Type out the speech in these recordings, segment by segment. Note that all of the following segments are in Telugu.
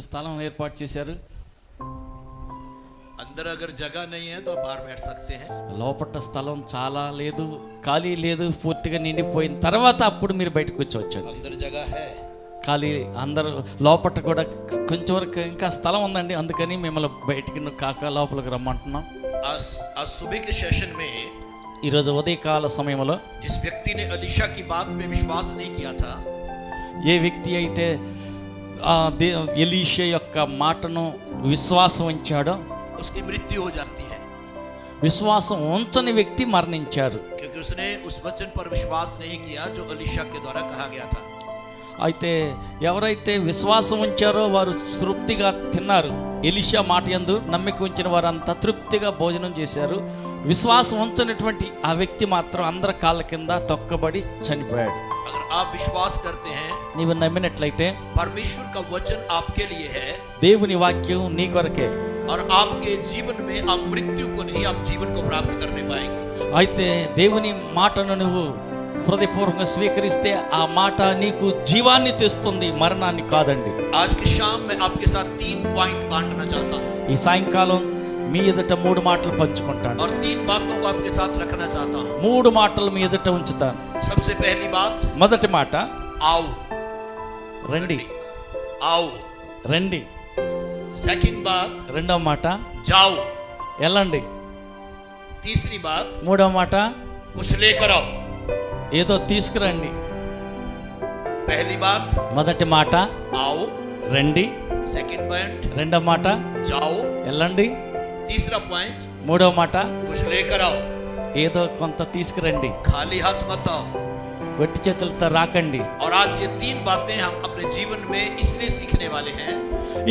స్థలం ఏర్పాటు చేశారు. अंदर अगर जगह नहीं है तो बाहर बैठ सकते हैं. లోపట స్థలం చాలా లేదు, ఖాళీ లేదు, పూర్తిగా నిండిపోయిన తర్వాత అప్పుడు మీరు బయటకు వచ్చి अंदर जगह है, ఖాళీ అందరూ లోపట కూడా కొంచెం వరకు ఇంకా స్థలం ఉందండి, అందుకని మిమ్మల్ని బయటికి కాక లోపలికి రమ్మంటున్నాం. आज सुबह के सेशन में ఈరోజు ఉదయకాల సమయంలో जिस व्यक्ति ने अलीशा की बात में विश्वास नहीं किया था, ఏ వ్యక్తి అయితే ఎలీషా యొక్క మాటను విశ్వాసం ఉంచాడో उसकी मृत्यु हो जाती है. విశ్వాసం ఉంచని వ్యక్తి మరణించారు. क्योंकि उसने उस वचन पर विश्वास नहीं किया जो अलीशा के द्वारा कहा गया था. అయితే ఎవరైతే విశ్వాసం ఉంచారో వారు తృప్తిగా తిన్నారు. ఎలీషా మాట యందు నమ్మిక ఉంచిన వారంతా తృప్తిగా భోజనం చేశారు. విశ్వాసం ఉంచనటువంటి ఆ వ్యక్తి మాత్రం అందరి కాళ్ళ కింద తొక్కబడి చనిపోయాడు. अगर आप विश्वास करते हैं, నీవు నమ్మినట్లయితే परमेश्वर का वचन आपके लिए है దేవుని వాక్యం నీ కొరకే. और आपके जीवन में आप मृत्यु को नहीं, आप जीवन को प्राप्त करने पाएंगे. అయితే దేవుని మాటను నువ్వు హృదయపూర్వకంగా స్వీకరిస్తే ఆ మాట నీకు జీవాన్ని తెస్తుంది, మరణాన్ని కాదండి. आज की शाम में आपके साथ 3 पॉइंट बांटना चाहता हूँ ఈ సాయంకాలం మీ ఎదుట 3 మాటలు పంచుకుంటాను. और 3 बातों को आपके साथ रखना चाहता हूँ. 3 మాటలు మీ ఎదుట ఉంచుతాను. सबसे पहली बात, మొదటి మాట आओ, రండి, आओ. రండి. सेकंड बात, రెండవ మాట जाओ. వెళ్ళండి. तीसरी बात, మూడవ మాట कुछ लेकर आओ. ఏదో తీసుకురండి. पहली बात, మొదటి మాట आओ. రండి. सेकंड पॉइंट, రెండవ మాట जाओ. వెళ్ళండి. तीसरा पॉइंट, మూడవ మాట कुछ लेकर आओ. ఏదో కొంత తీసుకురండి. खाली हाथ मत आओ. వట్టి చేతులతో రాకండి. और आज ये 3 बातें हम अपने जीवन में इसलिए सीखने वाले हैं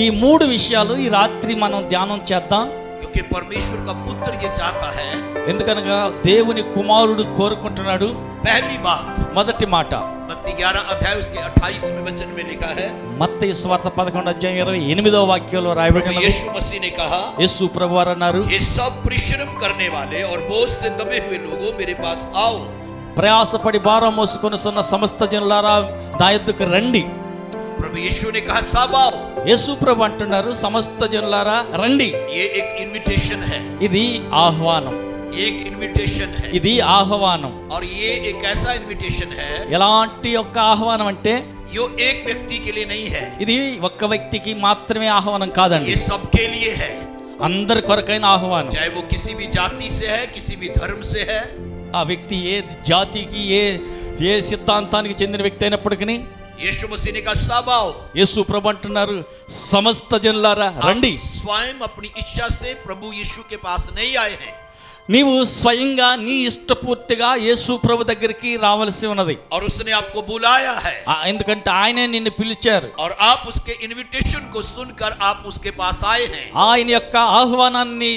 ఈ 3 విషయాలు ఈ రాత్రి మనం ధ్యానం చేద్దాం. क्योंकि परमेश्वर का पुत्र ये चाहता है. ఎందుకనగా దేవుని కుమారుడు కోరుకుంటున్నాడు. पहली बात, మొదటి మాట मत्ती 11 अध्याय उसके 28वें वचन में लिखा है, మత్తయి సువార్త 11 అధ్యాయం 28వ వాక్యంలో రాయబడి प्रभु ఉన్నది. यीशु मसीह ने कहा, యేసు ప్రభువారు అన్నారు, ये सब परिश्रम करने वाले और बोझ से दबे हुए लोगों मेरे पास आओ. ప్రయాసపడి భారం మోసుకొనుచున్న సమస్త జనులారా నా యొద్దకు రండి. प्रभु यीशु ने कहा, सब आओ. యేసు ప్రభు అంటున్నారు, సమస్త జనులారా రండి. ये एक इनविटेशन है, ఇది ఆహ్వానం, एक इनविटेशन है. ఇది ఆహ్వానం. और ये एक ऐसा इनविटेशन है, ఎలాంటి యొక్క ఆహ్వానం అంటే यो एक व्यक्ति के लिए नहीं है, ఇది ఒక్క వ్యక్తికి మాత్రమే ఆహ్వానం కాదండి, ये सबके लिए है. అందరి కొరకైన ఆహ్వానం. चाहे वो किसी भी जाति से है, किसी भी धर्म से है. ఆ వ్యక్తి ఏ జాతికి ఏ సిద్ధాంతానికి చెందిన వ్యక్తి అయినప్పటికీ यीशु मसीह ने कहा, सब आओ. యేసు ప్రభు అంటున్నారు, సమస్త జనులారా రండి. आप स्वयं अपनी इच्छा से प्रभु यीशु के पास नहीं आए हैं. నీవు స్వయంగా నీ ఇష్టపూర్తిగా యేసు ప్రభు దగ్గరికి రావాల్సి ఉన్నది. और उसने आपको बुलाया है. ఎందుకంటే ఆయనే నిన్ను పిలిచారు. और आप उसके इनविटेशन को सुनकर आप उसके पास आए हैं. ఆయన యొక్క ఆహ్వానాన్ని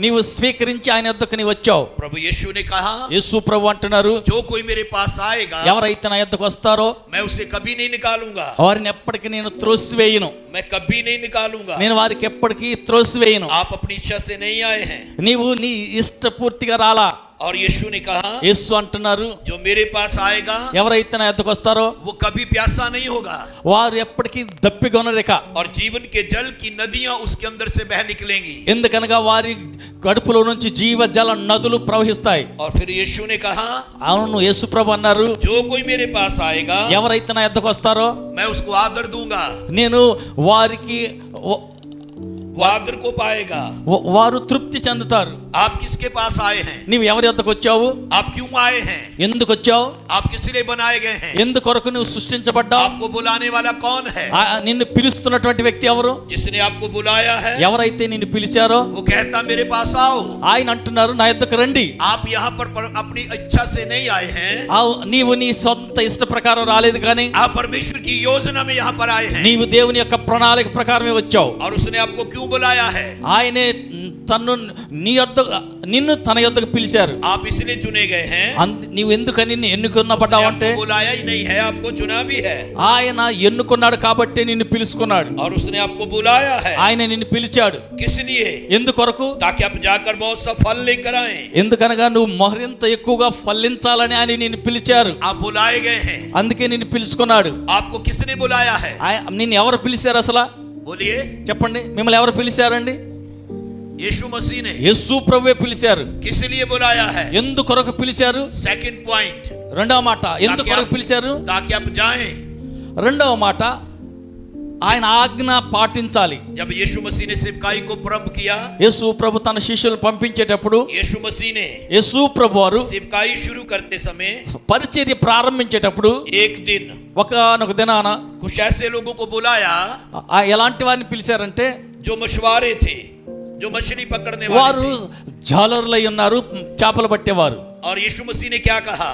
నీవు స్వీకరించి ఆయన వద్దకు నీవు వచ్చావు. प्रभु यीशु ने कहा, యేసు ప్రభు అంటున్నారు, जो कोई मेरे पास आएगा ఎవరైతే నా వద్దకు వస్తారో मैं उसे कभी नहीं निकालूंगा. వారిని ఎప్పటికీ నేను త్రోసివేయను. मैं कभी नहीं निकालूंगा. నేను వారికి ఎప్పటికీ త్రోసివేయను. आप अपनी इच्छा से नहीं आए हैं. నీవు నీ ఇష్టపూర్తిగా రాలా. और यीशु ने कहा, యేసు అంటున్నారు, जो मेरे पास आएगा ఎవరైతే నా వద్దకు వస్తారో वो कभी प्यासा नहीं होगा. వారు ఎప్పటికీ దప్పికొనరిక. और जीवन के जल की नदियां उसके अंदर से बह निकलेंगी. ఎందుకనగా వారి కడుపులో నుంచి జీవ జల నదులు ప్రవహిస్తాయి. और फिर यीशु ने कहा, అవును, యేసు ప్రభు అన్నారు, जो कोई मेरे पास आएगा ఎవరైతే నా వద్దకు వస్తారో मैं उसको आदर दूंगा. నేను వారికి वो आदर को पाएगा. వారు తృప్తి చెందుతారు. आप किसके पास आए हैं? నీవు ఎవరి వద్దకు వచ్చావు? आप क्यों आए हैं? ఎందుకు వచ్చావు? आप किस लिए बनाए गए हैं? ఎందుకొరకు నువ్వు సృష్టించబడ్డావు? आपको बुलाने वाला कौन है? నిన్ను పిలుస్తున్నటువంటి వ్యక్తి ఎవరు? जिसने आपको बुलाया है ఎవరైతే నిన్ను పిలిచారో वो कहता मेरे पास आओ. ఆయన అంటున్నారు, నా యొద్దకు రండి. आप यहाँ पर अपनी इच्छा से नहीं आए हैं. నీవు నీ సొంత ఇష్ట ప్రకారం రాలేదు, కానీ आप परमेश्वर की योजना में यहाँ पर आए हैं. నీవు దేవుని యొక్క ప్రణాళిక ప్రకారమే వచ్చావు. और उसने आपको क्यों बुलाया है? ఆయనే తన్ను నిన్ను తన యొద్దకు పిలిచారు. आप इसलिए चुने गए हैं. నీవు ఎందుకని ఎన్నుకున్నబడ్డావు అంటే बुलाया ही नहीं है, आपको चुना भी है. ఆయన ఎన్నుకున్నాడు కాబట్టి నిన్ను పిలుచుకున్నాడు. और उसने आपको बुलाया है. ఆయన నిన్ను పిలిచాడు. किस लिए? ఎందుకొరకు? ताकि आप जाकर बहुत सा फल लेकर आए. ఎందుకనగా నువ్వు మరింత ఎక్కువగా ఫలించాలని ఆయన నిన్ను పిలిచారు. आप बुलाए गए हैं. అందుకే నిన్ను పిలుచుకున్నాడు. आपको किसने बुलाया है? నిన్ను ఎవరు పిలిచారు? అసలు बोलिए, చెప్పండి, మిమ్మల్ని ఎవరు పిలిచారండి? यीशु मसीह ने। యేసు ప్రభువే పిలిచారు. किस लिए बुलाया है? ఎందుకొరకు పిలిచారు? सेकंड पॉइंट, రెండవ మాట, ఎందుకొరకు పిలిచారు? ताकि आप जाएं। రెండవ మాట, ఆయన ఆజ్ఞ పాటించాలి. जब यीशु मसीह ने सेवकाई को प्रारंभ किया, యేసు ప్రభు తన శిష్యులను పంపించేటప్పుడు यीशु मसीह ने యేసు ప్రభు వారు सेवकाई शुरू करते समय పరిచర్య ప్రారంభించేటప్పుడు एक दिन ఒకనొక దినాన कुछ ऐसे लोगों को बुलाया ఎలాంటి వారిని పిలిచారంటే, जो मछुआरे थे, जो मछली पकड़ने వారు वाले थे। జాలరులై ఉన్నారు, చేపలు పట్టేవారు. और यीशु मसीह ने क्या कहा?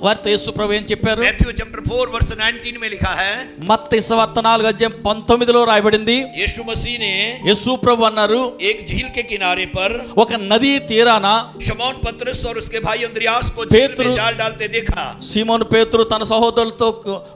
వారితో యేసు ప్రభు ఏం చెప్పారు? मैथ्यू चैप्टर 4 वर्स 19 में लिखा है, మత్తయి సువార్త 4:19 రాయబడింది, यीशु मसीह ने యేసు ప్రభు అన్నారు, एक झील के किनारे पर ఒక నదీ తీరాన शमौन पतरस और उसके भाई अंद्रियास को झील पेत्रु- में जाल डालते देखा। సీమోను పేతురు తన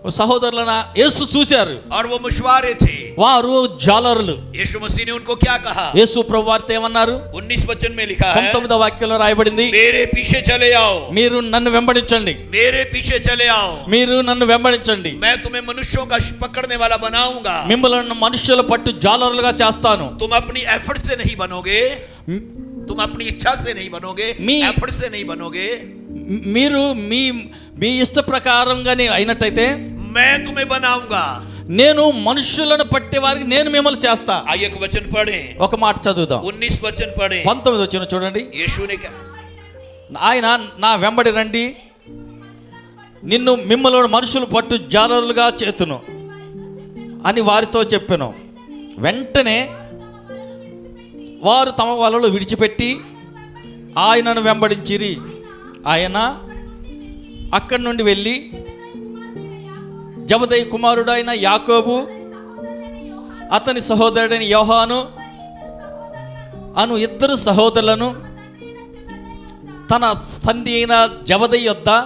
సహోదరులను యేసు చూశారు. और वो मछुआरे थे। వారు జాలరులు. यीशु मसीह ने उनको क्या कहा? యేసు ప్రభు వారితో ఏమన్నారు? 19 वचन में लिखा है, 19వ వాక్యంలో రాయబడింది, मेरे पीछे चले आओ, మీరు నన్ను వెంబడించండి, मेरे पीछे चले आओ, మీరు నన్ను వెంబడించండి, मैं तुम्हें मनुष्यों का पकड़ने वाला बनाऊंगा। మిమ్మల్ని మనుషుల పట్టు జాలరులుగా చేస్తాను. तुम अपनी एफर्ट से नहीं बनोगे, तुम अपनी इच्छा से नहीं बनोगे, मी- एफर्ट से नहीं बनोगे, మీరు మీ మీ ఇష్ట ప్రకారంగానే అయినట్టయితే मैं तुम्हें बनाऊंगा। నేను మనుషులను పట్టే వారికి నేను మిమ్మల్ని చేస్తా. आइए एक वचन पढ़े, ఒక మాట చదువుదాం. 19 वचन पढ़े। 19 వచ్చిన చూడండి, यीशु ने क्या? ఆయన నా వెంబడి రండి, మిమ్మల్ని మనుషులు పట్టు జాలరులుగా చేతును అని వారితో చెప్పెను. వెంటనే వారు తమ వలలు విడిచిపెట్టి ఆయనను వెంబడించిరి. ఆయన అక్కడి నుండి వెళ్ళి జబదయి కుమారుడైన యాకోబు, అతని సహోదరుడైన యోహాను అను ఇద్దరు సహోదరులను తన తండ్రి అయిన జబదయి యొద్ద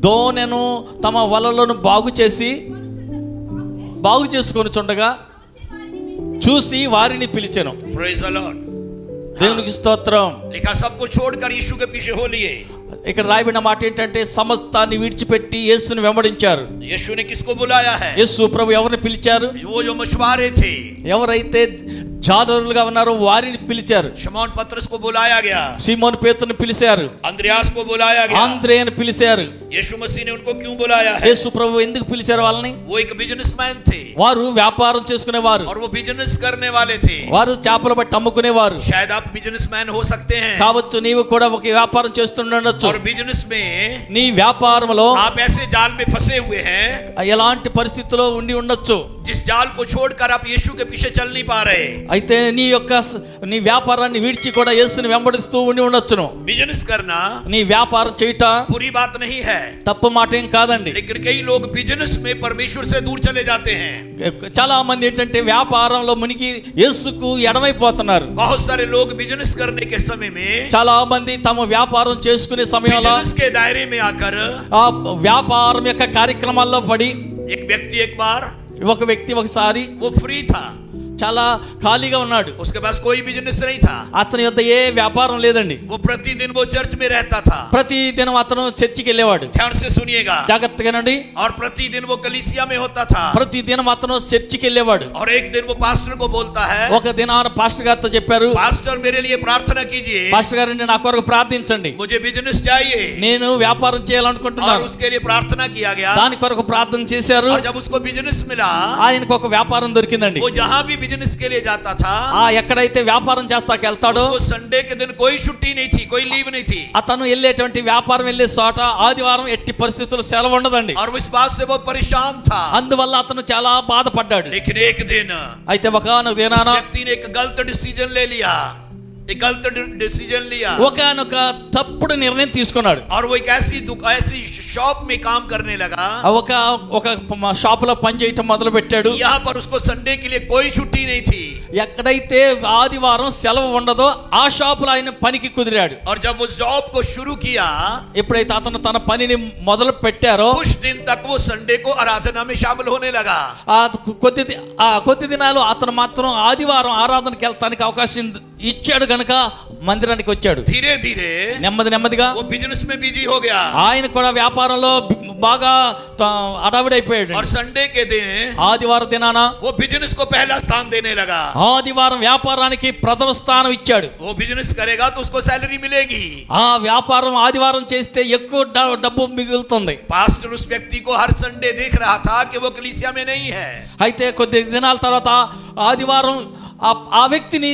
దోనెను తమ వలలను బాగు చేసుకొని చుండగా చూసి వారిని పిలిచెను. Praise the Lord। దేవునికి స్తోత్రం. लिखा, सबको छोड़कर यीशु के पीछे हो लिए। ఇక్కడ రాయబడిన మాట ఏంటంటే, సమస్తాన్ని విడిచిపెట్టి యేసుని వెంబడించారు. यीशु ने किसको बुलाया है? యేసు ప్రభు ఎవరిని పిలిచారు? वो जो मछुआरे थे, ఎవరైతే జాలరులుగా ఉన్నారో వారిని పిలిచారు. शमौन पतरस को बुलाया गया, సీమోను పేతురుని పిలిచారు, अंद्रयास को बुलाया गया। ఆంద్రేయను పిలిచారు. यीशु मसीह ने उनको क्यों बुलाया है? యేసు ప్రభు ఎందుకు పిలిచారు వాళ్ళని? वो एक बिजनेसमैन थे వారు వ్యాపారం చేసుకునేవారు, और वो बिजनेस करने वाले थे। వారు చేపలు బట్టి అమ్ముకునేవారు. शायद आप बिजनेसमैन हो सकते हैं, కావచ్చు నీవు కూడా ఒక వ్యాపారం చేస్తుండొచ్చు. और बिजनेस में నీ వ్యాపారంలో आप ऐसे जाल में फंसे हुए हैं, ఎలాంటి పరిస్థితిలో ఉండి ఉండొచ్చు. जिस जाल को छोड़कर आप यीशु के पीछे चल नहीं पा रहे। అయితే నీ వ్యాపారాన్ని విడిచి కూడా యేసుని వెంబడిస్తూ ఉండి ఉండొచ్చును. बिजनेस करना నీ వ్యాపారం చేయట बुरी बात नहीं है, తప్పు మాట ఏం కాదండి. लेकिन कई लोग बिजनेस में परमेश्वर से दूर चले जाते हैं। చాలా మంది ఏంటంటే వ్యాపారంలో మునిగి యేసుకు ఎడమైపోతున్నారు. बहुत सारे लोग बिजनेस करने के समय में, చాలా మంది తమ వ్యాపారం చేసుకునే సమయంలో बिजनेस के दायरे में आकर, ఆ వ్యాపారం యొక్క కార్యక్రమాల్లో పడి एक व्यक्ति एक बार ఒక వ్యక్తి ఒకసారి वो फ्री था, చాలా ఖాళీగా ఉన్నాడు. उसके पास कोई बिजनेस नहीं था, అతని యొద్ద ఏ వ్యాపారం లేదండి. वो प्रतिदिन वो चर्च में रहता था। ప్రతి దినం అతను చర్చికి వెళ్ళేవాడు. ध्यान से सुनिएगा, జాగ్రత్తగానండి. और प्रतिदिन वो कलीसिया में होता था। ప్రతి దినం అతను చర్చికి వెళ్ళేవాడు. और एक दिन वो पास्टर को बोलता है, ఒక దినాన పాస్టర్ గారితో చెప్పారు, पास्टर मेरे लिए प्रार्थना कीजिए, పాస్టర్ గారండి నా కొరకు ప్రార్థించండి, मुझे बिजनेस चाहिए। నేను వ్యాపారం और చేయాలనుకుంటున్నాను. उसके लिए प्रार्थना किया गया, దాని కొరకు ప్రార్థన చేశారు. और जब उसको बिजनेस मिला, ఆయనకు ఒక వ్యాపారం దొరికిందండి. वो जहां भी बिजनेस के लिए जाता था, ఎక్కడైతే వ్యాపారం చేస్తాకి వెళ్తాడో उसको संडे के दिन कोई छुट्टी नहीं थी, कोई लीव नहीं थी, అతను వెళ్ళేటువంటి వ్యాపారం వెళ్ళే చోట ఆదివారం ఎట్టి పరిస్థితుల్లో సెలవు ఉండదండి. और वो इस बात से बहुत परेशान था। అందువల్ల అతను చాలా బాధపడ్డాడు. लेकिन एक दिन అయితే ఒకనొక उस దినాన व्यक्ति ने एक गलत डिसीजन ले लिया, एक गलत डिसीजन लिया, ఒకనొక తప్పుడు నిర్ణయం తీసుకున్నాడు. और वो एक ऐसी शॉप में काम करने लगा, ఒక షాపులో పని చేయటం మొదలు పెట్టాడు. यहाँ पर उसको संडे के लिए कोई छुट्टी नहीं थी। ఎక్కడైతే ఆదివారం సెలవు ఉండదో ఆ షాపులో ఆయన పనికి కుదిరాడు. और जब वो जॉब को शुरू किया, ఎప్పుడైతే అతను తన పనిని మొదలు పెట్టారో कुछ दिन तक वो संडे को आराधना में शामिल होने लगा। కొద్ది దినాలు అతను మాత్రం ఆదివారం ఆరాధనకి వెళ్తానికి అవకాశం ఇచ్చాడు కనుక మందిరానికి వచ్చాడు. धीरे धीरे నెమ్మదిగా वो बिजनेस में बिजी हो गया ఆయన కూడా వ్యాపారంలో బాగా అడావిడైపోయాడు. और संडे के दिन ఆదివారం దినాన वो बिजनेस को पहला स्थान देने लगा. ఆదివారం వ్యాపారానికి ప్రథమ స్థానం ఇచ్చాడు. वो बिजनेस करेगा तो उसको सैलरी मिलेगी. ఆ వ్యాపారం ఆదివారం చేస్తే ఎక్కువ డబ్బు మిగులుతుంది. पास्टर उस व्यक्ति को हर संडे देख रहा था कि वो कलीसिया में नहीं है. అయితే కొద్ది దినాల తర్వాత ఆదివారం ఆ వ్యక్తిని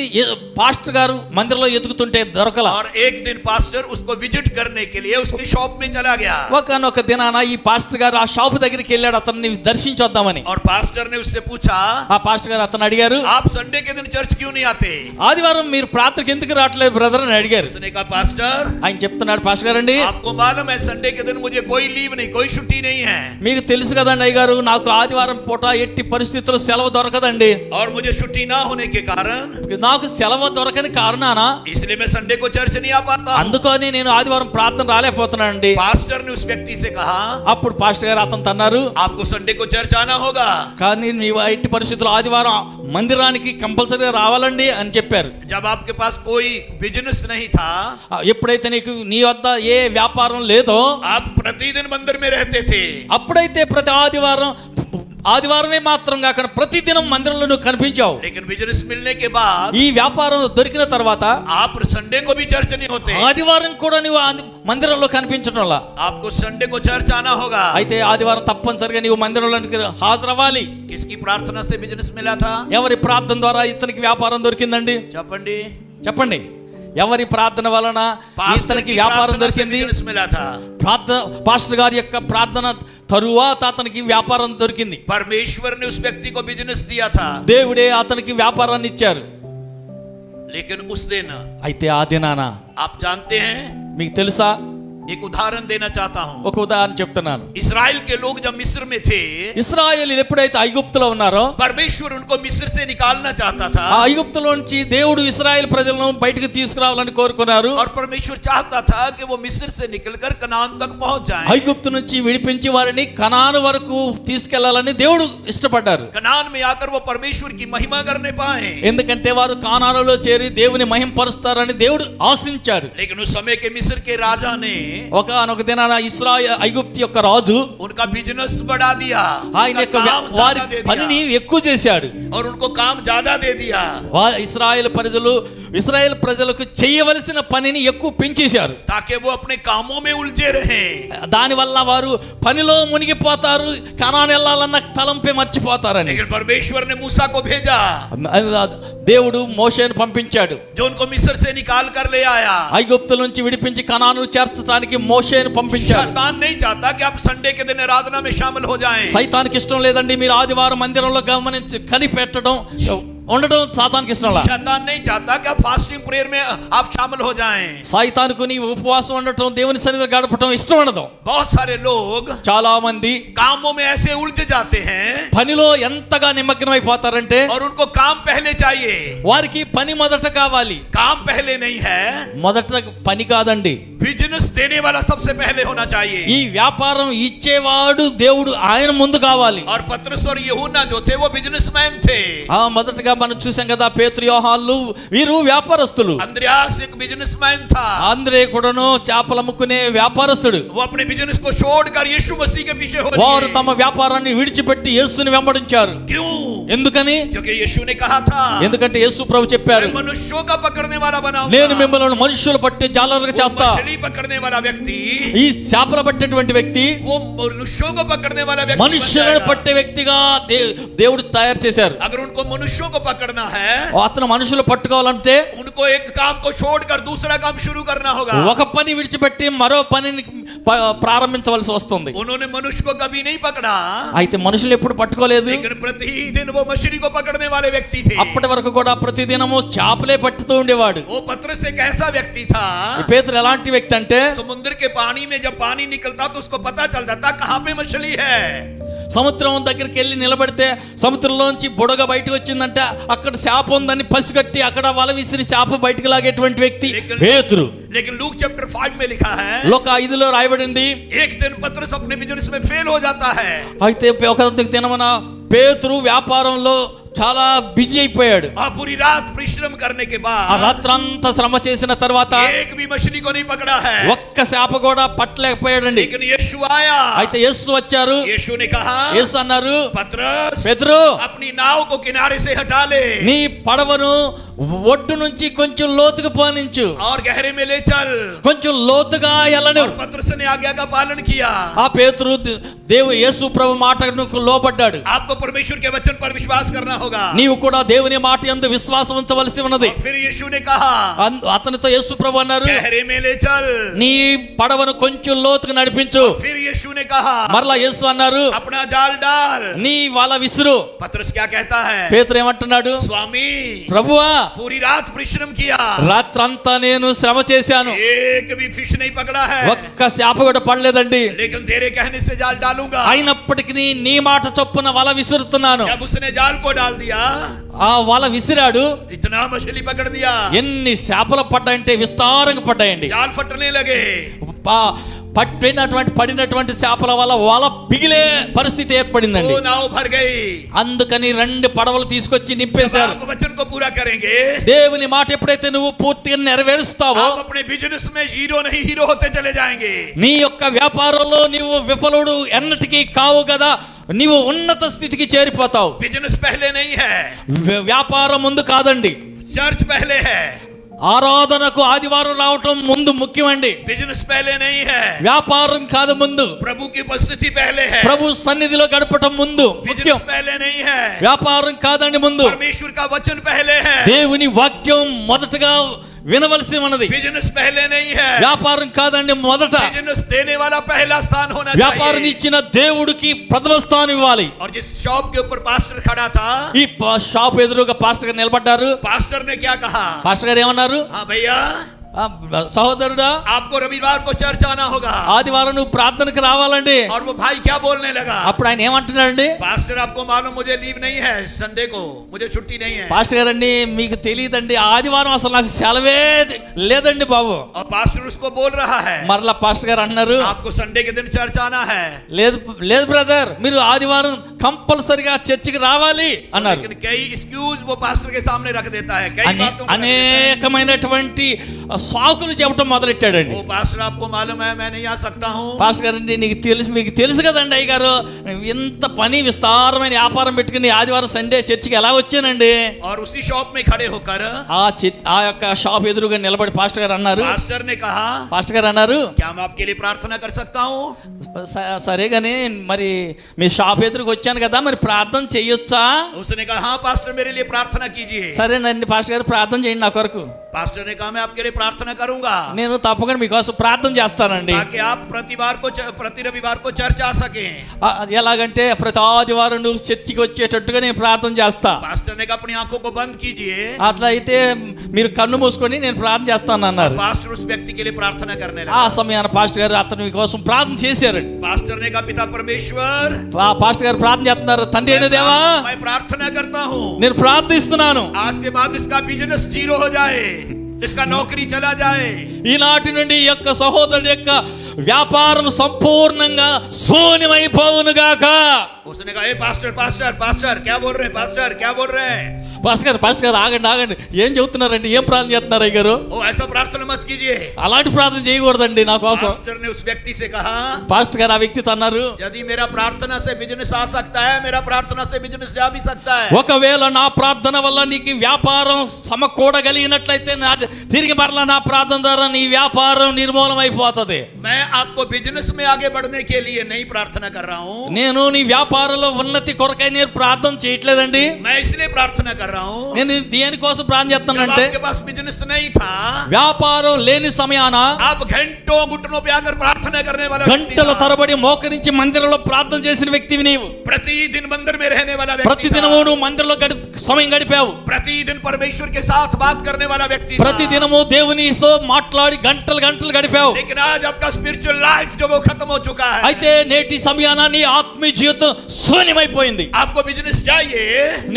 పాస్టర్ గారు మందిరంలో ఎదుగుతుంటే దొరకల. और एक दिन पास्टर उसको विजिट करने के लिए उसकी शॉप में चला गया. ఒకనొక దినాన ఈ పాస్టర్ గారు ఆ షాప్ దగ్గరికి వెళ్ళాడు అతన్ని దర్శించొద్దామని. और पास्टर ने उससे पूछा, ఆ పాస్టర్ గారు అతను అడిగారు, आप संडे के दिन चर्च क्यों नहीं आते? ఆదివారం మీరు ప్రార్థనకి ఎందుకు రావట్లేదు బ్రదర్ అని అడిగారు. उसने कहा, पास्टर ఆయన చెప్తున్నాడు, పాస్టర్ గారు అండి आपको मालूम है संडे के दिन मुझे कोई लीव नहीं, कोई छुट्टी नहीं है. మీకు తెలుసు కదండి అయ్య గారు, నాకు ఆదివారం పూట ఎట్టి పరిస్థితుల్లో సెలవు దొరకదండి. और मुझे छुट्टी ना होने के कारण నాకు సెలవు దొరకని కారణాన इसलिए मैं संडे को चर्च नहीं आ पाता. అందుకని నేను ఆదివారం ప్రార్థన రాలేకపోతున్నానండి. पास्टर ने उस व्यक्ति से कहा, అప్పుడు పాస్టర్ గారు అతను అన్నారు, आपको संडे को चर्च आना होगा. కానీ నీవు ఎట్టి పరిస్థితుల్లో ఆదివారం మందిరానికి కంపల్సరీగా రావాలండి అని చెప్పారు. जब आपके पास कोई बिजनेस नहीं था, ఎప్పుడైతే నీకు నీ వద్ద ఏ వ్యాపారం లేదో आप प्रतिदिन मंदिर में रहते थे. అప్పుడైతే ప్రతి ఆదివారమే మాత్రం కాకుండా ప్రతిదినం మందిరంలో నువ్వు కనిపించావు. लेकिन बिजनेस मिलने के बाद ఈ వ్యాపారం దొరికిన తర్వాత आप संडे को भी चर्च नहीं होते. ఆదివారం కూడా నువ్వు మందిరంలో కనిపించడంలా. आपको संडे को चर्च आना होगा. అయితే ఆదివారం తప్పనిసరిగా నీవు మందిరంలోకి హాజరవ్వాలి. किसकी प्रार्थना से बिजनेस मिला था? ఎవరి ప్రార్థన ద్వారా ఇతనికి వ్యాపారం దొరికిందండి? చెప్పండి. ఎవరి ప్రార్థన వలన ఇతనికి వ్యాపారం దొరికింది? मिला था. పాస్టర్ గారి యొక్క ప్రార్థన తరువాత అతనికి వ్యాపారం దొరికింది. परमेश्वर ने उस व्यक्ति को बिजनेस दिया था. దేవుడే అతనికి వ్యాపారాన్ని ఇచ్చారు. लेकिन उस दिन అయితే ఆ దినాన आप जानते हैं, మీకు తెలుసా, एक उदाहरण देना चाहता हूं. ఒక ఉదాహరణ చెప్తున్నాను. इस्राएल के लोग जब मिस्र में थे, ఇశ్రాయేలీయులు ఎప్పుడైతే ఐగుప్తులో ఉన్నారో परमेश्वर उनको मिस्र से निकालना चाहता था. ఆ ఐగుప్తులో నుంచి దేవుడు ఇశ్రాయేల్ ప్రజలను బయటికి తీసుకురావాలని కోరుకున్నారు. और परमेश्वर चाहता था कि वो मिस्र से निकलकर कनान तक पहुंच जाएं. ఐగుప్తు నుంచి విడిపించి వారిని కనాను వరకు తీసుకెళ్లాలని దేవుడు ఇష్టపడ్డారు. कनान में आकर वो परमेश्वर की महिमा करने पाए. ఎందుకంటే వారు కానానులో చేరి దేవుని మహింపరుస్తారని దేవుడు ఆశించాడు. लेकिन उस समय के मिस्र के राजा ने ఒకనొక దినాన ఐగుప్తు యొక్క రాజు उनका बिजनेस बढ़ा दिया. ఆయన యొక్క వారి పనిని ఎక్కువ చేశాడు. और उनको काम ज्यादा दे दिया. ఇశ్రాయేల్ ప్రజలకు చేయవలసిన పనిని ఎక్కువ పెంచేశారు. ताकि वो अपने कामों में उलझे रहे. దాని వల్ల వారు పనిలో మునిగిపోతారు, కనాను వెళ్ళాలన్న తలంపే మర్చిపోతారని. लेकिन परमेश्वर ने मूसा को भेजा. దేవుడు మోషేను పంపించాడు. जो उनको मिस्र से निकाल कर ले आया. ఐగుప్తు నుంచి విడిపించి కనాను చేర్చడానికి మోషేను పంపించాడు. शैतान नहीं चाहता कि आप संडे के दिन आराधना में शामिल हो जाएं. సైతానికి ఇష్టం లేదండి మీరు ఆదివారం మందిరంలో కనిపెట్టడం ఉండడం సాతానికి ఇష్టం లేదు. शैतान नहीं चाहता कि आप फास्टिंग प्रेयर में आप शामिल हो जाएं. సైతానికి నీ ఉపవాసం ఉండటం, దేవుని సన్నిధిలో గడపడం ఇష్టం ఉండదు. बहुत सारे लोग చాలా మంది कामों में ऐसे उलझ जाते हैं పనిలో ఎంతగా నిమగ్నమైపోతారంటే और उनको काम पहले चाहिए. వారికి పని మొదట కావాలి. काम पहले नहीं है, మొదట పని కాదండి, बिजनेस देने वाला सबसे पहले होना चाहिए. ఈ వ్యాపారం ఇచ్చేవాడు దేవుడు, ఆయన ముందు కావాలి. और पतरस और यूहन्ना जो थे वो बिजनेसमैन थे. మొదటగా మనం చూసాం కదా, పేతురు యోహాన్లు వీరు వ్యాపారస్తులు. अंद्रयास एक बिजनेसमैन था. ఆంద్రే కూడాను చేపలు అమ్ముకునే వ్యాపారస్తుడు. वो अपने बिजनेस को छोड़कर यीशु मसीह के पीछे हो వారు गए. తమ వ్యాపారాన్ని విడిచిపెట్టి యేసుని వెంబడించారు. क्यों? ఎందుకని? क्योंकि यीशु ने कहा था, ఎందుకంటే యేసు ప్రభు చెప్పారు, मैं मनुष्यों का पकड़ने वाला बनाऊंगा. నేను మిమ్మల్ని మనుషులు పట్టే జాలరుగా చేస్తా. मछली पकड़ने वाला व्यक्ति, ఈ చేపలు పట్టేటువంటి వ్యక్తి वो मनुष्यों को पकड़ने वाला व्यक्ति बन మనుషులను जाएगा. పట్టే వ్యక్తిగా దేవుడు తయారు చేశారు. अगर उनको मनुष्यों को पकड़ना है, అతను మనుషులు పట్టుకోవాలంటే उनको एक काम को छोड़कर दूसरा काम शुरू करना होगा. ఒక పని విడిచిపెట్టి మరో పనిని ప్రారంభించవలసి వస్తుంది. उन्होंने मनुष्य को कभी नहीं पकड़ा, అయితే మనుషులు ఎప్పుడు పట్టుకోలేదు. लेकिन प्रतिदिन वो मछली को पकड़ने वाले व्यक्ति थे. అప్పటి వరకు కూడా ప్రతిదినము చేపలే పట్టుతూ ఉండేవాడు. वो पतरस एक ऐसा व्यक्ति था, ఈ పేతురు ఎలాంటి వ్యక్తి అంటే, समुद्र के पानी में जब पानी निकलता तो उसको पता चल जाता कहाँ पे मछली है. సముద్రం దగ్గరికి వెళ్ళి నిలబడితే సముద్రంలోంచి బుడగ బయటకు వచ్చిందంటే అక్కడ చేప ఉందని పసిగట్టి అక్కడ వల విసిరి చేప బయటకు లాగేటువంటి వ్యక్తి పేతురు. लेकिन लूक चैप्टर 5 में लिखा है, లోక 5లో రాయబడింది, एक दिन पतरस अपने बिजनेस में फेल हो जाता है. అయితే ఒక దినమున పేతురు వ్యాపారంలో చాలా బిజీ అయిపోయాడు. और पूरी रात परिश्रम करने के ఆ बाद రాత్రంతా శ్రమ చేసిన తర్వాత एक भी मछली को नहीं पकड़ा है, ఒక్క చేప కూడా పట్టలేకపోయాడండి. लेकिन यीशु आया। అయితే యేసు వచ్చారు. यीशु ने कहा, యేసు అన్నారు, पतरस పేతురు अपनी नाव को किनारे से हटा ले నీ పడవను ఒడ్డు నుంచి కొంచెం లోతుగా పోనించు, और गहरे में ले चल। కొంచెం లోతుగా వెళ్ళను. और पतरस ने आज्ञा का पालन किया। ఆ పేతురు యేసు ప్రభు మాటకు లోబడ్డాడు. आपको परमेश्वर के वचन पर विश्वास करना होगा। నీవు కూడా దేవుని మాట యందు విశ్వాసం ఉంచవలసి ఉన్నది. और फिर यीशु ने कहा, అతనితో యేసు ప్రభు అన్నారు, गहरे में ले चल। నీ పడవను కొంచెం లోతుగా నడిపించు. फिर यीशु ने कहा, మరలా యేసు అన్నారు, अपना जाल डाल। నీ వల విసురు. पतरस क्या कहता है, పేతురు ఏమంటున్నాడు, स्वामी ప్రభువా पूरी रात परिश्रम किया, రాత్రంతా నేను శ్రమ చేశాను, एक भी फिश नहीं पकड़ा है, ఒక్క చేప కూడా పడలేదండి. लेकिन तेरे कहने से जाल डालूंगा। అయినప్పటికీ నీ మాట చొప్పున వల విసురుతున్నాను. जब उसने जाल को डाल दिया, ఆ వల విసిరాడు. इतना मछली पकड़ दिया, ఎన్ని చేపలు పడ్డాయంటే విస్తారంగా పడ్డాయండి. जाल फटने लगे। పడినటువంటి చేపల వల్ల వల పిగిలే పరిస్థితి ఏర్పడిందండి. वो नाव भर गई। అందుకని 2 పడవలు తీసుకొచ్చి నింపేశారు. आप वचन को पूरा करेंगे, దేవుని మాట ఎప్పుడైతే నువ్వు పూర్తిగా నెరవేరుస్తావో, आप अपने बिजनेस में जीरो नहीं हीरो होते चले जाएंगे। నీ యొక్క వ్యాపారంలో నీవు విఫలుడు ఎన్నటికీ కావు కదా, నీవు ఉన్నత స్థితికి చేరిపోతావు. बिजनेस पहले नहीं है, వ్యాపారం ముందు కాదండి, चर्च पहले है। ఆరాధనకు ఆదివారం రావటం ముందు ముఖ్యమండి. बिजनेस पहले नहीं है, వ్యాపారం కాదు ముందు, प्रभु की उपस्थिति पहले है। ప్రభు సన్నిధిలో గడపటం ముందు ముఖ్యం. बिजनेस पहले नहीं है, వ్యాపారం కాదండి ముందు, परमेश्वर का वचन पहले है। దేవుని వాక్యం మొదటగా వినవలసి ఉన్నది. बिजनेस पहले नहीं है, వ్యాపారం కాదండి మొదట. बिजनेस देने वाला पहला स्थान होना వ్యాపారం चाहिए। ఇచ్చిన దేవుడికి ప్రథమ స్థానం ఇవ్వాలి. और जिस शॉप के ऊपर पास्टर खड़ा था, ఈ షాప్ ఎదురుగా పాస్టర్ గారు నిలబడ్డారు. पास्टर ने क्या कहा, పాస్టర్ గారు ఏమన్నారు, हाँ भैया సహోదరుడా आपको रविवार को चर्च आना होगा। ఆదివారం నువ్వు ప్రార్థనకు రావాలండి. और वो भाई क्या बोलने लगा, అప్పుడు ఆయన ఏమంటున్నాడండి, पास्टर आपको मालूम मुझे लीव नहीं है, संडे को मुझे छुट्टी नहीं है। పాస్టర్ గారండి మీకు తెలియదండి, ఆదివారం అసలు నాకు సెలవే లేదండి బాబు. और पास्टर उसको बोल रहा है, మరలా పాస్టర్ గారు అన్నారు, आपको संडे के दिन चर्च आना है। లేదు లేదు బ్రదర్, మీరు ఆదివారం కంపల్సరిగా చర్చికి రావాలి అన్నారు. लेकिन कई एक्सक्यूज वो पास्टर के सामने रख देता है, कई बातों को रख देता है। అనేకమైనటువంటి సాకులు చెప్పడం మొదలెట్టాడండి. वो पास्टर आपको मालूम है मैं नहीं आ सकता हूँ। పాస్టర్ గారండి మీకు తెలుసు కదండి అయ్య గారు, ఇంత పని విస్తారమైన వ్యాపారం పెట్టుకుని ఆదివారం సండే చర్చికి ఎలా వచ్చానండి. और उसी शॉप में खड़े होकर ఆ యొక్క షాప్ ఎదురుగా నిలబడి పాస్టర్ గారు అన్నారు, पास्टर ने कहा, పాస్టర్ గారు అన్నారు, क्या मैं आपके लिए प्रार्थना कर सकता हूँ। సరే గాని మరి మీ షాప్ ఎదురుకు వచ్చాను కదా, మరి ప్రార్థన చెయ్యొచ్చా. उसने कहा, हाँ पास्टर मेरे लिए प्रार्थना कीजिए। సరేనండి పాస్టర్ గారు ప్రార్థన చేయండి నా కొరకు. पास्टर ने कहा, मैं आपके लिए प्रार्थना करूंगा నేను తప్పకుండా మీకోసం ప్రార్థన చేస్తానండి. ताकि आप प्रति रविवार को चर्च आ सके। ఎలాగంటే ప్రతి ఆదివారం నువ్వు చర్చికి వచ్చేటట్టుగా నేను ప్రార్థన చేస్తా. पास्टर ने कहा, अपनी आंखों को बंद कीजिए। అట్లా అయితే మీరు కన్ను మూసుకొని నేను ప్రార్థన చేస్తాను అన్నారు. पास्टर उस व्यक्ति के लिए प्रार्थना करने ఆ लगा। సమయాన పాస్టర్ గారు అతని కోసం ప్రార్థన చేశారండి. पास्टर ने कहा, पिता परमेश्वर పాస్టర్ గారు ప్రార్థన చేస్తున్నారు, తండ్రి అయిన దేవా मैं प्रार्थना करता हूँ, నేను ప్రార్థిస్తున్నాను, आज के बाद इसका बिजनेस जीरो हो जाए, इसका नौकरी चला जाए। ఈనాటి నుండి ఈ యొక్క సహోదరుడి యొక్క వ్యాపారం సంపూర్ణంగా శూన్యమైపోవును గాక. उसने कहा, ए पास्टर पास्टर पास्टर क्या बोल रहे हैं, पास्टर क्या बोल रहे हैं। పాస్టర్ గారు ఆగండి, ఏం చెబుతున్నారండి, ఏం ప్రార్థన చేస్తున్నారు అయ్య గారు. ओ ऐसा प्रार्थना मत कीजिए। అలాంటి ప్రార్థన చేయకూడదండి నా కోసం. पास्टर ने उस व्यक्ति से कहा, పాస్టర్ గారు ఆ వ్యక్తితో అన్నారు, यदि मेरा प्रार्थना से बिजनेस आ सकता है, मेरा प्रार्थना से बिजनेस जा भी सकता है। ఒకవేళ నా ప్రార్థన వల్ల నీకు వ్యాపారం సమకూడగలిగినట్లయితే తిరిగి మరలా నా ప్రార్థన ద్వారా నీ వ్యాపారం నిర్మూలమైపోతుంది. मैं आपको बिजनेस में आगे बढ़ने के लिए नहीं प्रार्थना कर रहा हूँ, నేను నీ వ్యాపారంలో ఉన్నతి కొరకై నేను ప్రార్థన చేయట్లేదండి. मैं इसलिए प्रार्थना कर रहा हूँ, నేను దేనికోసం ప్రార్థన जब చేస్తానంటే, आपके पास बिजनेस नहीं था, వ్యాపారం లేని సమయాన आप घंटों घुटनों पे आकर प्रार्थना करने वाला व्यक्ति గంటల था। తరబడి మోకరించి మందిరంలో ప్రార్థన చేసిన వ్యక్తివి నీవు. प्रतिदिन मंदिर में रहने वाला व्यक्ति ప్రతిదినము था। నువ్వు మందిరంలో సమయం గడిపావు. प्रतिदिन परमेश्वर के साथ बात करने वाला व्यक्ति था। ప్రతిదినము దేవునితో మాట్లాడి గంటలు గడిపావు. लेकिन आज आपका स्पिरिचुअल लाइफ जो वो खत्म हो चुका है। అయితే నేటి సమయాన నీ ఆత్మీయ జీవితం శూన్యమైపోయింది. आपको बिजनेस चाहिए,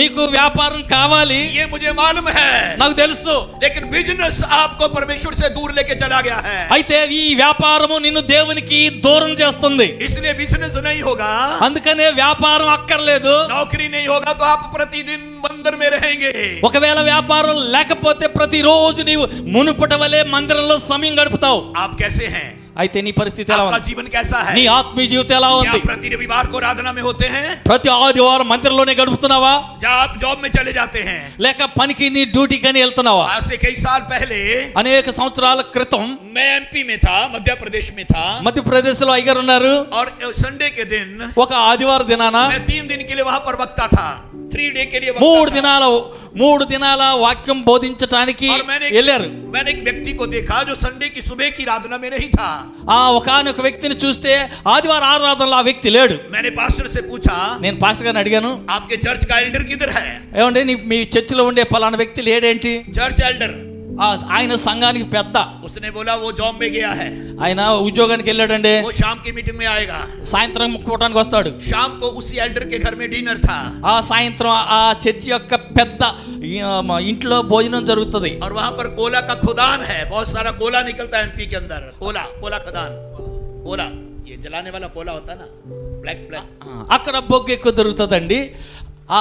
నీకు వ్యాపారం కావాలి, ये मुझे मालूम है, నాకు తెలుసు. लेकिन बिजनेस आपको परमेश्वर से दूर लेके चला गया है। అయితే ఈ వ్యాపారము నిన్ను దేవునికి దూరం చేస్తుంది. इसलिए बिजनेस नहीं होगा, అందుకనే వ్యాపారం అక్కర్లేదు. नौकरी नहीं होगा, तो आप प्रतिदिन मंदिर में रहेंगे, ఒకవేళ వ్యాపారం లేకపోతే ప్రతిరోజు నీవు మునుపటి వలె మందిరంలో సమయం గడుపుతావు. आप कैसे हैं? అయితే నీ పరిస్థితి ఎలా आपका ఉంది? जीवन कैसा है? నీ ఆత్మీయ జీవితం ఎలా क्या ఉంది? प्रति रविवार को आराधना में होते हैं? ప్రతి ఆదివారం మందిరంలోనే గడుపుతున్నావా? जहाँ आप जॉब में चले जाते हैं? లేక పనికి నీ డ్యూటీకి అని వెళ్తున్నావా? आज से कई साल पहले అనేక సంవత్సరాల క్రితం मैं एमपी में था, मध्य प्रदेश में था, మధ్యప్రదేశ్ లో అయ్యగారు ఉన్నారు. और संडे के दिन ఒక ఆదివారం దినాన मैं 3 दिन के लिए वहां पर वक्ता था, 3 डे के लिए वक्ता था। మూడు దినాల వాక్యం బోధించడానికి और వెళ్ళారు. मैंने एक व्यक्ति को देखा जो संडे की सुबह की आराधना में नहीं था। ఆ ఒకానొక వ్యక్తిని చూస్తే ఆదివారం ఆరాధనలో ఆ వ్యక్తి లేడు. मैंने पास्टर से पूछा, నేను పాస్టర్ గారిని అడిగాను, आपके चर्च का एल्डर किधर है? ఏమండి మీ చర్చిలో ఉండే పలానా వ్యక్తి లేడేంటి? Church Elder. ఆయన సంఘానికి పెద్ద. उसने बोला वो जॉब में गया है, ఆయన ఉద్యోగానికి వెళ్ళాడండి. वो शाम की मीटिंग में आएगा। సాయంత్రం కూటానికి వస్తాడు. शाम को उसी एल्डर के घर में डिनर था, ఆ సాయంత్రం ఆ చర్చి యొక్క పెద్ద ఇంట్లో భోజనం జరుగుతుంది. और वहां पर कोला का खुदान है, बहुत सारा कोला निकलता है एमपी के अंदर। कोला खदान, कोला ये जलाने वाला कोला होता है ना, ब्लैक। అక్కడ బొగ్గు ఎక్కువ దొరుకుతుందండి. ఆ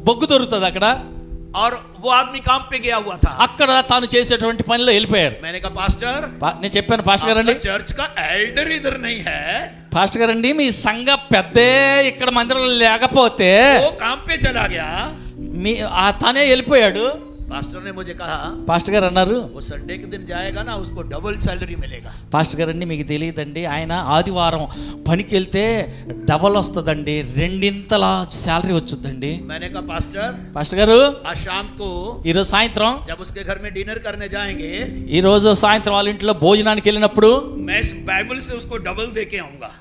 బొగ్గు దొరుకుతుంది అక్కడ. और वो आदमी काम पे गया हुआ था। అక్కడ తాను చేసేటువంటి పనిలో వెళ్ళిపోయారు. मैंने कहा पास्टर, నేను చెప్పాను, పాస్టర్ గారండి, चर्च का एल्डर इधर नहीं है, పాస్టర్ గారండి మీ సంఘ పెద్దే ఇక్కడ మందిరంలో లేకపోతే वो काम पे चला गया। తనే వెళ్ళిపోయాడు. पास्टर ने मुझे कहा, పాస్టర్ గారు అన్నారు, वो संडे के दिन जाएगा ना, उसको डबल सैलरी मिलेगा। పాస్టర్ గారండి మీకు తెలియదండి, ఆయన ఆదివారం పనికి వెళ్తే డబల్ వస్తుందండి, రెండింతల శాలరీ వచ్చుద్దండి. मैंने कहा पास्टर, పాస్టర్ గారు आज शाम को ఈరోజు సాయంత్రం जब उसके घर में डिनर करने जाएंगे, ఈ రోజు సాయంత్రం వాళ్ళ ఇంట్లో భోజనానికి వెళ్ళినప్పుడు मैं इस बाइबल से उसको डबल दे के आऊंगा।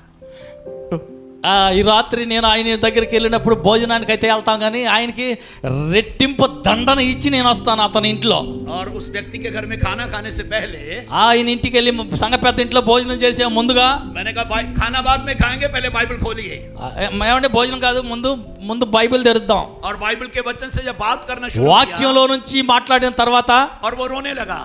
ఈ రాత్రి నేను ఆయన దగ్గరికి వెళ్ళినప్పుడు భోజనానికి అయితే వెళ్తాం, కానీ ఆయనకి రెట్టింపు దండన ఇచ్చి నేను వస్తాను అతని ఇంట్లో. और उस व्यक्ति के घर में खाना खाने से पहले ఆయన ఇంటికి వెళ్ళి సంఘ పెద్ద ఇంట్లో భోజనం చేసే ముందుగా मैंने कहा खाना बाद में खाएंगे, पहले बाइबल खोलिए। ఏమంటే భోజనం కాదు, ముందు బైబిల్ తెరుద్దాం. और बाइबल के वचन से जब बात करना शुरू किया, వాక్యంలో నుంచి మాట్లాడిన తర్వాత और वो रोने लगा,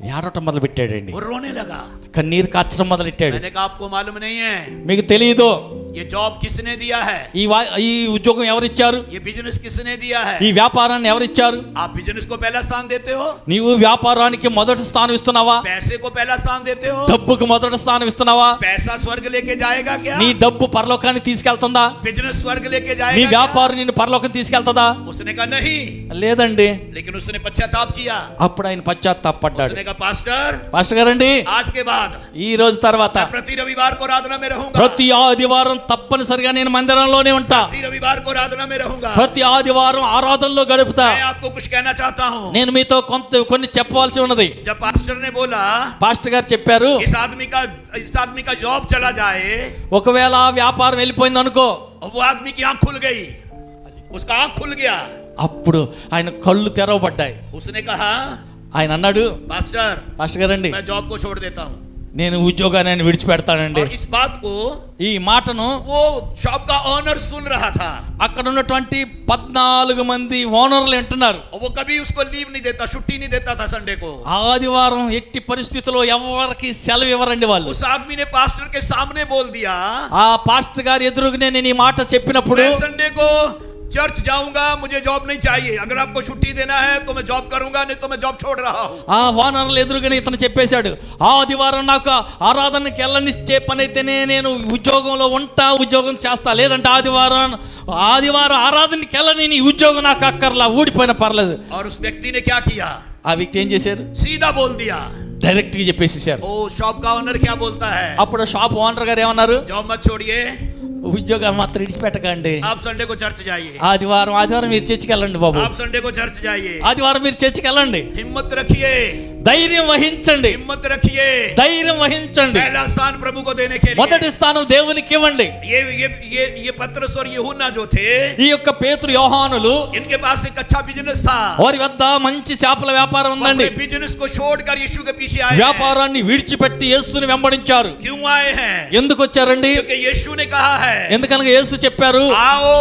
ఏడటం మొదలు పెట్టాడండి. वो रोने लगा, కన్నీరు కార్చడం మొదలెట్టాడు. मैंने कहा आपको मालूम नहीं है మీకు తెలియదు ये जॉब किसने दिया है, ఈ ఉద్యోగం ఎవరిచ్చారు, ये बिजनेस किसने दिया है? ఈ వ్యాపారాన్ని ఎవరిచ్చారు? आप बिजनेस को पहला स्थान देते हो, నీవు వ్యాపారానికి మొదటి స్థానం ఇస్తున్నావా? पैसे को पहला स्थान देते हो, డబ్బుకు మొదటి స్థానం ఇస్తున్నావా? पैसा स्वर्ग लेके जाएगा क्या? నీ డబ్బు పరలోకాన్ని తీసుకెళ్తుందా? बिजनेस स्वर्ग लेके నీ जाएगा क्या? వ్యాపారం నిన్ను పరలోకం తీసుకెళ్తుందా? उसने कहा नहीं, లేదండి. लेकिन उसने पश्चाताप किया। అప్పుడు ఆయన పశ్చాత్తాపడ్డాడు. उसने कहा पास्टर, పాస్టర్ గారండి आज के बाद ఈ రోజు తర్వాత मैं प्रति रविवार को आराधना में रहूंगा, ప్రతి ఆదివారం తప్పనిసరిగా నేను మందిరంలోనే ఉంటా. प्रति रविवार को आराधना में रहूंगा। ప్రతి ఆదివారం ఆరాధనలో గడుపుతా. मैं आपको कुछ कहना चाहता हूँ। నేను మీతో కొన్ని చెప్పవలసి ఉన్నది. जब पास्टर ने बोला పాస్టర్ గారు చెప్పారు, इस आदमी का जॉब चला जाए, ఒకవేళ ఆ వ్యాపారం వెళ్ళిపోయింది అనుకో, वो आदमी की आंख खुल गई, उसका आंख खुल गया। అప్పుడు ఆయన కళ్ళు తెరవబడ్డాయి. उसने कहा ఆయన అన్నాడు, पास्टर గారండి मैं जॉब को छोड़ देता हूँ, నేను ఉద్యోగాన్ని విడిచిపెడతానండి. और इस बात को ఈ మాటను वो शॉप का ओनर सुन रहा था। అక్కడ ఉన్నటువంటి 14 మంది ఓనర్లు వింటున్నారు. और वो कभी उसको लीव नहीं देता, छुट्टी नहीं देता था संडे को। ఆదివారం ఎట్టి పరిస్థితుల్లో ఎవరికి సెలవు ఇవ్వరండి వాళ్ళు. उस आदमी ने पास्टर के सामने बोल दिया, ఆ పాస్టర్ గారు ఎదురుగానే నేను ఈ మాట చెప్పినప్పుడు, मैं संडे को चर्च जाऊंगा, मुझे जॉब नहीं चाहिए, अगर आपको छुट्टी देना है तो मैं जॉब करूंगा, नहीं तो मैं जॉब छोड़ रहा हूं। ఆ ఓనర్లు ఎదురుగానే ఇతను చెప్పేశాడు, ఆదివారం నాకు ఆరాధనకి వెళ్ళనిచ్చే పని అయితేనే నేను ఉద్యోగంలో ఉంటా, ఉద్యోగం చేస్తా, లేదంటే ఆదివారం ఆరాధనకి వెళ్ళని నీ ఉద్యోగం నాకు అక్కర్లా, ఊడిపోయినా పర్లేదు. और उस व्यक्ति ने क्या किया? ఆ వ్యక్తి ఏం చేశారు? सीधा बोल दिया, డైరెక్ట్ గా చెప్పేసేసారు. ओ शॉप का ओनर क्या बोलता है? అప్పుడు షాప్ ఓనర్ గారు ఏమన్నారు? जॉब मत छोड़िए, ఉద్యోగం మాత్రం విడిచిపెట్టకండి, आप संडे को चर्च जाइए, ఆదివారం మీరు చర్చికి వెళ్ళండి బాబు, आप संडे को चर्च जाइए, ఆదివారం మీరు చర్చికి వెళ్ళండి, हिम्मत रखिए, ధైర్యం వహించండి, हिम्मत रखिए, ధైర్యం వహించండి. पहला स्थान प्रभु को देने के लिए మొదటి స్థానం దేవునికి ఇవ్వండి. ये पत्रस और यूहन्ना जो थे, ఈ యొక్క పేతురు యోహానులు, इनके पास एक अच्छा बिजनेस था, వారి వద్ద మంచి చేపల వ్యాపారం ఉందండి. बिजनेस को छोड़कर यीशु के पीछे आए, వ్యాపారాన్ని విడిచిపెట్టి యేసుని వెంబడించారు. क्यों आए हैं? ఎందుకు వచ్చారండి? क्योंकि यीशु ने कहा है, ఎందుకనగా యేసు చెప్పారు, आओ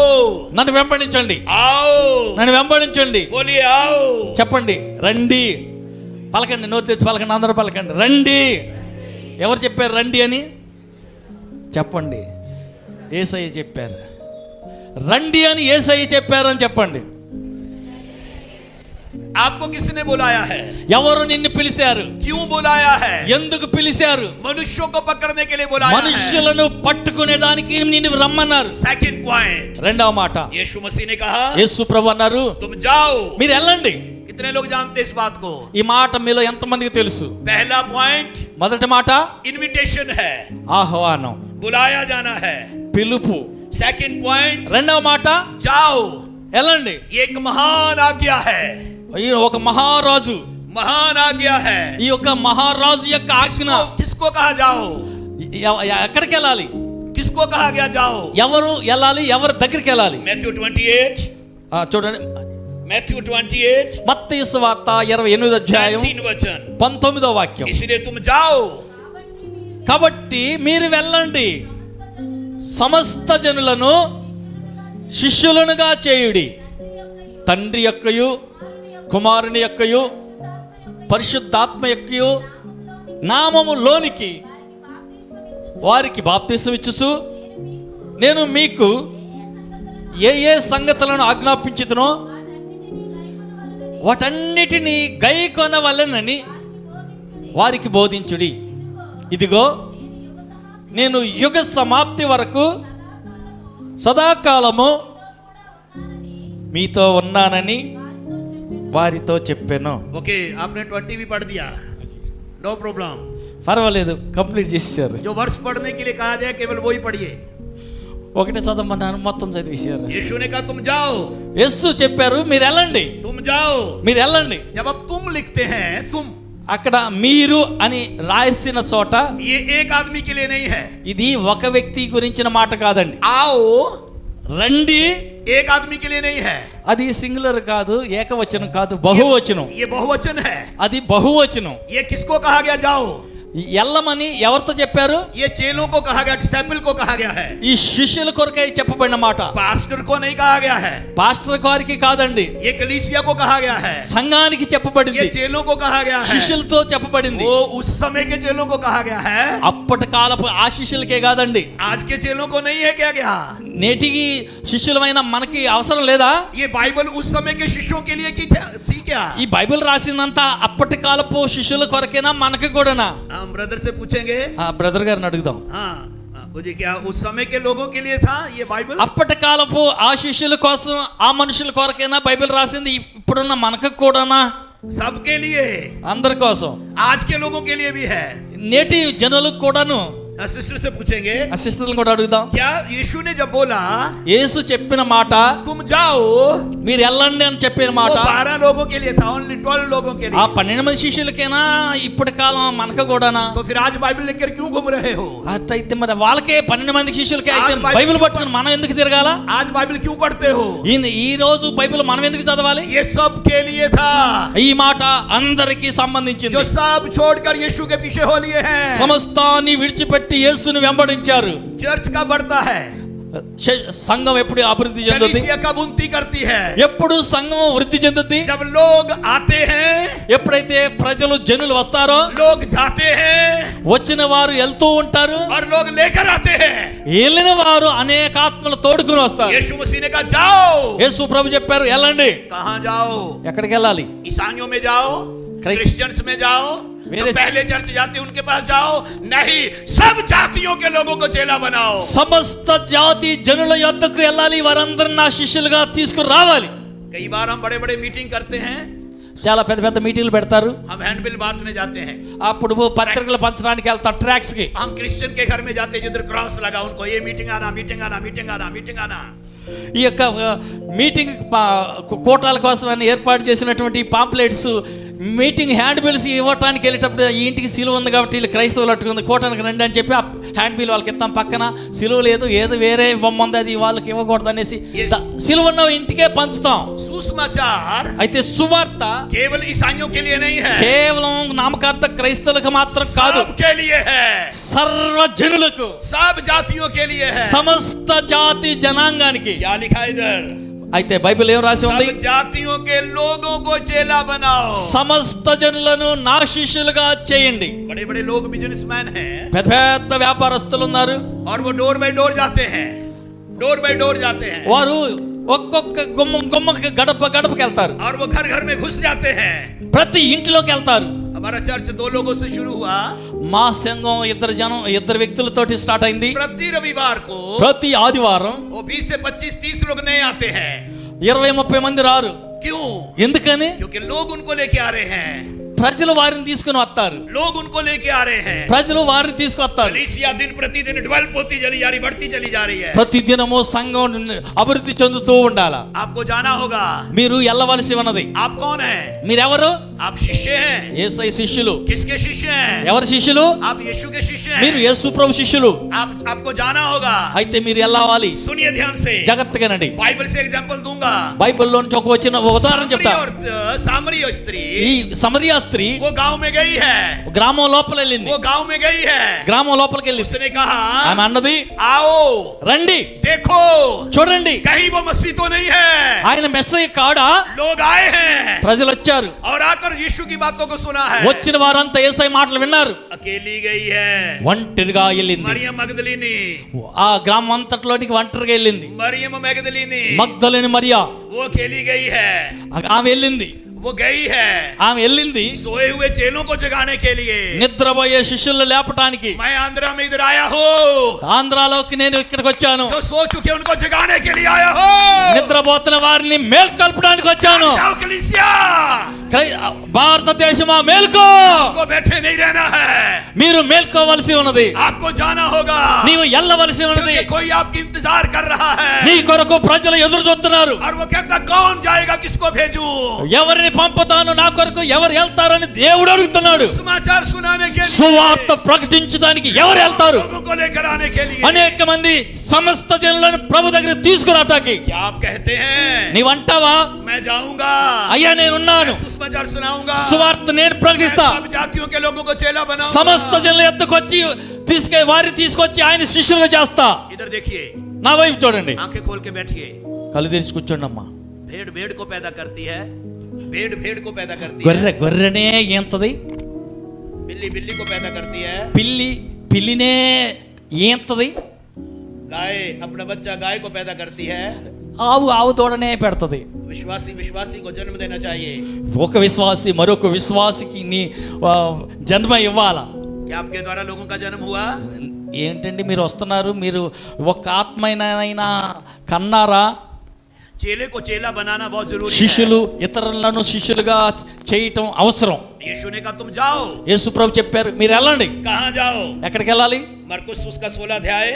నన్ను వెంబడించండి, आओ, నన్ను వెంబడించండి. बोलिए आओ, చెప్పండి, రండి. పలకండి, నోరు తెచ్చి పలకండి, అందరూ పలకండి, రండి. ఎవరు చెప్పారు రండి అని? చెప్పండి, యేసయ్య చెప్పారు. రండి అని యేసయ్య చెప్పారు అని చెప్పండి. आपको किसने बुलाया है? ఎవరు నిన్ను పిలిచారు? क्यों बुलाया है? ఎందుకు పిలిచారు? मनुष्यों को पकड़ने के लिए बुलाया है। మనుషులను పట్టుకునే దానికి నిన్ను రమ్మన్నారు. सेकंड पॉइंट, రెండవ మాట, यीशु मसीह ने कहा యేసు ప్రభు అన్నారు, तुम जाओ। మీరు వెళ్ళండి. कितने लोग जानते हैं इस बात को? ఈ మాట మీలో ఎంతమందికి తెలుసు? पहला पॉइंट మొదటి మాట इनविटेशन है, ఆహ్వానం, बुलाया जाना है। పిలుపు. सेकंड पॉइंट రెండవ మాట जाओ। వెళ్ళండి. ये एक महान आज्ञा है, ఈ ఒక మహారాజు, महान आज्ञा है। ఈ యొక్క మహారాజు యొక్క ఆజ్ఞ. किसको कहा जाओ? ఎక్కడికి వెళ్ళాలి? किसको कहा गया जाओ? ఎవరు వెళ్ళాలి? ఎవరి దగ్గరికి వెళ్ళాలి? मैथ्यू 28, చూడండి, मैथ्यू 28 మత్తయి సువార్త 28వ అధ్యాయం 3 वचन। 19వ వాక్యం. इसलिए तुम जाओ, కాబట్టి మీరు వెళ్ళండి, సమస్త జనులను శిష్యులనుగా చేయుడి, తండ్రి యొక్కయు కుమారుని యొక్కయు పరిశుద్ధాత్మ యొక్కయు నామములోనికి వారికి బాప్తిసం ఇచ్చుచు నేను మీకు ఏ ఏ సంగతులను ఆజ్ఞాపించుతునో వాటన్నిటినీ గైకొనవలెనని వారికి బోధించుడి. ఇదిగో నేను యుగ సమాప్తి వరకు సదాకాలము మీతో ఉన్నానని వారితో చెప్పాను. ओके, आपने 20 भी पढ़ दिया, नो प्रॉब्लम। పర్వాలేదు, కంప్లీట్ చేశారు. जो वर्ष पढ़ने के लिए कहा जाए केवल वही पढ़िए। ఒకటే చదవమన్నాను, మొత్తం చదివేశారు. यीशु ने कहा तुम जाओ, యేసు చెప్పారు మీరు వెళ్ళండి, तुम जाओ। మీరు వెళ్ళండి. जब अब तुम लिखते हैं, तुम, అక్కడ మీరు అని రాసిన చోట ये एक आदमी के लिए नहीं है। ఇది ఒక వ్యక్తి గురించిన మాట కాదండి. आओ రండి एक आदमी के लिए नहीं है, అది సింగులర్ కాదు, ఏకవచనం కాదు, బహువచనం. ये बहुवचन है। అది బహువచనం. ये किसको कहा गया जाओ? ఎల్లమని ఎవరితో చెప్పారు? ये चेलों को कहा गया, डिसाइपल को कहा गया है। ఈ శిష్యుల కొరకై చెప్పబడిన మాట. पास्टर को नहीं कहा गया है, పాస్టర్ గారికి కాదండి, ये कलीसिया को कहा गया है, సంఘానికి ये చెప్పబడింది, चेलों को कहा गया है, శిష్యులతో చెప్పబడింది. वो उस समय के चेलों को कहा गया है, అప్పటి కాలపు ఆ శిష్యులకే కాదండి, आज के चेलों को नहीं है। क्या गया? నేటికి శిష్యులమైన మనకి అవసరం లేదా? ये बाइबल उस समय के शिष्यों के लिए की थी क्या? ఈ బైబిల్ రాసిందంతా అప్పటి కాలపు శిష్యుల కొరకేనా మనకి కూడానా? हम ब्रदर से पूछेंगे। ఆ బ్రదర్ గారిని అడుగుదాం. हाँ, मुझे क्या उस समय के लोगों के लिए था ये बाइबल? అప్పటి కాలపు ఆ శిష్యుల కోసం, ఆ మనుషుల కొరకేనా బైబిల్ రాసింది ఇప్పుడున్న మనకు కూడానా? सबके लिए, అందరి కోసం, आज के लोगों के लिए भी है। నేటి జనులకు కూడాను. सिस्टर से पूछेंगे, ఆ సిస్టర్లను కూడా అడుగుదాం. क्या यीशु ने जब बोला యేసు చెప్పిన మాట तुम जाओ, మీరు వెళ్ళండి అని చెప్పిన మాట वो 12 लोगों के लिए था, ओनली 12 लोगों के ఆ लिए। 12 మంది శిష్యులకేనా ఇప్పటి కాలం మనకు కూడానా? तो फिर आज बाइबल लेकर क्यों घूम रहे हो? అట్లయితే మరి వాళ్ళకే 12 మంది శిష్యులకే అయితే ఆ బైబిల్ బైబిల్ పట్టుకుని మనం ఎందుకు తిరగాల? आज बाइबल क्यों पढ़ते हो? ఈ రోజు బైబిల్ మనం ఎందుకు చదవాలి? ये सब के लिए था, ఈ మాట అందరికీ సంబంధించింది. जो सब छोड़कर यीशु के पीछे हो लिए हैं। సమస్తాన్ని విడిచిపెట్టి యేసుని వెంబడించారు. चर्च का बढ़ता है, సంఘం ఎప్పుడు అభివృద్ధి చెందుతుంది? कलीसिया का बुनती करती है। ఎప్పుడు సంఘం వృద్ధి చెందుతుంది? जब लोग आते हैं, ఎప్పుడైతే ప్రజలు జనులు వస్తారో, लोग जाते हैं, వచ్చిన వారు వెళ్తూ ఉంటారు, और लोग लेकर आते हैं। వెళ్ళిన వారు అనేక ఆత్మలు తోడుకుని వస్తారు. यीशु मसीह ने कहा जाओ। యేసు ప్రభు చెప్పారు వెళ్ళండి. कहाँ जाओ? ఎక్కడికి వెళ్ళాలి? ईसाइयों में जाओ, क्रिश्चियंस में जाओ, जो पहले चर्च जाते उनके पास जाओ? नहीं, सब जातियों के लोगों को चेला बनाओ। సమస్త జాతి జనుల యొద్దకు వెళ్ళాలి, వారందరిని నా శిష్యులుగా తీసుకురావాలి. कई बार हम बड़े बड़े मीटिंग करते हैं, చాలా పెద్ద పెద్ద మీటింగ్లు పెడతారు, हम हैंडबिल बांटने जाते हैं, అప్పుడు పత్రికలు పంచడానికి వెళ్తాం ట్రాక్స్ కి. हम क्रिश्चियन के घर में जाते हैं जिधर क्रॉस लगा, उनको ये मीटिंग आना, मीटिंग आना, मीटिंग आना, मीटिंग आना। ఈ యొక్క మీటింగ్ కోటాల కోసం అని ఏర్పాటు చేసినటువంటి పాంప్లెట్స్, మీటింగ్ హ్యాండ్ బిల్స్ ఇవ్వటానికి వెళ్ళేటప్పుడు ఈ ఇంటికి సిలువ ఉంది కాబట్టి వీళ్ళు క్రైస్తవులు అట్టుకుంది, కోటానికి రండి అని చెప్పి ఆ హ్యాండ్ బిల్ వాళ్ళకి ఇస్తాం. పక్కన సిలువ లేదు, ఏదో వేరే బొమ్మ ఉంది, అది వాళ్ళకి ఇవ్వకూడదు అనేసి సిలువ ఉన్న ఇంటికే పంచుతాం. सुसमाचार అయితే సువార్త केवल ईसाइयों के लिए नहीं है, కేవలం నామకార్థ క్రైస్తవులకు మాత్రం కాదు, सबके लिए है, సర్వ జనులకు, सब जातियों के लिए है। సమస్త జాతి జనాంగానికి. क्या लिखा है इधर? అయితే బైబిల్ ఏం రాసి ఉంది? सब जातियों के लोगों को चेला बनाओ। సమస్త జనులను నా శిష్యులుగా చేయండి. बड़े बड़े लोग बिजनेसमैन हैं, పెద్ద పెద్ద వ్యాపారస్తులు ఉన్నారు, और वो डोर बाय डोर जाते हैं, डोर बाय डोर जाते हैं। వారు ఒక్కొక్క గుమ్మకి గడపకి వెళ్తారు, और वो घर घर में घुस जाते हैं। ప్రతి ఇంటిలోకి వెళ్తారు. हमारा चर्च 2 लोगों से शुरू हुआ। మా సంఘం ఇద్దరు వ్యక్తులతోటి స్టార్ట్ అయింది. प्रति रविवार को ప్రతి ఆదివారం वो 20 से 25-30 लोग नए आते हैं। 20-30 మంది రారు. क्यों? ఎందుకని? क्योंकि लोग उनको लेके आ रहे हैं, ప్రజలు వారిని తీసుకుని వస్తారు, लोग उनको लेके आ रहे हैं। ప్రజలు వారిని తీసుకొస్తారు. कलीसिया दिन प्रतिदिन डेवलप होती चली जा रही, बढ़ती चली जा रही है। ప్రతి దినము సంఘం అభివృద్ధి చెందుతూ ఉండాలా. आपको जाना होगा। మీరు వెళ్ళవలసి ఉన్నది. आप कौन है? మీరెవరు? आप शिष्य हैं। యేసయ్య శిష్యులు. किसके शिष्य हैं? ఎవరి శిష్యులు? आप यीशु के शिष्य మీరు हैं। యేసు ప్రభు శిష్యులు. आपको जाना होगा। అయితే మీరు వెళ్ళాలి. सुनिए ध्यान से, జాగ్రత్తగానండి. बाइबल से एग्जांपल दूंगा। బైబిల్లో నుంచి ఒక ఉదాహరణ చెప్తా. सामरी स्त्री, ఈ సమరియా స్త్రీ वो गांव में गई है। గ్రామం లోపల వెళ్ళింది. वो गांव में गई है। గ్రామం లోపలికి వెళ్ళింది. उसने कहा, ఆమె అన్నది, आओ రండి देखो, చూడండి, कहीं वो मसीह तो नहीं है। ఆయన మెస్సయ్య కాడా? लोग आए हैं ప్రజలు వచ్చారు. और आकर यीशु की बातों को सुना है। వచ్చిన వారంతా యేసయ్య మాటలు విన్నారు. अकेली गई है। ఒంటరిగా వెళ్ళింది. मरियम मगदलीनी, ఆ గ్రామం అంతట్లోనికి ఒంటరిగా వెళ్ళింది. मरियम मगदलीनी, మగ్దలేని మరియా वो अकेली गई है। ఆమె వెళ్ళింది. वो गई है ఆమె వెళ్ళింది सोए हुए चेलों को जगाने के लिए। నిద్రపోయే శిష్యులను లేపటానికి. मैं आंध्रा में इधर आया हूँ, ఆంధ్రాలోకి నేను ఇక్కడికి వచ్చాను. जो सो चुके उनको जगाने के लिए आया हूँ। నిద్రపోతున్న వారిని మేల్కొల్పడానికి వచ్చాను. जाओ कलीसिया, భారతదేశమా మేల్కో. आपको बैठे नहीं रहना है, మీరు మేల్కోవలసి ఉన్నది. आपको जाना होगा। నీవు వెళ్ళవలసి ఉన్నది. क्योंकि कोई आपकी इंतजार कर रहा है। నీ కొరకు ప్రజలు ఎదురు చూస్తున్నారు. और वो कहता, कौन जाएगा, किसको भेजूं? ఎవరిని పంపుతాను, నా కొరకు ఎవరు వెళ్తారని దేవుడు అడుగుతున్నాడు. समाचार सुनाने के लिए, సువార్త ప్రకటించడానికి ఎవరు వెళ్తారు? लोगों को लेकर आने के लिए। అనేక మంది సమస్త జనులను ప్రభు దగ్గర తీసుకురాటానికి. क्या आप कहते हैं? నీవంటావా? मैं जाऊंगा, అయ్యా నేనున్నాను, सुसमाचार सुनाऊंगा, సువార్త నేను ప్రకటిస్తా, सब जातियों के लोगों को चेला बनाऊंगा। సమస్త జనుల ఎద్దకు వచ్చి వారిని తీసుకొచ్చి ఆయన శిష్యులుగా చేస్తా. इधर देखिए, నా వైపు చూడండి. आंखें खोल के बैठिए। కళ్ళు తెరిచి కూర్చోండి అమ్మా. भेड़ भेड़ को पैदा करती है, भेड़ भेड़ को पैदा करती है, గొర్రె గొర్రెనే ఏంతది, बिल्ली बिल्ली को पैदा करती है, పిల్లి పిల్లినే ఏంతది, गाय अपना बच्चा गाय को पैदा करती है। ఆవు ఆవు తోడనే పెడతది. विश्वासी विश्वासी को जन्म देना चाहिए। ఒక విశ్వాసి మరొక విశ్వాసికి నీ జన్మ ఇవ్వాలా. क्या आपके द्वारा लोगों का जन्म हुआ? ఏంటండి మీరు వస్తున్నారు, మీరు ఒక ఆత్మైనా కన్నారా? चेले को चेला बनाना बहुत जरूरी है। శిష్యులు ఇతరులను శిష్యులుగా చేయటం అవసరం. यीशु ने कहा तुम जाओ। యేసు ప్రభు చెప్పారు మీరు వెళ్ళండి. कहाँ जाओ? ఎక్కడికి వెళ్ళాలి? मरकुस उसका 16 अध्याय,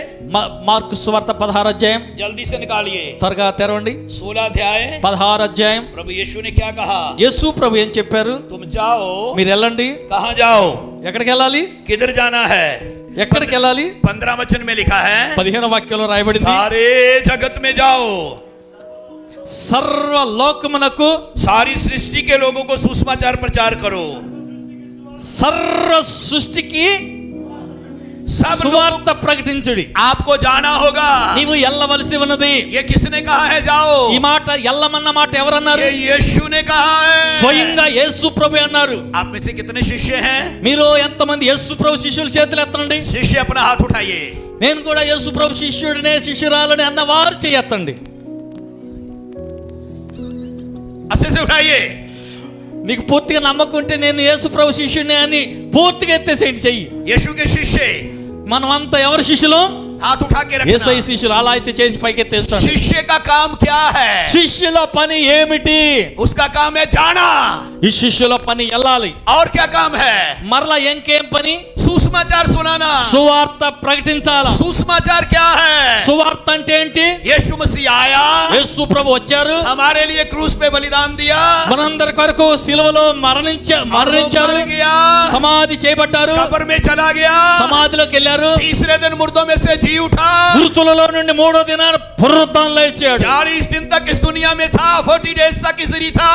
మార్కు సువార్త 16 అధ్యాయం जल्दी से निकालिए। త్వరగా తెరవండి. 16 अध्याय, 16 అధ్యాయం. प्रभु यीशु ने क्या कहा? యేసు ప్రభు ఏం చెప్పారు? तुम जाओ। మీరు వెళ్ళండి. कहाँ जाओ? ఎక్కడికి వెళ్ళాలి? किधर जाना है? ఎక్కడికి వెళ్ళాలి? 15 वचन में लिखा है, 15వ వాక్యంలో రాయబడింది, सारे जगत में जाओ, సర్వ లోకమునకు, सारी सृष्टि के लोगों को सुसमाचार प्रचार करो। సర్వ సృష్టికి सब लोगों, సువార్త ప్రకటించుడి. आपको जाना होगा। నీవు వెళ్ళవలసి ఉన్నది. ये किसने कहा है जाओ? ఈ మాట ఎల్లమన్న మాట ఎవరన్నారు? ये यीशु ने कहा है। స్వయంగా యేసు ప్రభు అన్నారు. आप में से कितने शिष्य हैं? మీరు ఎంతమంది యేసు ప్రభు శిష్యులు చేతులు ఎత్తండి. शिष्य अपना हाथ उठाइए। నేను కూడా యేసు ప్రభు శిష్యుడినే శిష్యురాలని అన్నవారు చేయెత్తండి. अच्छे से उठाइए। నీకు పూర్తిగా నమ్మకం ఉంటే నేను యేసు ప్రభు శిష్యుడినే అని పూర్తిగా ఎత్తేసేయండి చెయ్యి. यीशु के शिष्य, మనం అంతా ఎవరి శిష్యులం? हाथ उठा के యేసయ్య रखना। శిష్యులు. అలా అయితే చేసి పైకి ఎత్తేస్తాడు. शिष्य का काम क्या है? శిష్యుల పని ఏమిటి? उसका काम है जाना। ఈ శిష్యుల పని వెళ్ళాలి. और क्या काम है? మరలా ఇంకేం పని? सुसमाचार सुनाना। సువార్త ప్రకటించాలా. सुसमाचार क्या है? సువార్త అంటే ఏంటి? यीशु मसीह आया, యేసు ప్రభు వచ్చారు, हमारे लिए क्रूस पे बलिदान दिया, మనందరి కొరకు సిలువలో మరణించారు, मर गया, సమాధి చేయబడ్డారు, कब्र में चला गया, సమాధిలోకి వెళ్ళారు, तीसरे दिन मुर्दों में से जी उठा, మృతులలో నుండి 3వ దినాన పునరుత్థానం లేచాడు. 40 दिन तक इस दुनिया में था, 40 डेज तक इधर ही था,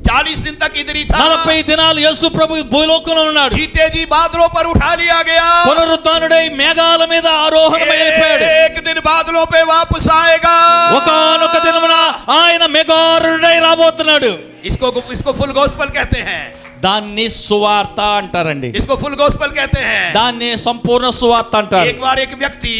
40 दिन तक इधर ही था। 40 దినాలు యేసు ప్రభు భూలోకంలో ఉన్నాడు. जीते जी बादलों पर उठा लिया गया, పునరుత్థానుడై మేఘాల మీద ఆరోహణమై వెళ్ళిపోయాడు. एक दिन बादलों पे वापस आएगा। ఒకానొక దినమున ఆయన మేఘారుడై రాబోతున్నాడు. इसको फुल गॉस्पेल कहते हैं। దాన్ని సువార్త అంటారండి. इसको फुल गॉस्पेल कहते हैं। దాన్ని సంపూర్ణ సువార్త అంటారు. एक बार एक व्यक्ति,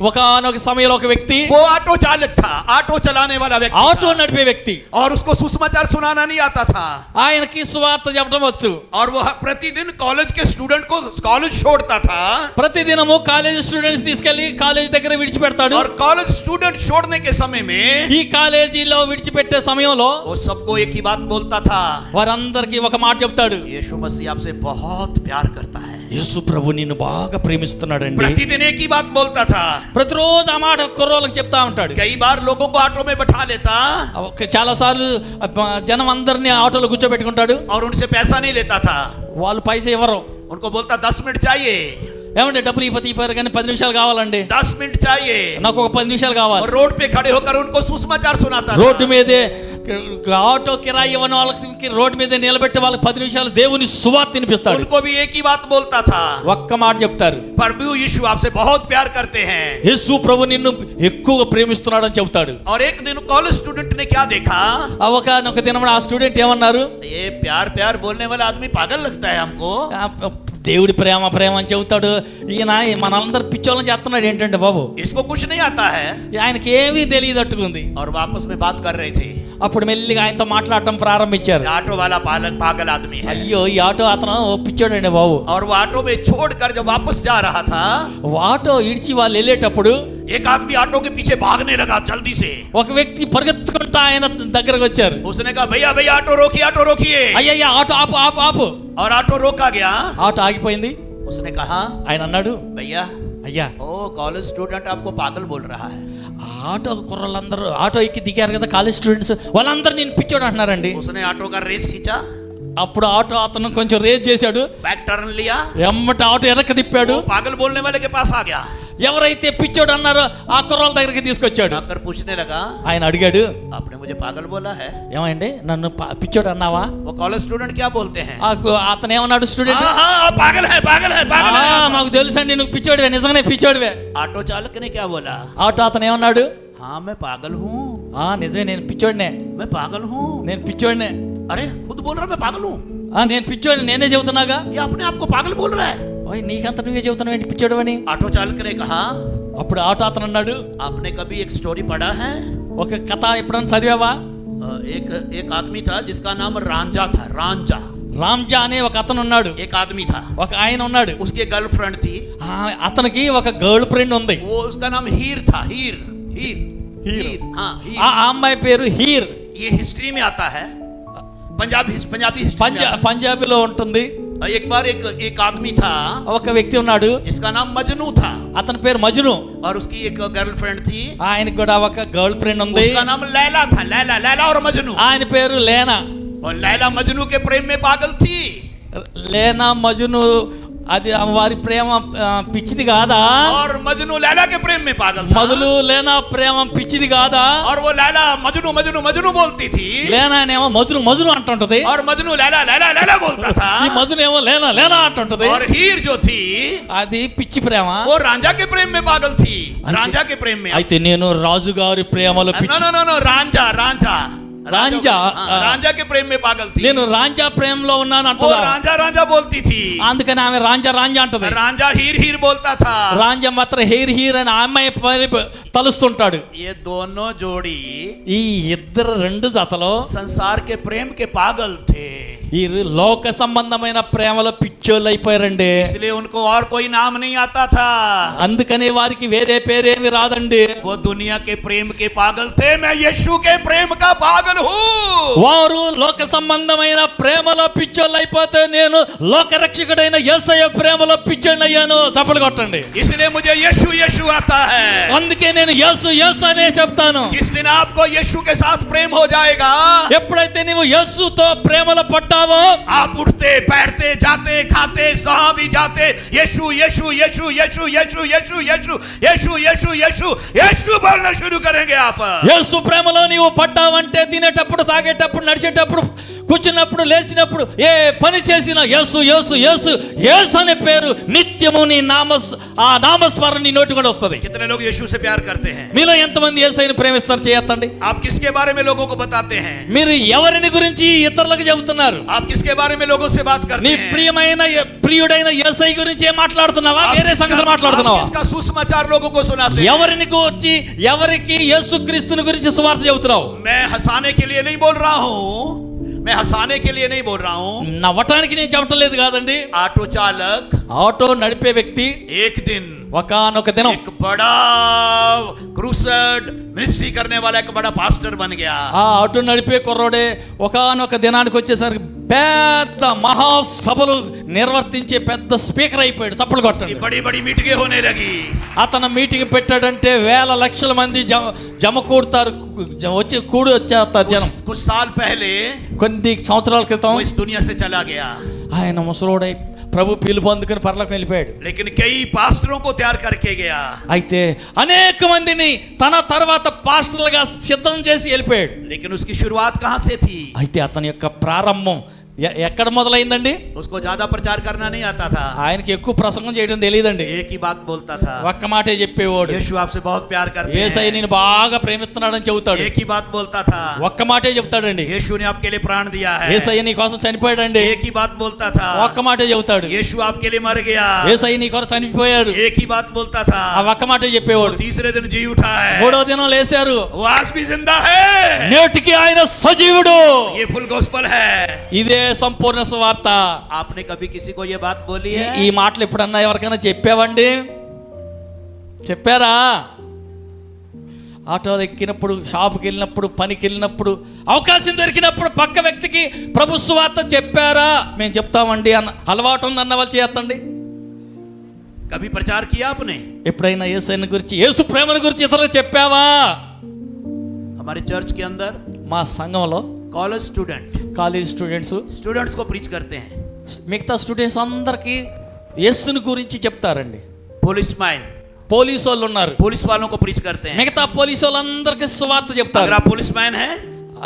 ఒకనొక సమయంలో ఒక వ్యక్తి, वो ऑटो चालक था, ऑटो चलाने वाला व्यक्ति ఆటో था। నడిపే వ్యక్తి, और उसको सुसमाचार सुनाना नहीं आता था। ఆయనకి సువార్త చెప్పడం వచ్చు. और वो प्रतिदिन कॉलेज के स्टूडेंट को कॉलेज छोड़ता था। ప్రతిదినము కాలేజ్ స్టూడెంట్స్ తీసుకెళ్లి కాలేజ్ దగ్గర విడిచిపెడతాడు. और कॉलेज स्टूडेंट छोड़ने के समय में ఈ కాలేజీలో విడిచిపెట్టే సమయంలో वो सबको एक ही बात बोलता था, వారందరికీ ఒక మాట చెప్తాడు, यीशु मसीह आपसे बहुत प्यार करता है। యేసు ప్రభు నిన్ను బాగా ప్రేమిస్తున్నాడండి. प्रतिदिन एक ही बात बोलता था। ప్రతిరోజు ఆ మాట కుర్రోళ్ళకి చెప్తా ఉంటాడు. कई बार लोगों को ऑटो में बैठा लेता చాలా సార్లు జనం అందరినీ ఆటోలో కూర్చోబెట్టుకుంటాడు. और उनसे पैसा नहीं लेता था। వాళ్ళు పైసా ఇవ్వరు. उनको बोलता 10 मिनट चाहिए, ఏమంటే డబ్బులు ఇవ్వరు కానీ 10 నిమిషాలు కావాలండి, 10 मिनट चाहिए। నాకు ఒక 10 నిమిషాలు और కావాలి. रोड पे खड़े होकर उनको सुसमाचार सुनाता था। రోడ్డు మీదే ఆటో కిరాయి ఇవ్వని వాళ్ళకి రోడ్డు మీద నిలబెట్టి వాళ్ళకి 10 నిమిషాలు దేవుని సువార్త వినిపిస్తాడు. उनको भी एक ही बात बोलता था, ఒక్క మాట చెప్తారు, प्रभु यीशु आपसे बहुत प्यार करते हैं। యేసు ప్రభు నిన్ను ఎక్కువగా ప్రేమిస్తున్నాడు అని చెప్తాడు. और एक दिन कॉलेज स्टूडेंट ने क्या देखा, ఒక దినం ఆ స్టూడెంట్ ఏమన్నారు, ये प्यार प्यार बोलने वाला आदमी पागल लगता है हमको। దేవుడి ప్రేమ ప్రేమ అని చెబుతాడు, ఈయన మనందరు పిచ్చోళ్ళని చేస్తున్నాడు ఏంటంటే బాబు, इसको कुछ नहीं आता है। ఆయనకి ఏమీ తెలియదట్టుకుంది. और वापस में बात कर रहे थे, అప్పుడు మెల్లిగా ఆయనతో మాట్లాడటం ప్రారంభించారు. ऑटो वाला पागल आदमी है। అయ్యో ఈ ఆటో అతను పిచ్చోడండి బాబు. और वो ऑटो में छोड़कर जब वापस जा रहा था, ఆటో ఇడిచి వాళ్ళు వెళ్ళేటప్పుడు एक आदमी ऑटो के पीछे भागने लगा जल्दी से। ఒక వ్యక్తి పరిగెత్తుకుంటా ఆయన దగ్గరకు వచ్చారు. उसने कहा भैया भैया ऑटो रोकिए। అయ్యయ్యా ఆటో ఆపు ఆపు ఆపు. और ऑटो रोका गया। ఆటో ఆగిపోయింది. उसने कहा ఆయన అన్నాడు, भैया అయ్యా ओ कॉलेज स्टूडेंट आपको पागल बोल रहा है। ఆటో కుర్రలందరూ ఆటో ఎక్కి దిగారు కదా కాలేజ్ స్టూడెంట్స్, వాళ్ళందరూ నేను పిచ్చోడు అంటున్నారండి. उसने ऑटो का रेस खींचा, అప్పుడు ఆటో అతను కొంచెం రేస్ చేశాడు, बैक टर्न लिया, ఎమ్మట ఆటో వెనక్కి తిప్పాడు. वो पागल बोलने वाले के पास आ गया। ఎవరైతే పిచ్చోడు అన్నారో ఆ కుర్రాల దగ్గరికి తీసుకొచ్చాడు. आकर पूछने लगा, ఆయన అడిగాడు, आपने मुझे पागल बोला है? ఏమండి నన్ను పిచ్చోడు అన్నావా? वो कॉलेज स्टूडेंट क्या बोलते हैं? అతను ఏమన్నాడు స్టూడెంట్, हाँ पागल है पागल है पागल है। మాకు తెలుసండి నువ్వు పిచ్చోడివే, నిజంగానే పిచ్చోడివే. ऑटो चालक ने क्या बोला? ఆటో అతను ఏమన్నాడు, हाँ मैं पागल हूँ, నిజమే నేను పిచ్చోడినే, मैं पागल हूँ। నేను పిచ్చోడినే. अरे खुद बोल रहा मैं पागल हूँ, నేను పిచ్చోడిని నేనే చెబుతున్నాగా. ये अपने आप को पागल बोल रहा है। ఓయ్ నీకంత నువ్వే చెబుతున్నావు ఏంటి పిచ్చోడు అని. ऑटो चालक ने कहा, అప్పుడు ఆటో అతను అన్నాడు, आपने कभी एक स्टोरी पढ़ा है? ఒక కథ ఎప్పుడన్నా చదివావా? एक आदमी था जिसका नाम रांझा था। रांझा రామ్జా అనే ఒక అతను ఉన్నాడు, एक आदमी था, ఒక ఆయన ఉన్నాడు. उसके गर्लफ्रेंड थी, అతనికి ఒక గర్ల్ ఫ్రెండ్ ఉంది. वो उसका नाम हीर था। हीर हीर हीर हाँ हीर। ఆ అమ్మాయి పేరు హీర్. ये हिस्ट्री में आता है, पंजाबी हिस्ट्री में आता పంజాబీలో ఉంటుంది. है। एक बार एक आदमी था, ఒక వ్యక్తి ఉన్నాడు, जिसका नाम मजनू था, అతని పేరు మజ్ను. और उसकी एक गर्लफ्रेंड थी, ఆయనకి కూడా ఒక గర్ల్ ఫ్రెండ్ ఉంది. उसका नाम लैला था। लैला लैला और मजनू। ఆయన పేరు లేనా. और लैला मजनू के प्रेम में पागल थी। లేనా మజ్ను అది వారి ప్రేమ పిచ్చిది కాదా? और मजनू लैला के प्रेम में पागल था। మొదలు లేనా ప్రేమ పిచ్చిది కాదా? और वो लैला मजनू मजनू मजनू बोलती थी, లేనా ఏమో మజ్ను మజ్ను అంటుంటది. और मजनू लैला लैला लैला बोलता था। ఈ మజ్ను ఏమో లేనా లేనా అంటుంటది. और हीर जो थी అది పిచ్చి ప్రేమ. वो रांझा के प्रेम में पागल थी। रांझा के प्रेम में। అయితే నేను రాజుగారి ప్రేమలో नो పిచ్చి, no no no Ranjha Ranjha Ranjha, Ranjha के प्रेम में पागल थी। నేను రాంజా ప్రేమలో ఉన్నాను वो అంటున్నా. रांझा रांझा बोलती थी। అందుకని ఆమె రాంజా రాంజా అంటది. रांझा हीर हीर बोलता था। రాంజా మాత్రం హెయిర్ హీర్ అని ఆ అమ్మాయి తలుస్తుంటాడు. ये दोनों जोड़ी ఈ ఇద్దరు రెండు జతలో संसार के प्रेम के पागल थे। ఈ లోక సంబంధమైన ప్రేమలో పిచ్చోళ్ళు అయిపోయారండి. इसलिए उनको और कोई नाम नहीं आता था। అందుకనే వారికి వేరే పేరేమి రాదండి. वो दुनिया के प्रेम के पागल थे, मैं यीशु के प्रेम का पागल हूँ। వారు లోక సంబంధమైన ప్రేమలో పిచ్చోళ్ళు అయిపోతే నేను లోక రక్షకుడైన యేసయ్య ప్రేమలో పిచ్చోడిని అయ్యాను. చప్పలు కొట్టండి. इसलिए मुझे यीशु यीशु आता है। అందుకే నేను యేసు యేసు అనే చెప్తాను. जिस दिन आपको यीशु के साथ प्रेम हो जाएगा, ఎప్పుడైతే నీవు యేసుతో ప్రేమలో పడ్డావో आप उठते बैठते जाते खाते जहां भी जाते यीशु यीशु यीशु यीशु यीशु यीशु यीशु यीशु यीशु यीशु यीशु बोलना शुरू करेंगे आप। యేసు ప్రేమలో నీవు పడ్డావంటే తినేటప్పుడు తాగేటప్పుడు నడిచేటప్పుడు కూర్చున్నప్పుడు లేచినప్పుడు ఏ పని చేసినా యేసు యేసు యేసు యేసు అనే పేరు నిత్యము నీ ఆ నామస్మరణ నీ నోటి కూడా వస్తుంది. कितने लोग यीशु से प्यार करते हैं? మీలో ఎంతమంది యేసయ్యను ప్రేమిస్తారు చేయొద్దండి. आप किसके बारे में लोगों को बताते हैं? మీరు ఎవరిని గురించి ఇతరులకు చెబుతున్నారు? आप किसके बारे में लोगों से बात करते నీ हैं? ప్రియుడైన యేసయ్య గురించి మాట్లాడుతున్నావా, వేరే సంగతి మాట్లాడుతున్నావా? आप किसका सुसमाचार लोगों को सुनाते हैं? ఎవరిని గురించి ఎవరికి యేసుక్రీస్తుని గురించి సువార్త చెబుతున్నావు? मैं हंसाने के लिए नहीं बोल रहा हूँ, मैं हंसाने के लिए नहीं बोल रहा हूँ. నవ్వటానికి నేను చెప్పటం లేదు కాదండి. ऑटो चालक ఆటో నడిపే వ్యక్తి एक दिन ఒకానొక దినం एक बड़ा क्रूसेड मिनिस्ट्री करने वाला एक बड़ा पास्टर बन गया. ఆ ఆటో నడిపే కుర్రోడే ఒకానొక దినానికి వచ్చేసరికి పెద్ద మహాసభలు నిర్వర్తించే పెద్ద స్పీకర్ అయిపోయాడు. చప్పలు కొట్టండి. बड़ी बड़ी मीटिंगें होने लगी. అతను మీటింగ్ పెట్టాడంటే వేల లక్షల మంది జమ కూడతారు, వచ్చి వచ్చేస్తారు జనం. कुछ साल पहले కొన్ని సంవత్సరాల క్రితం वो इस दुनिया से चला गया. ఆయన ముసలోడై ప్రభు పిలుపు అందుకుని పరలోకం వెళ్ళిపోయాడు. लेकिन कई पास्टरों को तैयार करके गया. అయితే అనేక మందిని తన తర్వాత పాస్టర్లుగా సిద్ధం చేసి వెళ్ళిపోయాడు. लेकिन उसकी शुरुआत कहां से थी? అయితే అతని యొక్క ప్రారంభం ఎక్కడ మొదలైందండి? उसको ज्यादा प्रचार करना नहीं आता था. ఆయనకి ఎక్కువ ప్రసంగం చేయడం తెలియదండి. एक ही बात बोलता था. ఒక్క మాటే చెప్పేవాడు. यीशु आपसे बहुत प्यार करते हैं. యేసయ్య నిన్ను బాగా ప్రేమిస్తున్నాడని చెబుతాడు. एक ही बात बोलता था. ఒక్క మాటే చెబుతాడండి. यीशु ने आपके लिए प्राण दिया है. యేసయ్య నీ కోసం చనిపోయాడండి. एक ही बात बोलता था. ఒక్క మాటే చెబుతాడు. यीशु आपके लिए मर गया. యేసయ్య నీ కొరకు చనిపోయాడు. एक ही बात बोलता था. ఆ ఒక్క మాటే చెప్పేవాడు. तीसरे दिन जी उठा है. మూడో దినం లేచారు. वो आज भी जिंदा है. నేటికి ఆయన సజీవుడు. ये फुल गॉस्पेल है. ఇదే సంపూర్ణ సువార్త. आपने कभी किसी को ये बात बोली है? ఈ మాటలు ఎప్పుడన్నా ఎవరికైనా చెప్పావండి? చెప్పారా? ఆటోలు ఎక్కినప్పుడు, షాపుకి వెళ్ళినప్పుడు, పనికి వెళ్ళినప్పుడు, అవకాశం దొరికినప్పుడు పక్క వ్యక్తికి ప్రభు సువార్త చెప్పారా? మేము చెప్తామండి అన్న అలవాటు ఉంది అన్న వాళ్ళు చేస్తండి. कभी प्रचार किया आपने? ఎప్పుడైనా యేసయ్యను గురించి, యేసు ప్రేమను గురించి ఇతరులకు చెప్పావా? हमारे चर्च के अंदर మా సంఘంలో कॉलेज स्टूडेंट కాలేజ్ स्टूडेंट्स को प्रीच करते हैं. మిగతా స్టూడెంట్స్ అందరికీ యేసుని గురించి చెప్తారండి. पुलिसमैन పోలీసు వాళ్ళు ఉన్నారు, पुलिस वालों को प्रीच करते हैं. మిగతా పోలీసు వాళ్ళందరికీ సువార్త अगर చెప్తారు. आप पुलिसमैन हैं,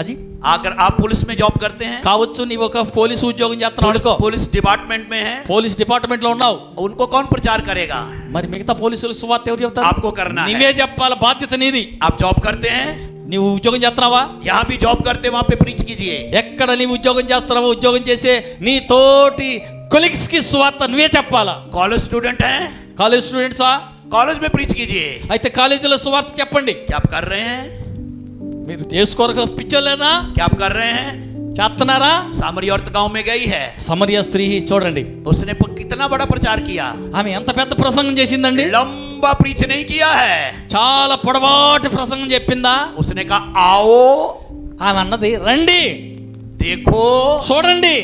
అది अगर आप पुलिस में जॉब करते हैं, కావచ్చు, నీవు ఒక పోలీసు ఉద్యోగం చేస్తున్నావు అనుకో, पुलिस डिपार्टमेंट में हैं, పోలీస్ డిపార్ట్మెంట్ లో ఉన్నావు, उनको कौन प्रचार करेगा? మరి మిగతా పోలీసులు సువార్త ఎవరు చెప్తారు? आपको करना है. నీవే చెప్పాలి, బాధ్యత నీది. आप जॉब करते हैं, నీవు ఉద్యోగం చేస్తున్నావా? यहाँ भी जॉब करते हैं, वहां पे प्रीच कीजिए. ఎక్కడ నీవు ఉద్యోగం చేస్తున్నావో ఉద్యోగం చేసే నీ తోటి కొలీగ్స్ కి సువార్త నువ్వే చెప్పాలా. कॉलेज स्टूडेंट हैं, కాలేజ్ స్టూడెంట్సా? कॉलेज में प्रीच कीजिए. అయితే కాలేజీలో సువార్త చెప్పండి. क्या आप कर रहे हैं? మీరు చేసుకోరక పిచ్చోలేదా? क्या आप कर रहे हैं? చేస్తున్నారా? सामरी औरत गांव में गई है. సమరియా స్త్రీ చూడండి, उसने कितना बड़ा प्रचार किया. ఆమె ఎంత పెద్ద ప్రసంగం చేసిందండి. लंबा प्रीच नहीं किया है. చాలా పొడవాటి ప్రసంగం చెప్పిందా? उसने कहा आओ, ఆమె అన్నది రండి, देखो, చూడండి.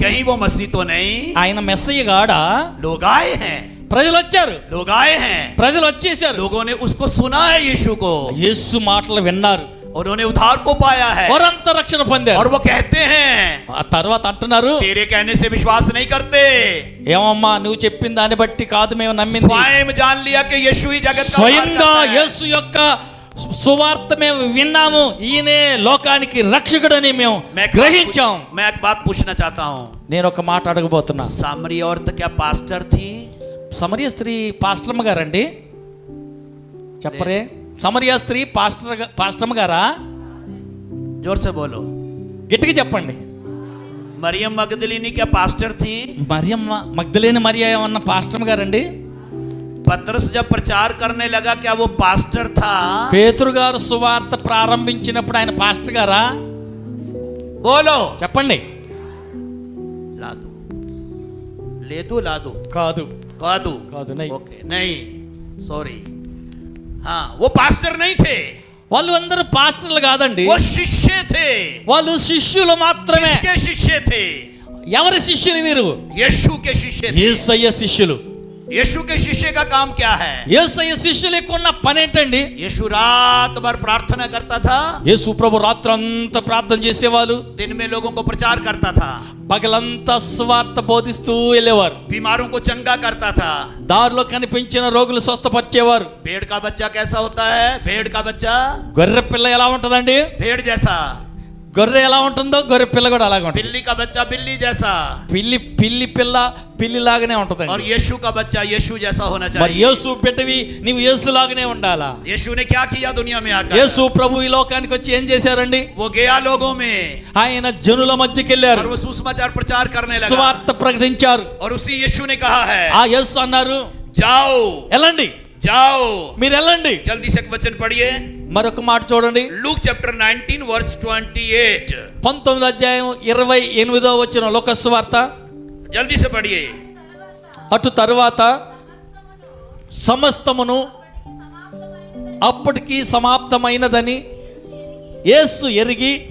कहीं वो मसीह तो नहीं. ఆయన మెస్సయ్య గాడా? लोग आए हैं, ప్రజలు వచ్చారు, लोग आए हैं, ప్రజలు వచ్చేసారు. लोगों ने उसको सुना है, यीशु को. యేసు మాటలు విన్నారు, उन्होंने उद्धार को पाया है. వారంత రక్షణ పొందారు. और वो कहते हैं, ఆ తర్వాత అంటున్నారు, तेरे कहने से विश्वास नहीं करते. ఏమమ్మా నువ్వు చెప్పిన దాన్ని బట్టి కాదు మేము నమ్మింది, स्वयं जान लिया कि यीशु ही जगत का उद्धार స్వయంగా करता है. యేసు యొక్క సువార్త మేము విన్నాము, ఈయనే లోకానికి రక్షకుడని మేము గ్రహించాం. मैं एक बात पूछना चाहता हूँ. నేను ఒక మాట అడగబోతున్నా. सामरी औरत क्या पास्टर थी? సమరియా స్త్రీ పాస్టర్మ గారండి? చెప్పరే. సమరియా స్త్రీ పాస్టర్మ గారా? जोर से बोलो. గట్టిగా చెప్పండి. मरियम मगदलीनी क्या पास्टर थी? మరియమ్మ మగ్దలేని మరియా ఏమన్నా పాస్టర్మ గారండి? पतरस जब प्रचार करने लगा, क्या वो पास्टर था? పేతురు గారు సువార్త ప్రారంభించినప్పుడు ఆయన పాస్టర్ గారా? बोलो. చెప్పండి. लादू, लेदू, लादू, కాదు, कादू, కాదు, नहीं. ओके, नहीं, सॉरी. हाँ, वो पास्टर नहीं थे. వాళ్ళు అందరూ పాస్టర్లు కాదండి, वो शिष्य थे. వాళ్ళు శిష్యులు మాత్రమే. किसके शिष्य थे? ఎవరి శిష్యులు వీరు? यीशु के शिष्य थे. యేసయ్య శిష్యులు. यीशु के शिष्य का काम क्या है? యేసయ్య శిష్యులకు ఉన్న పని ఏంటండి? यीशु रात भर प्रार्थना करता था, యేసు ప్రభు రాత్రంతా ప్రార్థన చేసేవాళ్ళు, दिन में लोगों को प्रचार करता था, పగలంతా సువార్త బోధిస్తూ వెళ్ళేవారు, बीमारों को चंगा करता था. దారిలో కనిపించిన రోగులు స్వస్థపరిచేవారు. भेड़ का बच्चा कैसा होता है? भेड़ का बच्चा గొర్రె పిల్ల ఎలా ఉంటదండి? भेड़ जैसा. గొర్రె ఎలా ఉంటుందో గొర్రె పిల్ల కూడా అలాగే ఉంటుంది. बिल्ली का बच्चा बिल्ली जैसा, పిల్లి పిల్ల పిల్లిలాగానే ఉంటుందండి. और यीशु का बच्चा यीशु जैसा होना మరి चाहिए. యేసు బిడ్డవి నీవు యేసులాగానే ఉండాలా. यीशु ने क्या किया दुनिया में आकर? యేసు ప్రభు ఈ లోకానికి వచ్చి ఏం చేశారండి? वो गया लोगों में ఆయన జనుల మధ్యకి వెళ్ళారు, और वो सुसमाचार प्रचार करने लगा, సువార్త ప్రకటించారు. और उसी यीशु ने कहा है ఆ యేసు అన్నారు जाओ వెళ్ళండి, जाओ. మీరు వెళ్ళండి. जल्दी से एक वचन पढ़िए, మరొక మాట చూడండి, लूक चैप्टर 19 वर्स 28. 19వ అధ్యాయం 28వ వచనం లూకా సువార్త. जल्दी से पढ़िए. అటు తరువాత సమస్తమును అప్పటికి సమాప్తమైనదని యేసు ఎరిగి,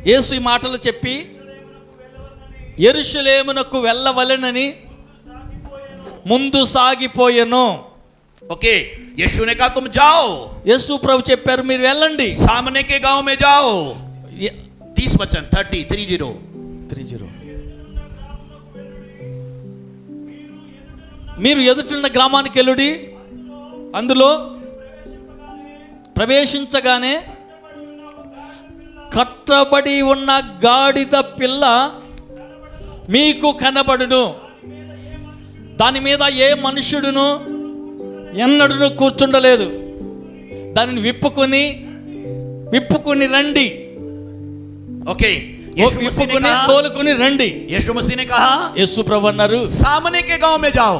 యేసు ఈ మాటలు చెప్పి యెరూషలేమునకు వెళ్ళవలెనని ముందు సాగిపోయెను. ओके, यीशु ने कहा तुम जाओ, యేసు ప్రభు చెప్పారు మీరు వెళ్ళండి. सामने के गांव में जाओ. య- 30 वचन 30 30. 30 మీరు ఎదుటిన్న గ్రామానికి వెళ్ళుడి, అందులో ప్రవేశించగానే కట్టబడి ఉన్న గాడిద పిల్ల మీకు కనబడును, దాని మీద ఏ మనుష్యుడును ఎన్నడూ కూర్చుండలేదు, దానిని విప్పుకుని రండి. ओके, यीशु मसीह ने విప్పుకుని कहा, తోలుకుని రండి. यीशु मसीह ने कहा యేసు ప్రభు అన్నారు सामने के गांव में जाओ.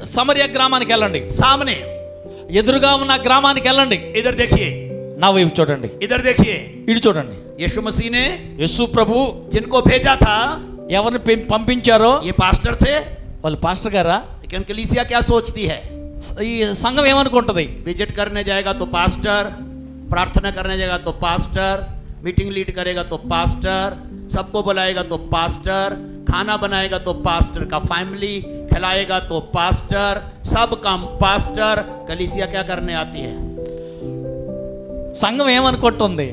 సమరయ గ్రామానికి వెళ్ళండి, सामने, ఎదురుగా ఉన్న గ్రామానికి వెళ్ళండి. इधर देखिए, నా వైపు చూడండి, इधर देखिए. ఇటు చూడండి. यीशु मसीह ने యేసు ప్రభు जिनको भेजा था ఎవరిని పంపించారో ये पास्टर थे, వాళ్ళు పాస్టర్ గారా? लेकिन कलीसिया क्या सोचती है? ఈ సంఘం ఏమనుకుంటది? विजिट करने जाएगा तो पास्टर, प्रार्थना करने जाएगा तो पास्टर, मीटिंग लीड करेगा तो पास्टर, सबको बुलाएगा तो पास्टर, खाना बनाएगा तो पास्टर का फैमिली, खिलाएगा तो पास्टर, सब काम पास्टर. कलीसिया क्या करने आती है? సంఘం ఏమనుకుంటుంది?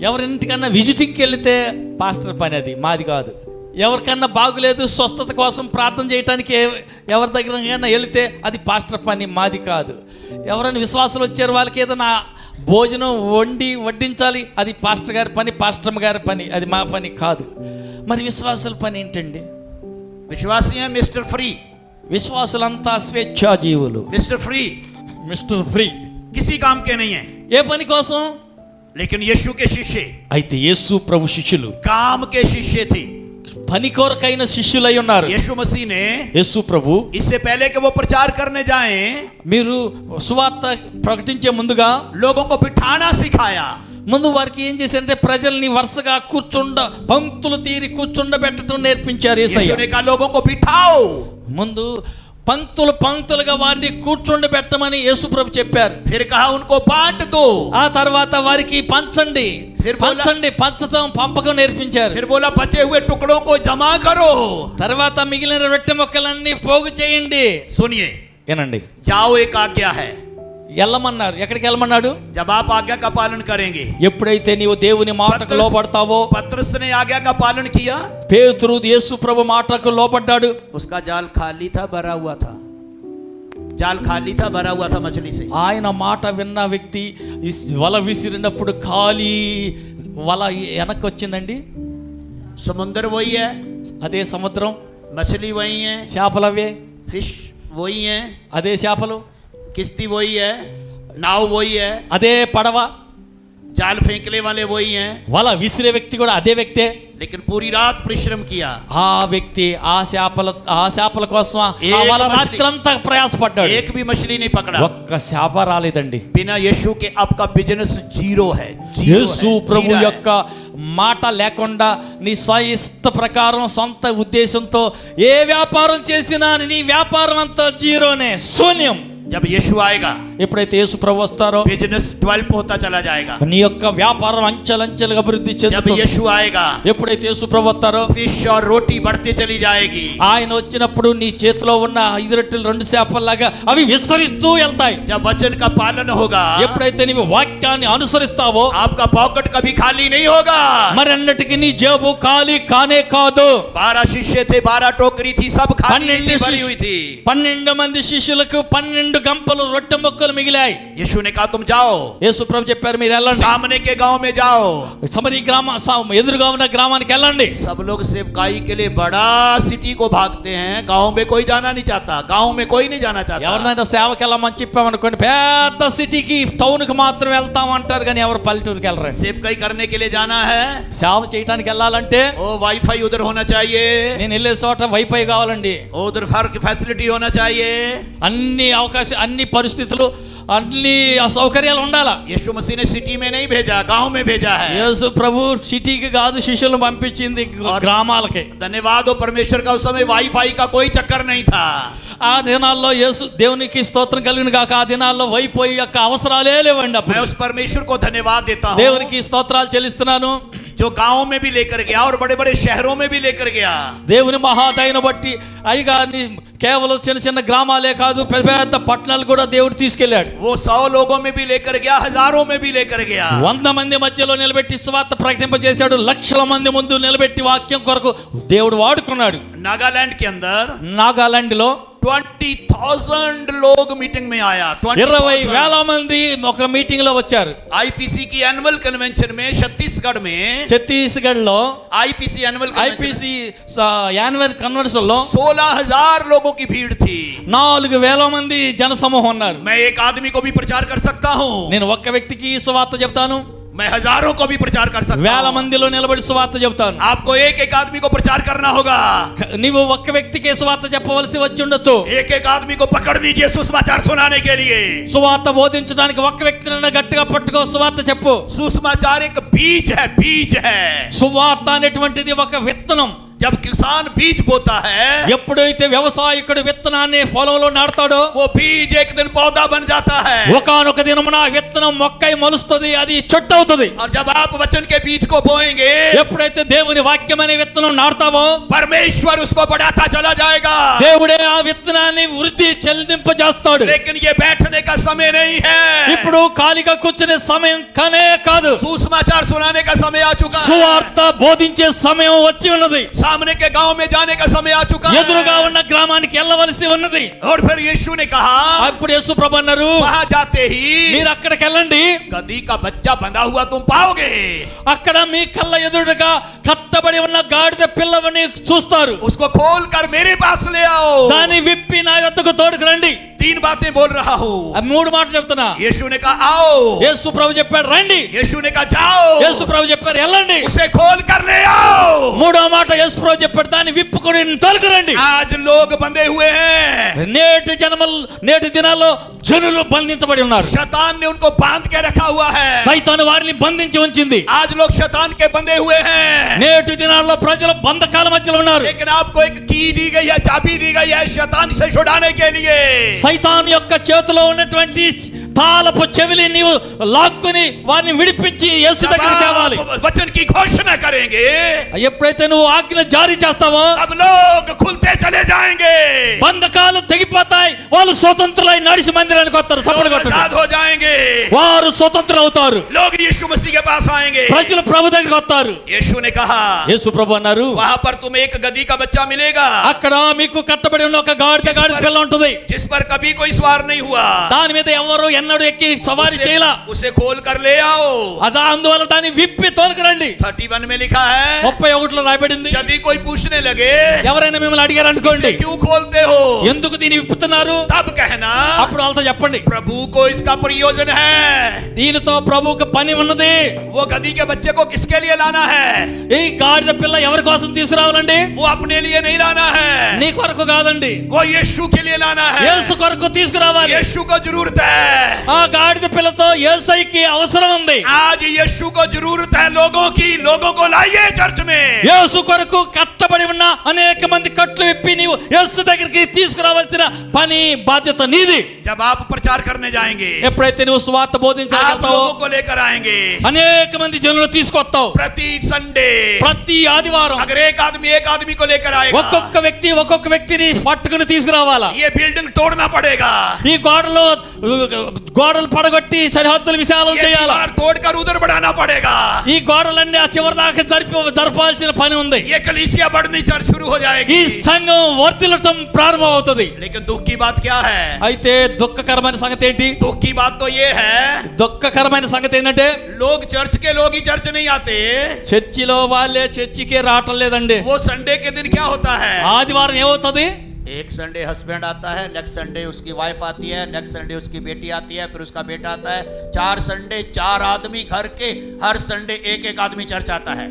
ఎవరింటికన్నా విజిటింగ్కి వెళితే పాస్టర్ పని, అది మాది కాదు. ఎవరికన్నా బాగులేదు స్వస్థత కోసం ప్రార్థన చేయడానికి ఎవరి దగ్గర వెళితే అది పాస్టర్ పని, మాది కాదు. ఎవరైనా విశ్వాసాలు వచ్చారు వాళ్ళకి ఏదైనా భోజనం వడ్డించాలి, అది పాస్టర్ గారి పని, పాస్టర్ గారి పని, అది మా పని కాదు. మరి విశ్వాసుల పని ఏంటండి? विश्वासी हैं मिस्टर फ्री, విశ్వాసులంతా స్వేచ్ఛాజీవులు, मिस्टर फ्री, మిస్టర్ ఫ్రీ. किसी काम के नहीं है. ఏ పని కోసం? लेकिन यीशु के शिष्य అయితే యేసు ప్రభు శిష్యులు काम के शिष्य थे. పని కొరకైన శిష్యులై ఉన్నారు. यीशु मसीह ने యేసు ప్రభు इससे पहले कि वो प्रचार करने जाएं, మీరు సువార్త ప్రకటించే ముందుగా लोगों को बिठाना सिखाया. ముందు వారికి ఏం చేశారంటే ప్రజల్ని వరుసగా పంక్తులు తీరి కూర్చుండబెట్టడం నేర్పించారు యేసయ్య. यीशु ने कहा लोगों को बिठाओ. ముందు పంక్తులుగా వారిని కూర్చుండబెట్టమని యేసు ప్రభు చెప్పారు. फिर कहा उनको बांट दो. ఆ తర్వాత వారికి పంచండి, फिर बोला, పంపకం నేర్పించారు. फिर बोला बचे हुए टुकड़ों को जमा करो. తర్వాత మిగిలిన రొట్టె ముక్కలన్నీ పోగు చేయండి. सुनिए, ఏనండి, जाओ एक आज्ञा है. వెళ్ళమన్నారు. ఎక్కడికి వెళ్ళమన్నాడు? जब आप आज्ञा का पालन करेंगे. ఎప్పుడైతే నీవు దేవుని మాటకు లోబడతావో. पतरस ने आज्ञा का पालन किया. పేతురు యేసు ప్రభు మాటకు లోబడ్డాడు. उसका जाल खाली था, भरा हुआ था. जाल खाली था, भरा हुआ था मछली से. ఆయన మాట విన్న వ్యక్తి వల విసిరినప్పుడు ఖాళీ వల వెనక్కి వచ్చిందండి. समुद्र वही है, అదే సముద్రం, मछली वही है, చేపలు అవే, फिश वही है, అదే చేపలు, किश्ती वही है, नाव वही है, అదే పడవ, जाल फेंकने वाले वही हैं. వల విసిరే వ్యక్తి కూడా అదే వ్యక్తే. लेकिन पूरी रात परिश्रम किया. ఆ వ్యక్తి ఆ చేపల కోసం ఆ వల రాత్రంతా ప్రయాసపడ్డాడు. एक भी मछली नहीं पकड़ा. ఒక్క చేప రాలేదండి. बिना यीशु के आपका बिजनेस जीरो है. యేసు ప్రభు యొక్క మాట లేకుండా నీ స్వయిష్ట ప్రకారం సొంత ఉద్దేశంతో ఏ వ్యాపారం చేసినా నీ వ్యాపారం అంతా జీరోనే, శూన్యం. जब यीशु आएगा, ఎప్పుడైతే యేసు ప్రభు వస్తారో बिजनेस डेवलप होता चला जाएगा. నీ యొక్క వ్యాపారం అంచెలంచెలుగా అభివృద్ధి जब చెందుతుంది. यीशु आएगा, ఎప్పుడైతే యేసు ప్రభు వస్తారో फिश और रोटी बढ़ती चली जाएगी. ఆయన వచ్చినప్పుడు నీ చేతిలో ఉన్న 5 రొట్టెలు 2 చేపల్లాగా అవి విస్తరిస్తూ వెళ్తాయి. जब वचन का पालन होगा, ఎప్పుడైతే నీవు వాక్యాన్ని అనుసరిస్తావో आपका पॉकेट कभी खाली नहीं होगा. మరి అన్నిటికీ నీ జేబు ఖాళీ కానే కాదు. 12 शिष्य थे, 12 टोकरी थी, सब खाली 12 भरी हुई थी. 12 మంది శిష్యులకు 12 గంపలు రొట్టె ముక్కలు గుడిసెలు మిగిలాయి. यीशु ने कहा तुम जाओ, యేసు ప్రభు చెప్పారు మీరు వెళ్ళండి, सामने के गांव में जाओ. సమరీ ఎదురుగా ఉన్న గ్రామానికి వెళ్ళండి. सब लोग सेवकाई के लिए बड़ा सिटी को भागते हैं, गांव में कोई जाना नहीं चाहता, गांव में कोई नहीं जाना चाहता. ఎవరినైనా సేవకి వెళ్ళమని చెప్పామనుకోండి, పెద్ద సిటీకి టౌన్ కి మాత్రం వెళ్తాం అంటారు, కానీ ఎవరు పల్లెటూరుకి వెళ్ళరు. सेवकाई करने के लिए जाना है, సేవ చేయడానికి వెళ్ళాలంటే ओ वाईफाई उधर होना चाहिए, నేను వెళ్ళే చోట వైఫై కావాలండి, उधर हर फैसिलिटी होना चाहिए. అన్ని అవకాశం, అన్ని పరిస్థితులు, అన్ని సౌకర్యాలు ఉండాలా. यीशु मसीह ने सिटी में नहीं भेजा, गांव में भेजा है. యేసు ప్రభు సిటీకి కాదు శిష్యులను పంపించింది గ్రామాలకి. धन्यवाद हो परमेश्वर का, उस समय वाईफाई का कोई चक्कर नहीं था. ఆ దినాల్లో యేసు దేవునికి స్తోత్రం కలిగిన గాక, ఆ దినాల్లో వైఫై యొక్క అవసరాలే లేవండి. मैं అప్పుడు उस परमेश्वर को धन्यवाद देता हूँ దేవునికి స్తోత్రాలు చెల్లిస్తున్నాను. जो गांव में भी लेकर गया और बड़े बड़े शहरों में भी लेकर गया. దేవుని మహాదయను బట్టి అయ్యగారిని కేవలం చిన్న చిన్న గ్రామాలే కాదు, పెద్ద పెద్ద పట్టణాలు కూడా దేవుడు తీసుకెళ్ళాడు. वो 100 लोगों में भी लेकर गया, हजारों में भी लेकर गया. 100 మంది మధ్యలో నిలబెట్టి సువార్త ప్రకటింపజేశాడు. లక్షల మంది ముందు నిలబెట్టి వాక్యం కొరకు దేవుడు వాడుకున్నాడు. नागालैंड के अंदर నాగాలాండ్ లో 20,000 लोग मीटिंग में आया. 20,000 మంది ఒక మీటింగ్ లో వచ్చారు. आईपीसी की एनुअल कन्वेंशन में छत्तीसगढ़ में ఛత్తీస్గఢ్ లో IPC annual IPC annual convention లో 16,000 लोगों की भीड़ थी. 4,000 మంది జన సమూహం ఉన్నారు. मैं एक आदमी को भी प्रचार कर सकता हूँ, నేను ఒక్క వ్యక్తికి సువార్త చెప్తాను, मैं हजारों को भी प्रचार कर सकता వేల हूँ. మందిలో నిలబడి సువార్త చెప్తాను. आपको एक एक आदमी को प्रचार करना होगा. నీవు ఒక్క వ్యక్తికి సువార్త చెప్పవలసి వచ్చి ఉండొచ్చు. एक एक आदमी को पकड़ लीजिए सुसमाचार सुनाने के लिए. సువార్త బోధించడానికి ఒక్క వ్యక్తిని గట్టిగా పట్టుకో, సువార్త చెప్పు. सुसमाचार एक बीज है, बीज है. సువార్త అనేటువంటిది ఒక విత్తనం. जब किसान बीज बोता है, ఎప్పుడైతే వ్యవసాయకుడు విత్తనాన్ని పొలంలో నాటుతాడో, वो बीज एक दिन पौधा बन जाता है. ఒకానొక దినమున ఆ విత్తనం మొక్కై మొలుస్తుంది, అది చెట్టు అవుతుంది. और जब आप वचन के बीज को बोएंगे, ఎప్పుడైతే దేవుని వాక్యం అనే విత్తనం నాటుతావో, परमेश्वर उसको बढ़ाता चला जाएगा. దేవుడే ఆ విత్తనాన్ని వృద్ధి చెల్లింపజేస్తాడు. लेकिन ये बैठने का समय नहीं है. ఇప్పుడు ఖాళీగా కూర్చునే సమయం కానే కాదు, सुसमाचार सुनाने का समय आ चुका है. సువార్త బోధించే సమయం వచ్చి ఉన్నది. सामने के गांव में जाने का समय आ चुका है. ఎదురుగా ఉన్న గ్రామానికి వెళ్ళవలసి ఉన్నది. और फिर यीशु ने कहा, అప్పుడు యేసు ప్రభు అన్నారు, वहां जाते ही మీరు అక్కడికి వెళ్ళండి, गधी का बच्चा बंधा हुआ तुम पाओगे. అక్కడ మీ కళ్ళ ఎదురుగా కట్టబడి ఉన్న గాడిద పిల్లవని చూస్తారు. उसको खोल कर मेरे पास ले आओ. దాన్ని విప్పి నా యొద్దకు తోడుకు రండి. 3 बातें बोल रहा हूँ. 3 మాటలు చెప్తున్నా. यीशु ने कहा आओ. యేసు ప్రభు చెప్పాడు రండి. यीशु ने कहा जाओ. యేసు ప్రభు చెప్పారు వెళ్ళండి. उसे खोल कर ले आओ. 3వ మాట యేసు ప్రభు చెప్పాడు దాన్ని విప్పుకొని తోలుకు రండి. आज लोग बंधे हुए हैं. నేటి దినాల్లో జనులు బంధించబడి ఉన్నారు. शैतान ने उनको बांध के रखा हुआ है. సైతాను వారిని బంధించి ఉంచింది. आज लोग शैतान के बंधे हुए हैं. నేటి దినాల్లో ప్రజలు బంధకాల మధ్యలో ఉన్నారు. लेकिन आपको एक की दी गई है, चाबी दी गई है शैतान से छुड़ाने के लिए. సైతాన్ యొక్క చేతిలో ఉన్నటువంటి తాళపు చెవిలి నీవు లాక్కుని వారిని విడిపించి యేసు जब దగ్గరికి తేవాలి. आप वचन की घोषणा करेंगे, ఎప్పుడైతే నువ్వు ఆజ్ఞ జారీ చేస్తావో अब लोग खुलते चले जाएंगे. బంధకాలు తెగిపోతాయి. వాళ్ళు స్వతంత్రులై నడిచి మందిరానికి వస్తారు. సపోర్ట్ लोग కొట్టండి. आजाद हो जाएंगे. వారు స్వతంత్రులు అవుతారు. लोग यीशु मसीह के पास आएंगे. ప్రజలు ప్రభు దగ్గరికి వస్తారు. यीशु ने कहा, యేసు ప్రభు అన్నారు वहां पर तुम्हें एक गधी का बच्चा मिलेगा, అక్కడ మీకు కట్టబడి ఉన్న ఒక గాడిద పిల్ల ఉంటుంది. जिस पर कभी कोई सवार नहीं हुआ. దాని మీద ఎవరు ఎన్నడూ ఎక్కి సవారీ చేయలా. उसे खोल कर ले आओ. అదా అందువల్ల దాన్ని విప్పి తోలుకురండి. 31 में लिखा है, 31లో రాయబడింది. यदि कोई पूछने लगे ఎవరైనా మిమ్మల్ని అడిగారు అనుకోండి, इसे क्यों खोलते हो, ఎందుకు దీన్ని విప్పుతున్నారు, तब कहना అప్పుడు వాళ్ళతో చెప్పండి प्रभु को इसका प्रयोजन है. దీనితో ప్రభువుకు పని ఉన్నది. वो गधी के बच्चे को किसके लिए लाना है? ఈ గాడిద పిల్ల ఎవరి కోసం తీసుకురావాలండి? वो अपने लिए नहीं लाना है, నీ కొరకు కాదండి, वो यीशु के लिए लाना है. యేసు కొరకు తీసుకురావాలి. यीशु को जरूरत है. ఆ గాడిద పిల్లతో యేసయ్యకి అవసరం ఉంది. आज यीशु को जरूरत है लोगों की. लोगों को लाइए चर्च में. యేసు కొరకు కట్టబడి ఉన్న అనేక మంది కట్లు విప్పి నీవు యేసు దగ్గరికి తీసుకురావాల్సిన పని బాధ్యత నీది. जब आप प्रचार करने जाएंगे, ఎప్పుడైతే నువ్వు సువార్త आप బోధించగలుగుతావో लोगों को लेकर आएंगे. అనేక మంది జనులు తీసుకొస్తావు. प्रति संडे ప్రతి ఆదివారం अगर एक आदमी को लेकर आएगा, ఒక్కొక్క వ్యక్తిని పట్టుకుని తీసుకురావాలా. ये बिल्डिंग तोड़ना पड़ेगा. ఈ గోడలో గోడలు పడగొట్టి సరిహద్దులు విశాలం ये చేయాలి. दीवार तोड़कर उधर बढ़ाना पड़ेगा. ఈ గోడలన్నీ ఆ చివరి దాకా జరపాల్సిన పని ఉంది. ये कलीसिया बढ़नी शुरू हो ఈ जाएगी. సంఘం వర్ధిల్లటం ప్రారంభం అవుతుంది. लेकिन दुख की बात क्या है? అయితే దుఃఖకరమైన సంగతి ఏంటి? दुख की बात तो ये है, దుఃఖకరమైన సంగతి ఏంటంటే लोग चर्च के लोग ही चर्च नहीं आते. చర్చిలో వాళ్ళే చర్చికే రావటం లేదండి. वो संडे के दिन क्या होता है? ఆదివారం ఏమవుతుంది? एक संडे हस्बैंड आता है, नेक्स्ट संडे उसकी वाइफ आती है, नेक्स्ट संडे उसकी बेटी आती है, फिर उसका बेटा आता है. 4 संडे 4 आदमी घर के, हर संडे एक एक आदमी चर्च आता है.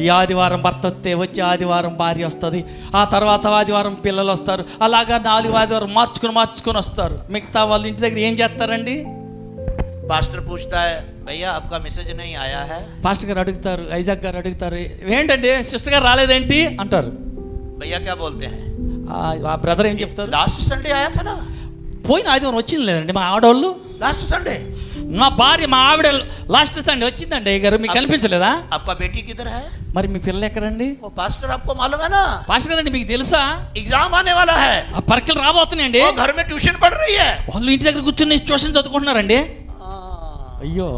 ఈ ఆదివారం భర్త వస్తే వచ్చి ఆదివారం భార్య వస్తుంది, ఆ తర్వాత ఆదివారం పిల్లలు వస్తారు, అలాగా 4 ఆదివారం మార్చుకొని వస్తారు. మిగతా వాళ్ళు ఇంటి దగ్గర ఏం చేస్తారండి? पास्टर पूछता है, भैया आपका मैसेज नहीं आया है? పాస్టర్ గారు అడుగుతారు, ఐజాక్ గారు అడుగుతారు, ఏంటండి సిస్టర్ గారు రాలేదేంటి అంటారు. भैया क्या बोलते हैं? ఆ బ్రదర్ ఏం చెప్తారు? लास्ट संडे आया था ना. పోయిన ఆదివారం వచ్చింది లేదండి మా ఆడవాళ్ళు, लास्ट संडे. మా భార్య మా ఆవిడ లాస్ట్ సండే వచ్చిందండి అయ్య గారు, మీకు కనిపించలేదా? आपका बेटी किधर है? మరి మీ పిల్లలు ఎక్కడండి? वो पास्टर आपको मालूम है ना, పాస్టర్ గారండి మీకు తెలుసా एग्जाम आने वाला है, ఆ పరీక్షలు రాబోతున్నాయండి, वो घर में ट्यूशन पढ़ रही है. వాళ్ళు ఇంటి దగ్గర కూర్చొని ట్యూషన్ చదువుకుంటున్నారండి. అయ్యో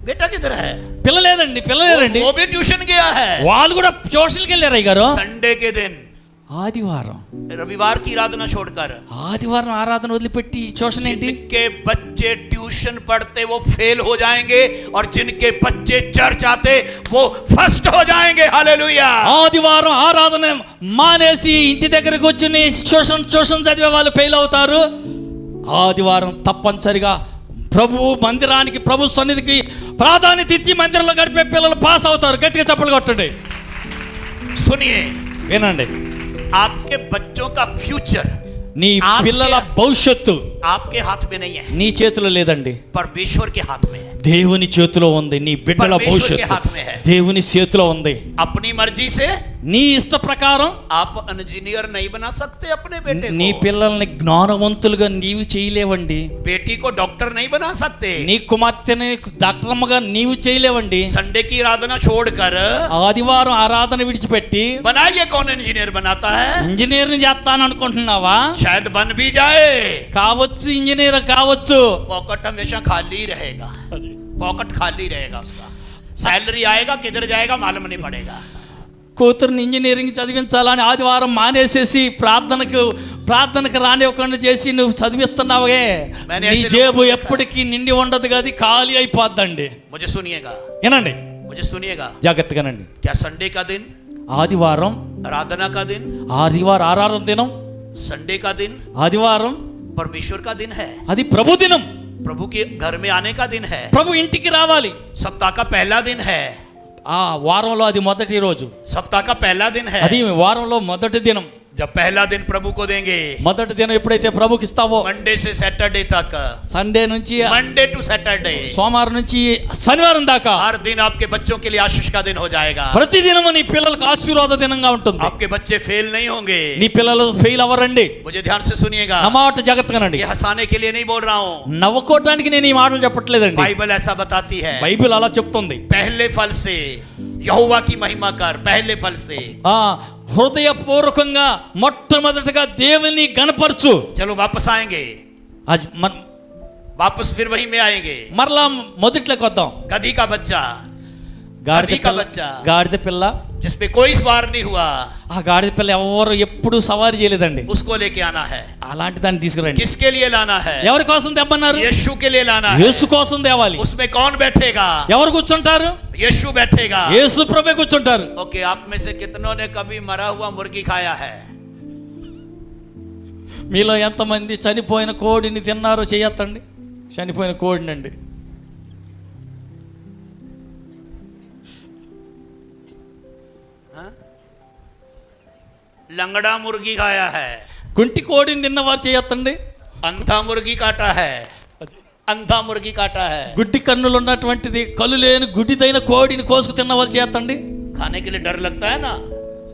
बेटा किधर है? పిల్లలేదండి, పిల్లలేరండి, वो भी ट्यूशन गया है. వాళ్ళు కూడా ట్యూషన్కి వెళ్ళారు అయ్య గారు. संडे के दिन, ఆదివారం रविवार की आराधना छोड़कर, ఆదివారం ఆరాధన వదిలిపెట్టి ట్యూషన్ ఏంటి? जिनके बच्चे ट्यूशन पढ़ते वो फेल हो जाएंगे, और जिनके बच्चे चर्च आते वो फर्स्ट हो जाएंगे. हालेलुया. ఆదివారం ఆరాధన మానేసి ఇంటి దగ్గరకు కూర్చుని ట్యూషన్ చదివే వాళ్ళు ఫెయిల్ అవుతారు. ఆదివారం తప్పనిసరిగా ప్రభు మందిరానికి, ప్రభు సన్నిధికి ప్రాధాన్యత ఇచ్చి మందిరంలో గడిపే పిల్లలు పాస్ అవుతారు. గట్టిగా చప్పలు కొట్టండి. सुनिए, వినండి, आपके बच्चों का फ्यूचर నీ పిల్లల భవిష్యత్తు आपके हाथ में नहीं है, నీ చేతిలో లేదండి, परमेश्वर के हाथ में है. దేవుని చేతిలో ఉంది. నీ బిడ్డల परमेश्वर के हाथ భవిష్యత్తు में है. దేవుని చేతిలో ఉంది. अपनी मर्जी से నీ ఇష్ట ప్రకారం आप इंजीनियर नहीं बना सकते अपने बेटे నీ को, పిల్లల్ని జ్ఞానవంతులుగా నీవు చేయలేవండి. बेटी को डॉक्टर नहीं बना सकते, నీ కుమార్తెని డాక్టర్గా నీవు చేయలేవండి. संडे की आराधना छोड़कर. ఆదివారం ఆరాధన విడిచిపెట్టి बनाइए, कौन इंजीनियर बनाता है? ఇంజనీర్ని చేస్తాను అనుకుంటున్నావా? शायद बन भी जाए, కావచ్చు, ఇంజనీర్ కావచ్చు. पॉकेट हमेशा खाली रहेगा, पॉकेट खाली रहेगा उसका. सैलरी आएगा किधर जाएगा मालूम नहीं पड़ेगा. కూతుర్ని ఇంజనీరింగ్ చదివించాలని ఆదివారం మానేసేసి ప్రార్థనకు రానివ్వకుండా చేసి నువ్వు చదివిస్తున్నావే, నీ జేబు ఎప్పటికీ నిండి ఉండదు, కదా ఖాళీ అయిపోద్దండి. मुझे सुनिएगा, వినండి, मुझे सुनिएगा. జాగ్రత్తగానండి. क्या संडे का दिन ఆదివారం आराधना का दिन, ఆరాధన దినం, संडे का दिन ఆదివారం परमेश्वर का दिन है, అది ప్రభు దినం. प्रभु के घर में आने का दिन है, ప్రభు ఇంటికి రావాలి. सप्ताह का पहला दिन है, ఆ వారంలో అది మొదటి రోజు, सप्ताह का पहला दिन है. అది వారంలో మొదటి దినం. जब पहला दिन प्रभु को देंगे, మొదటి దినం ఎప్పుడైతే ప్రభుకి ఇస్తావో, मंडे से सैटरडे तक, సండే నుంచి मंडे टू सैटरडे, సోమవారం నుంచి శనివారం దాకా हर दिन आपके बच्चों के लिए आशीष का दिन हो जाएगा. ప్రతి దినము నీ పిల్లలకు ఆశీర్వాద దినంగా ఉంటుంది. आपके बच्चे फेल नहीं होंगे. నీ పిల్లలు ఫెయిల్ అవ్వరండి. मुझे ध्यान से सुनिएगा, నా మాట జాగ్రత్తగానండి. ये हंसाने के लिए नहीं बोल रहा हूँ, నవ్వుకోవటానికి నేను ఈ మాటలు చెప్పట్లేదండి. बाइबल ऐसा बताती है. బైబిల్ అలా చెప్తుంది. पहले फल से यहोवा की महिमा कर, पहले फल से. హృదయపూర్వకంగా మొట్టమొదటిగా దేవుని గణపరచు. चलो वापस आएंगे, वापस फिर वही में आएंगे. మరలా మొదట్లోకి వద్దాం. गधी का बच्चा, గాడిద పిల్ల, जिसपे कोई सवार नहीं हुआ, ఆ గాడిద పిల్ల ఎవరు ఎప్పుడు సవారీ చేయలేదండి. उसको लेके आना है. అలాంటి దాన్ని తీసుకురండి. किसके लिए लाना है? ఎవరి కోసం తెమ్మన్నారు? यीशु के लिए लाना है. యేసు కోసం తేవాలి. उसमें कौन बैठेगा? ఎవరు కూర్చుంటారు? यीशु बैठेगा. యేసు ప్రభే కూర్చుంటారు. ओके, आप में से कितनों ने कभी मरा हुआ मुर्गी खाया है? మీలో ఎంతమంది చనిపోయిన కోడిని తిన్నారో చేయొద్దండి. చనిపోయిన కోడినండి. लंगड़ा मुर्गी खाया है, కుంటి కోడిని తిన్నవారు చేయొద్దండి. अंधा मुर्गी काटा है, अंधा मुर्गी काटा है. గుడ్డి కన్నులు ఉన్నటువంటిది, కళ్ళు లేని గుడ్డిదైన కోడిని కోసుకు తిన్న వాళ్ళు చేయొద్దండి. खाने के लिए डर लगता है ना,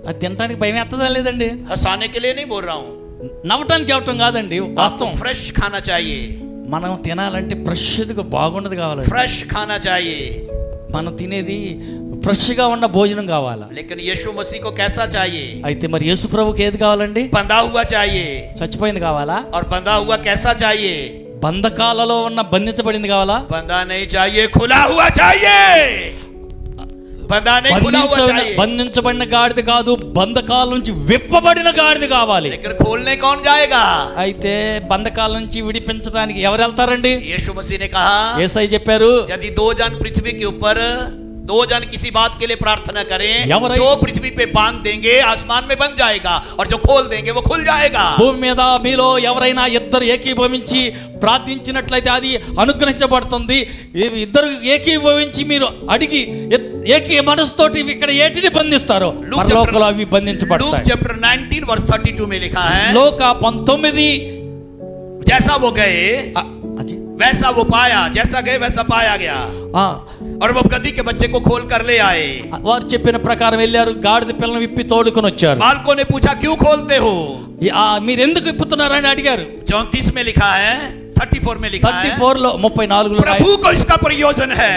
అది తినడానికి భయం ఎత్తదా లేదండి? हंसाने के लिए नहीं बोल रहा हूँ. నవ్వటానికి చెప్పటం కాదండి, आपको వాస్తవం. फ्रेश खाना चाहिए, మనం తినాలంటే ఫ్రెష్గా బాగున్నది కావాలండి. फ्रेश खाना चाहिए. మనం తినేది ఫ్రెష్గా ఉన్న భోజనం కావాలా. लेकिन यीशु मसीह को कैसा चाहिए? అయితే మరి యేసు ప్రభుకి ఏది కావాలండి? बंधा हुआ चाहिए. చచ్చిపోయింది కావాలా? और बंधा हुआ कैसा चाहिए? బంధకాలలో ఉన్న బంధించబడింది కావాలా? बंधा नहीं चाहिए, खुला हुआ चाहिए। बंधा नहीं, खुला हुआ चाहिए। బంధించబడిన గాడిద కాదు, బంధకాల నుంచి విప్పబడిన గాడిద కావాలి. लेकिन खोलने कौन जाएगा? అయితే బంధకాల నుంచి విడిపించడానికి ఎవరు వెళ్తారండి? यीशु मसीह ने कहा, యేసయ్య చెప్పారు, यदि दो जन पृथ्वी के ऊपर दो जन किसी बात के लिए प्रार्थना करें, जो पृथ्वी पे बांध देंगे आसमान में बन जाएगा, और जो खोल देंगे वो खुल जाएगा। భూమి మీద మీలో ఎవరైనా ఇద్దరు ఏకీభవించి ప్రార్థించినట్లయితే అది అనుగ్రహించబడుతుంది. ఇద్దరు ఏకీభవించి మీరు అడిగి ఏకీ మనసుతోటి ఇక్కడ ఏటిని బంధిస్తారో పరలోకంలో అవి బంధించబడతాయి. लूक चैप्टर 19 वर्स 32 में लिखा है, లోక 19 जैसा वो गए वैसा वो पाया, जैसा गए वैसा पाया गया, और वो गधी के बच्चे को खोल कर ले आए। వారు చెప్పిన ప్రకారం వెళ్ళారు, గాడిద పిల్లను విప్పి తోడుకొని వచ్చారు. बालकों ने पूछा, क्यों खोलते हो? మీరు ఎందుకు విప్పుతున్నారని అడిగారు. 34 में लिखा है, 34 में लिखा है, 34 प्रभु को इसका प्रयोजन है,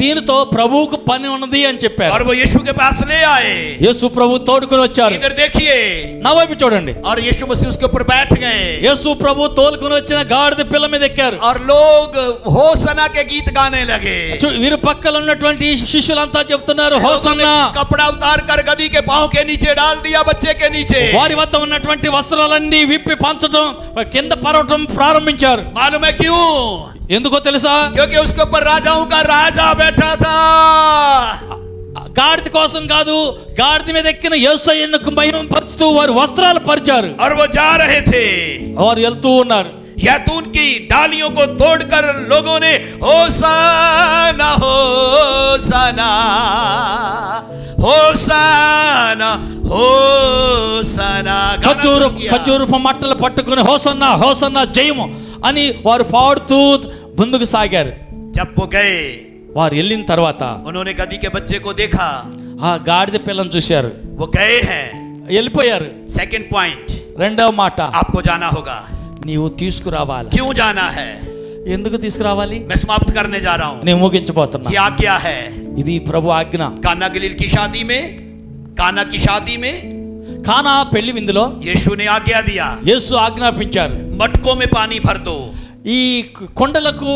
దీనితో ప్రభువుకు పని ఉన్నది అని చెప్పారు. और वो यीशु के पास ले आए। యేసు ప్రభు తోడుకొని వచ్చారు. इधर देखिए, నా వైపు చూడండి. और यीशु मसीह उसके ऊपर बैठ गए। యేసు ప్రభు తోలుకొని వచ్చిన గాడిద పిల్ల మీద ఎక్కారు. और लोग होसना के गीत गाने लगे। వీరు పక్కన ఉన్నటువంటి శిష్యులంతా చెప్తున్నారు, హోసన్నా. कपड़ा उतार कर गधी के पांव के नीचे डाल दिया, बच्चे के नीचे। వారి వద్ద ఉన్నటువంటి వస్త్రాలన్నీ విప్పి పంచడం, కింద పరవటం ప్రారంభించారు. मालूम है क्यों? ఎందుకో తెలుసా? क्योंकि उसके ऊपर राजाओं का राजा बैठा था। గాడిద కోసం కాదు, గాడిద మీద ఎక్కిన యేసయ్యను మహిమపరుస్తూ వారు వస్త్రాలు పరిచారు. और वो जा रहे थे, వారు వెళ్తూ ఉన్నారు. जैतून की डालियों को तोड़कर लोगों ने होसाना होसाना होसाना होसाना ఖర్జూరపు మట్టలు పట్టుకుని హోసన్నా హోసన్నా జయము అని వారు పాడుతూ ముందుకు సాగారు. जब वो गए, వారు వెళ్ళిన తర్వాత उन्होंने गधी के बच्चे को देखा, ఆ గాడిద పిల్లను చూశారు, वो गए हैं। వెళ్ళిపోయారు. सेकंड पॉइंट, రెండవ మాట, आपको जाना होगा। నీవు తీసుకురావాలి. क्यों जाना है? ఎందుకు తీసుకురావాలి? मैं समाप्त करने जा रहा हूं। నేను ముగించబోతున్నా. ये आज्ञा है। ఇది ప్రభు ఆజ్ఞ. काना गलील की शादी में, काना की शादी में కానా పెళ్లి విందులో यीशु ने आज्ञा दिया, యేసు ఆజ్ఞాపించారు, मटकों में पानी भर दो। ఈ కొండలకు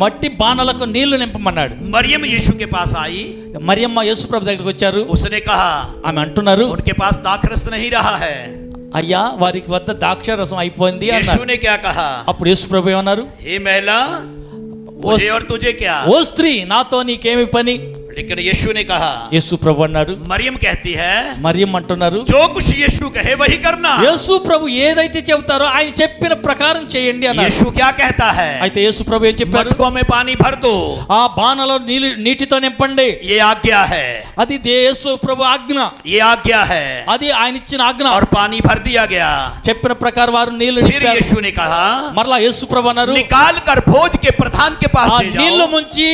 మట్టి బాణలకు నీళ్లు నింపమన్నాడు. मरियम यीशु के पास आई, మరియమ్మ యేసు ప్రభు దగ్గరికి వచ్చారు. उसने कहा, ఆమె అంటున్నారు, उनके पास दाखरस नहीं रहा है। అయ్యా వారికి వద్ద ద్రాక్ష రసం అయిపోయింది यीशु అన్నారు. ने क्या कहा? అప్పుడు యేసు ప్రభు ఏమన్నారు, हे महिला, मुझे और तुझे क्या? ఓ స్త్రీ నాతో నీకేమి పని? लेकिन यीशु ने कहा, యేసు ప్రభు అన్నారు. मरियम कहती है, మరియమ్మ అంటున్నారు, जो कुछ यीशु कहे वही करना। యేసు ప్రభు ఏదైతే చెబుతారో ఆయన చెప్పిన ప్రకారం చేయండి అన్నారు. यीशु क्या कहता है? అయితే యేసు ప్రభు ఏం చెప్పారు, मटकों में पानी भर दो, ఆ బాణలో నీటితో నింపండి. ये आज्ञा है, అది యేసు ప్రభు ఆజ్ఞ, ये आज्ञा है। అది ఆయన ఇచ్చిన ఆజ్ఞ. और पानी भर दिया गया। చెప్పిన ప్రకారం వారు నీళ్లు फिर నింపారు. यीशु ने कहा, మరలా యేసు ప్రభు అన్నారు, निकाल कर भोज के प्रधान के पास ఆ ले నీళ్లు जाओ। ముంచి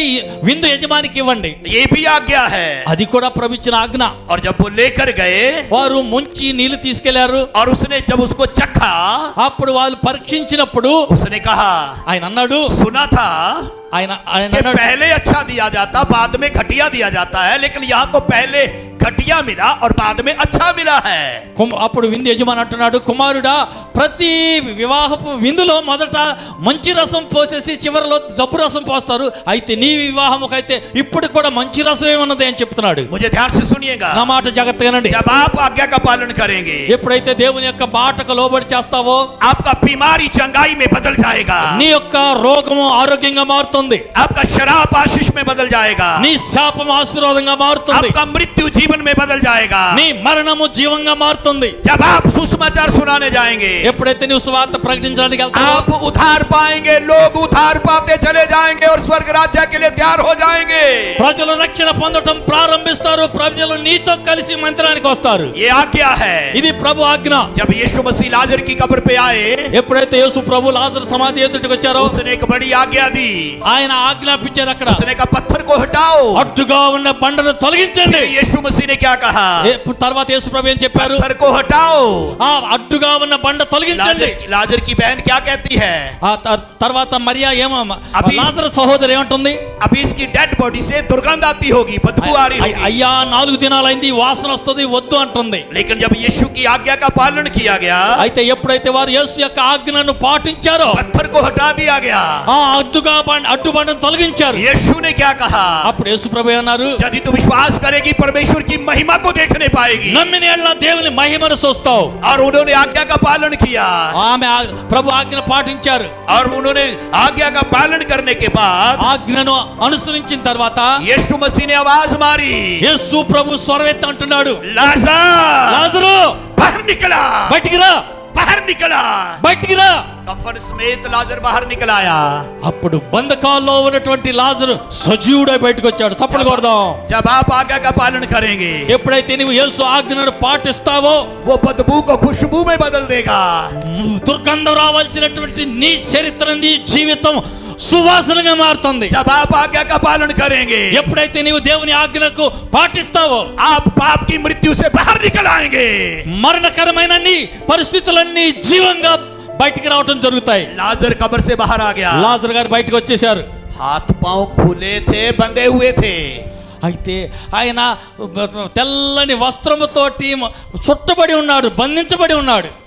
విందు యజమానికి ఇవ్వండి. ये भी आज्ञा है। అది కూడా ప్రభు ఇచ్చిన ఆజ్ఞ. और जब वो लेकर गए, వారు ముంచి నీళ్లు తీసుకెళ్లారు. और उसने जब उसको चखा, అప్పుడు వాళ్ళు పరీక్షించినప్పుడు उसने कहा, ఆయన అన్నాడు, सुना था ఆయన कि అన్నాడు, पहले अच्छा दिया जाता, बाद में घटिया दिया जाता है, लेकिन यहाँ तो पहले घटिया मिला और बाद में अच्छा मिला है। అప్పుడు విందు యజమాని అంటున్నాడు, కుమారుడా, ప్రతి వివాహపు విందులో మొదట మంచి రసం పోసేసి చివరిలో జబ్బు రసం పోస్తారు. అయితే నీ వివాహముకైతే ఇప్పుడు కూడా మంచి రసమే ఉన్నది అని చెప్తున్నాడు. मुझे ध्यान से सुनिएगा। నా మాట జాగ్రత్తగానండి. जब आप आज्ञा का पालन करेंगे, ఎప్పుడైతే దేవుని యొక్క బాటకు లోబడి చేస్తావో आपका बीमारी चंगाई में बदल जाएगा, నీ యొక్క రోగము ఆరోగ్యంగా మారుతుంది, आपका शराब आशीष में बदल जाएगा, నీ శాపం ఆశీర్వాదంగా మారుతుంది, आपका मृत्यु जीवन में बदल जाएगा। నీ మరణము జీవంగా మారుతుంది. जब आप सुसमाचार सुनाने जाएंगे, ఎప్పుడైతే నువ్వు సువార్త ప్రకటించడానికి వెళ్తావో आप उद्धार पाएंगे, लोग उद्धार पाते चले जाएंगे और स्वर्ग राज्य के लिए तैयार हो जाएंगे। ప్రజలు రక్షణ పొందటం ప్రారంభిస్తారు, ప్రజలు నీతో కలిసి మందిరానికి వస్తారు. ये आज्ञा है। ఇది ప్రభు ఆజ్ఞ. जब यीशु मसीह लाजर की कब्र पे आए, ఎప్పుడైతే యేసు ప్రభు లాజరు సమాధి ఎదుటికి వచ్చారో उसने एक बड़ी आज्ञा दी। ఆయన ఆజ్ఞాపించారు, అక్కడ उसने कहा, पत्थर को हटाओ। అడ్డుగా ఉన్న బండను తొలగించండి. फिर यीशु मसीह ने क्या कहा? తర్వాత యేసు ప్రభు ఏం చెప్పారు, पत्थर को हटाओ। ఆ అడ్డుగా ఉన్న బండ తొలగించండి. लाजर की बहन क्या कहती है? ఆ తర్వాత మరియా ఏమో అభి- లాజరు సహోదరి ఏమంటుంది? अभी इसकी डेड बॉडी से दुर्गंध आती होगी, बदबू आ रही होगी। అయ్యా 4 దినాలైంది, వాసన వస్తుంది, వద్దు అంటుంది. लेकिन जब यीशु की आज्ञा का पालन किया गया, అయితే ఎప్పుడైతే వారు యేసు యొక్క ఆజ్ఞను పాటించారో पत्थर को हटा दिया गया। ఆ అడ్డు బండను తొలగించారు. यीशु ने क्या कहा? అప్పుడు యేసు ప్రభు అన్నారు, यदि तू विश्वास करेगी परमेश्वर की महिमा को देखने पाएगी। నమ్మిన యెడల దేవుని మహిమను చూస్తావు. और उन्होंने आज्ञा का पालन किया, ఆమె ప్రభు ఆజ్ఞను పాటించారు. और उन्होंने आज्ञा का पालन करने के बाद ఆజ్ఞను అనుసరించిన తర్వాత यीशु मसीह ने आवाज मारी, యేసు ప్రభు స్వరమెత్తి అంటున్నాడు, लाजर లాజరు बाहर निकला, బయటికి రా, बाहर निकला। బయటికి రా. कफन समेत लाजर बाहर निकल आया। అప్పుడు బంధకాల్లో ఉన్నటువంటి లాజరు సజీవుడై బయటకు వచ్చాడు. చప్పట్లు కొడదాం. जब आप आज्ञा का पालन करेंगे, ఎప్పుడైతే నీవు యేసు ఆజ్ఞను పాటిస్తావో वो बदबू को खुशबू में बदल देगा। దుర్గంధం రావాల్సినటువంటి నీ చరిత్ర, నీ జీవితం సువాసనగా మారుతుంది. जब आप आज्ञा का पालन करेंगे, ఎప్పుడైతే నీవు దేవుని ఆజ్ఞకు పాటిస్తావో आप पाप की मृत्यु से बाहर निकल आएंगे। మరణకరమైన నీ పరిస్థితులన్నీ జీవంగా బయటికి రావటం జరుగుతాయి. लाजर कब्र से बाहर आ गया। లాజరు గారు బయటకు వచ్చేశారు. हाथ पांव खुले थे, बंधे हुए थे। అయితే ఆయన తెల్లని వస్త్రముతోటి చుట్టబడి ఉన్నాడు, బంధించబడి ఉన్నాడు.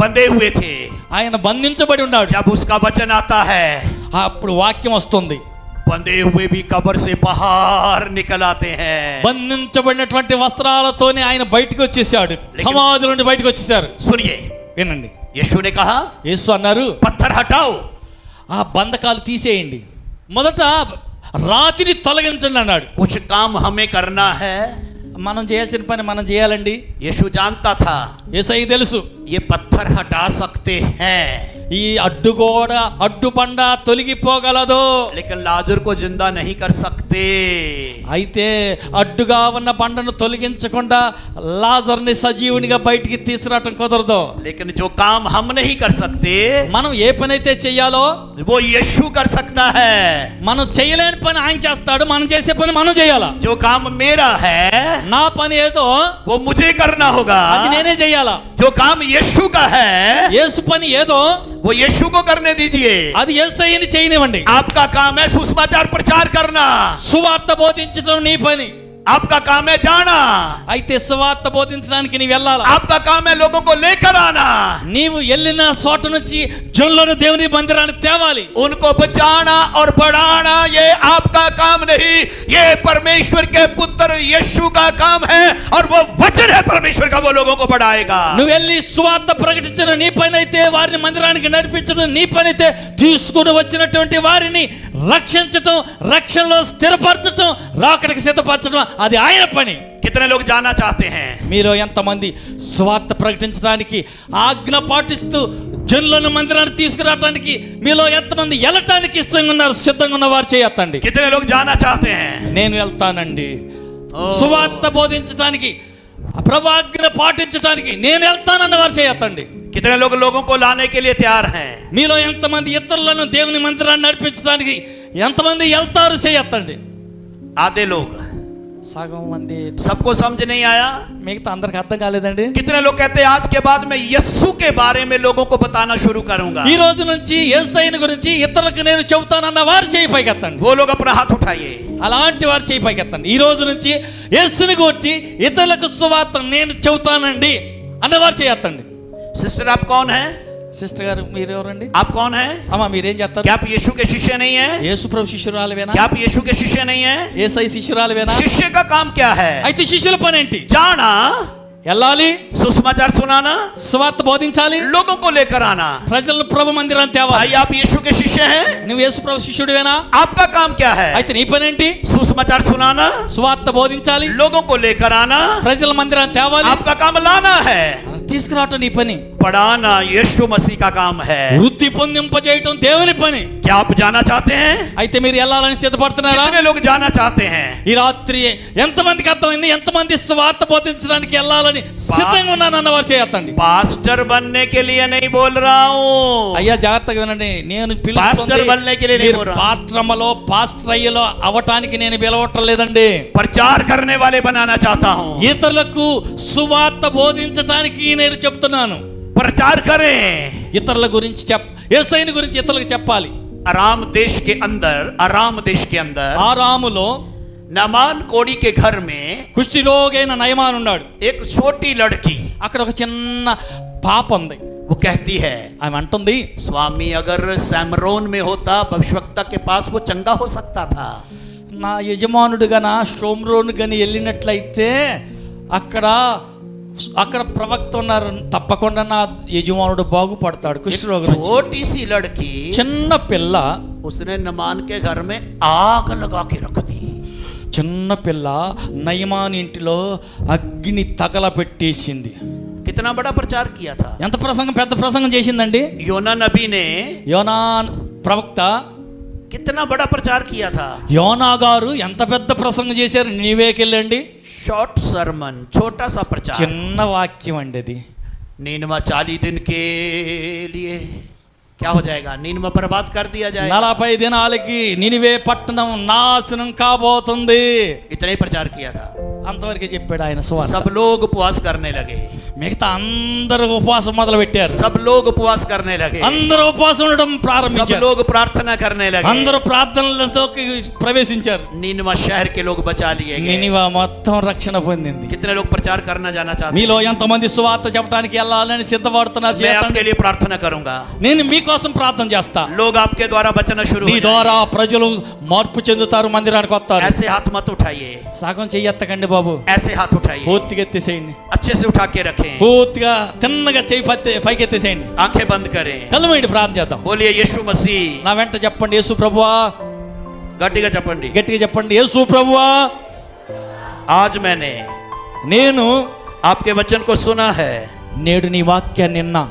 बंधे हुए थे। ఆయన బంధించబడి ఉన్నాడు. जब उसका वचन आता है, అప్పుడు వాక్యం వస్తుంది, बंधे हुए भी कब्र से बाहर निकल आते हैं। బంధించబడినటువంటి వస్త్రాలతోనే ఆయన బయటకు వచ్చేసాడు. సమాధి నుండి బయటకు వచ్చేసారు. सुनिए, వినండి, यीशु ने कहा, యేసు అన్నారు, पत्थर हटाओ। ఆ బంధకాలు తీసేయండి, మొదట రాతిని తొలగించండి అన్నాడు. कुछ काम हमें करना है। మనం చేయాల్సిన పని మనం చేయాలండి. यीशु जानता था యేసయ్య తెలుసు, ये पत्थर हटा सकते हैं, ఈ అడ్డుగోడ అడ్డుబండ తొలగిపోగలదు. लेकिन लाजर को जिंदा नहीं कर सकते। అయితే అడ్డుగా ఉన్న బండను తొలగించకుండా లాజర్ని సజీవునిగా బయటికి తీసుకురావటం కుదరదు. लेकिन जो काम हम नहीं कर सकते, మనం ఏ పని అయితే చెయ్యాలో वो यीशु कर सकता है। మనం చేయలేని పని ఆయన చేస్తాడు, మనం చేసే పని మనం చేయాలా. जो काम मेरा है, నా పని ఏదో वो मुझे करना होगा। అది నేనే చేయాలా. जो काम यीशु का है, యేసు పని ఏదో वो यीशु को करने दीजिए। అది యేసయ్యని చేయనివ్వండి. आपका काम है सुसमाचार प्रचार करना, సువార్త బోధించడం నీ పని. आपका काम है जाना, అయితే సువార్త బోధించడానికి నీవు వెళ్ళాలా. आपका काम है लोगों को लेकर आना, నీవు వెళ్ళిన చోట నుంచి జనులను దేవుని మందిరానికి తేవాలి. उनको बचाना और बढ़ाना ये आपका काम नहीं, ये परमेश्वर के पुत्र यीशु का काम है। और वो वचन है परमेश्वर का, वो लोगों को बढ़ाएगा। నువ్వు వెళ్ళి సువార్త ప్రకటించడం నీ పని అయితే, వారిని మందిరానికి నడిపించడం నీ పని అయితే, తీసుకుని వచ్చినటువంటి వారిని రక్షించటం, రక్షణలో స్థిరపరచటం, రాకడికి సిద్ధపరచడం అది ఆయన పని. कितने लोग जाना चाहते हैं? మీలో ఎంతమంది సువార్త ప్రకటించడానికి ఆజ్ఞ పాటిస్తూ జనులను మందిరానికి తీసుకురావడానికి మీలో ఎంతమంది వెళ్ళటానికి ఇష్టంగా ఉన్నారు, సిద్ధంగా ఉన్నవారు చేయొద్దండి. कितने लोग जाना चाहते हैं? నేను వెళ్తానండి సువార్త బోధించడానికి, ప్రభు ఆజ్ఞ పాటించడానికి నేను వెళ్తానన్న వారు చేయొద్దండి. कितने लोग लोगों को लाने के लिए तैयार हैं? మీలో ఎంతమంది ఇతరులను దేవుని మందిరాన్ని నడిపించడానికి ఎంతమంది వెళ్తారు చేయొద్దండి. आधे लोग, సగం మంది, सबको समझ नहीं आया। మిగతా అందరికి అర్థం కాలేదండి. कितने लोग कहते हैं आज के बाद मैं यीशु के बारे में लोगों को बताना शुरू करूंगा? ఈ రోజు నుంచి యేసయ్యను గురించి ఇతరులకు నేను చెబుతానన్న వారు చేయి పైకెత్తండి. वो लोग अपना हाथ उठाइए। అలాంటి వారు చేయి పైకెత్తండి. ఈ రోజు నుంచి యేసుని గురించి ఇతరులకు సువార్త నేను చెబుతానండి అన్నవారు చేయొద్దండి. सिस्टर आप कौन है? సిస్టర్ గారు మీరు ఎవరండి? आप कौन है? అమ్మా మీరేం చేస్తారు? क्या आप यीशु के शिष्य नहीं है? యేసు ప్రభు శిష్యురాలువేనా? क्या आप यीशु के शिष्य नहीं है? యేసయ్య శిష్యురాలువేనా? शिष्य का काम क्या है? అయితే శిష్యుల పని ఏంటి? जाना, వెళ్ళాలి, सुसमाचार सुनाना, సువార్త బోధించాలి, लोगों को लेकर आना। ప్రజలను ప్రభు మందిరానికి తేవాలి. भाई आप यीशु के शिष्य हैं? నువ్వు యేసు ప్రభు శిష్యుడివేనా? आपका काम क्या है? అయితే నీ పని ఏంటి? सुसमाचार सुनाना, సువార్త బోధించాలి, लोगों को लेकर आना। ప్రజల మందిరానికి తేవాలి, आपका काम लाना है, తీసుకురావటం నీ పని. पढ़ाना यीशु मसीह का काम है। వృత్తి పొందింపజేయటం దేవుని పని. क्या आप जाना चाहते हैं? అయితే మీరు వెళ్ళాలని సిద్ధపడుతున్నారా? कितने लोग जाना चाहते हैं? ఈ రాత్రి ఎంతమందికి అర్థమైంది? ఎంతమంది సువార్త బోధించడానికి వెళ్ళాలని సిద్ధంగా ఉన్నానన్న వారు చేయొద్దండి. पास्टर बनने के लिए नहीं बोल रहा हूँ। అయ్యా జాగ్రత్తగా వినండి, నేను पास्टर बनने के लिए नहीं बोल रहा। పాస్ట్రమ్మలో పాస్టర్ అయ్యలో అవటానికి నేను పిలవటం లేదండి. प्रचार करने वाले बनाना चाहता हूँ। ఇతరులకు సువార్త బోధించడానికి నేను చెప్తున్నాను. प्रचार करें। ఇతరుల గురించి యేసయ్యని గురించి ఇతరులకు చెప్పాలి. आराम देश के अंदर ఆరాములో नामान कोड़ी के घर में కుష్ఠిరోగైన నయమాన్ ఉన్నాడు. एक छोटी लड़की, అక్కడ ఒక చిన్న పాప ఉంది. वो कहती है, ఆమె అంటుంది, स्वामी अगर सैमरोन में होता भविष्यवक्ता के पास वो चंगा हो सकता था। నా యజమానుడుగా నా షోమ్రోను గని వెళ్ళినట్లయితే అక్కడ ప్రవక్త ఉన్నారు, తప్పకుండా నా యజమానుడు బాగుపడతాడు. కుష్ఠరోగం నుంచి. छोटी सी लड़की, చిన్న పిల్ల, उसने नमान के घर में आग लगा के रख दी। చిన్న పిల్ల నయమాన్ ఇంటిలో అగ్ని తగలపెట్టేసింది. कितना बड़ा प्रचार किया था। ఎంత ప్రసంగం, పెద్ద ప్రసంగం చేసిందండి. योना नबी ने యోనా ప్రవక్త कितना बड़ा प्रचार किया था। యోనా గారు ఎంత పెద్ద ప్రసంగం చేశారు. నీవేకెళ్ళండి. शॉर्ट सरमन, छोटा सा प्रचार, చిన్న వాక్యం అండి అది. नीनवा 40 दिन के लिए क्या हो जाएगा, नीनवा बर्बाद कर दिया जाएगा। 40 దినాలకి నినివే పట్టణం నాశనం కాబోతుంది. इतना ही प्रचार किया था। అంతవరకే చెప్పాడు ఆయన సువార్త. सब लोग उपवास करने लगे, మిగతా అందరూ ఉపవాసం మొదలు పెట్టారు. सब लोग उपवास करने लगे, అందరూ ఉపవాసం ఉండడం सब ప్రారంభించారు. लोग प्रार्थना करने लगे। అందరూ ప్రార్థనలతో ప్రవేశించారు. नीनवा शहर के लोग बचा लिए गए। నినివే మొత్తం రక్షణ పొందింది. कितने लोग प्रचार करना जाना चाहते हैं? మీలో ఎంతమంది సువార్త చెప్పడానికి వెళ్ళాలని సిద్ధపడుతున్నారు? मैं आपके लिए प्रार्थना करूंगा। నేను మీకోసం ప్రార్థన చేస్తా. लोग आपके द्वारा बचना शुरू మీ हो ద్వారా ప్రజలు మార్పు చెందుతారు, మందిరానికి వస్తారు. ऐसे हाथ मत उठाइए, సగం చెయ్యెత్తకండి బాబు, ऐसे हाथ उठाइए, పూర్తిగా ఎత్తేసేయండి. अच्छे से उठा के रखें, పూర్తిగా తిన్నగా చెయ్యి పైకి ఎత్తేసేయండి. आंखें बंद करें, కళ్ళు మూయండి, ప్రార్థన చేద్దాం. बोलिए यीशु मसीह। నా వెంట చెప్పండి, యేసు ప్రభువా. गट्टिगा चपंडी। గట్టిగా చెప్పండి, యేసు ప్రభువా. आज मैंने నేను आपके वचन को सुना है, నేడు నీ వాక్యాన్ని విన్నా.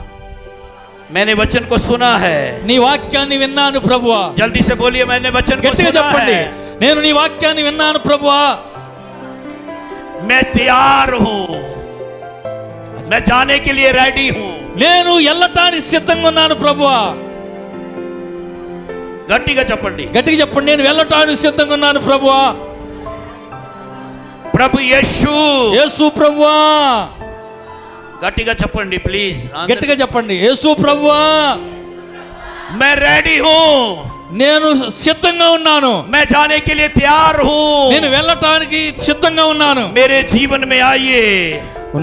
मैंने वचन को सुना है। నీ వాక్యాన్ని విన్నాను ప్రభువా. जल्दी से बोलिए, मैंने वचन को గట్టిగా सुना చెప్పండి, है। నేను నీ వాక్యాన్ని విన్నాను ప్రభువా. मैं तैयार हूं, मैं जाने के लिए रेडी हूं। నేను వెళ్ళటానికి సిద్ధంగా ఉన్నాను ప్రభువా. गट्टिगा चपंडी। గట్టిగా చెప్పండి, నేను వెళ్ళటానికి సిద్ధంగా ఉన్నాను ప్రభువా. प्रभु यीशु, యేసు ప్రభువా. गट्टिगा चपंडी प्लीज। గట్టిగా చెప్పండి, యేసు ప్రభువా. मैं रेडी हूं, నేను సిద్ధంగా ఉన్నాను. मैं जाने के लिए तैयार నేను हूं। వెళ్ళటానికి సిద్ధంగా ఉన్నాను. मेरे जीवन में आइए,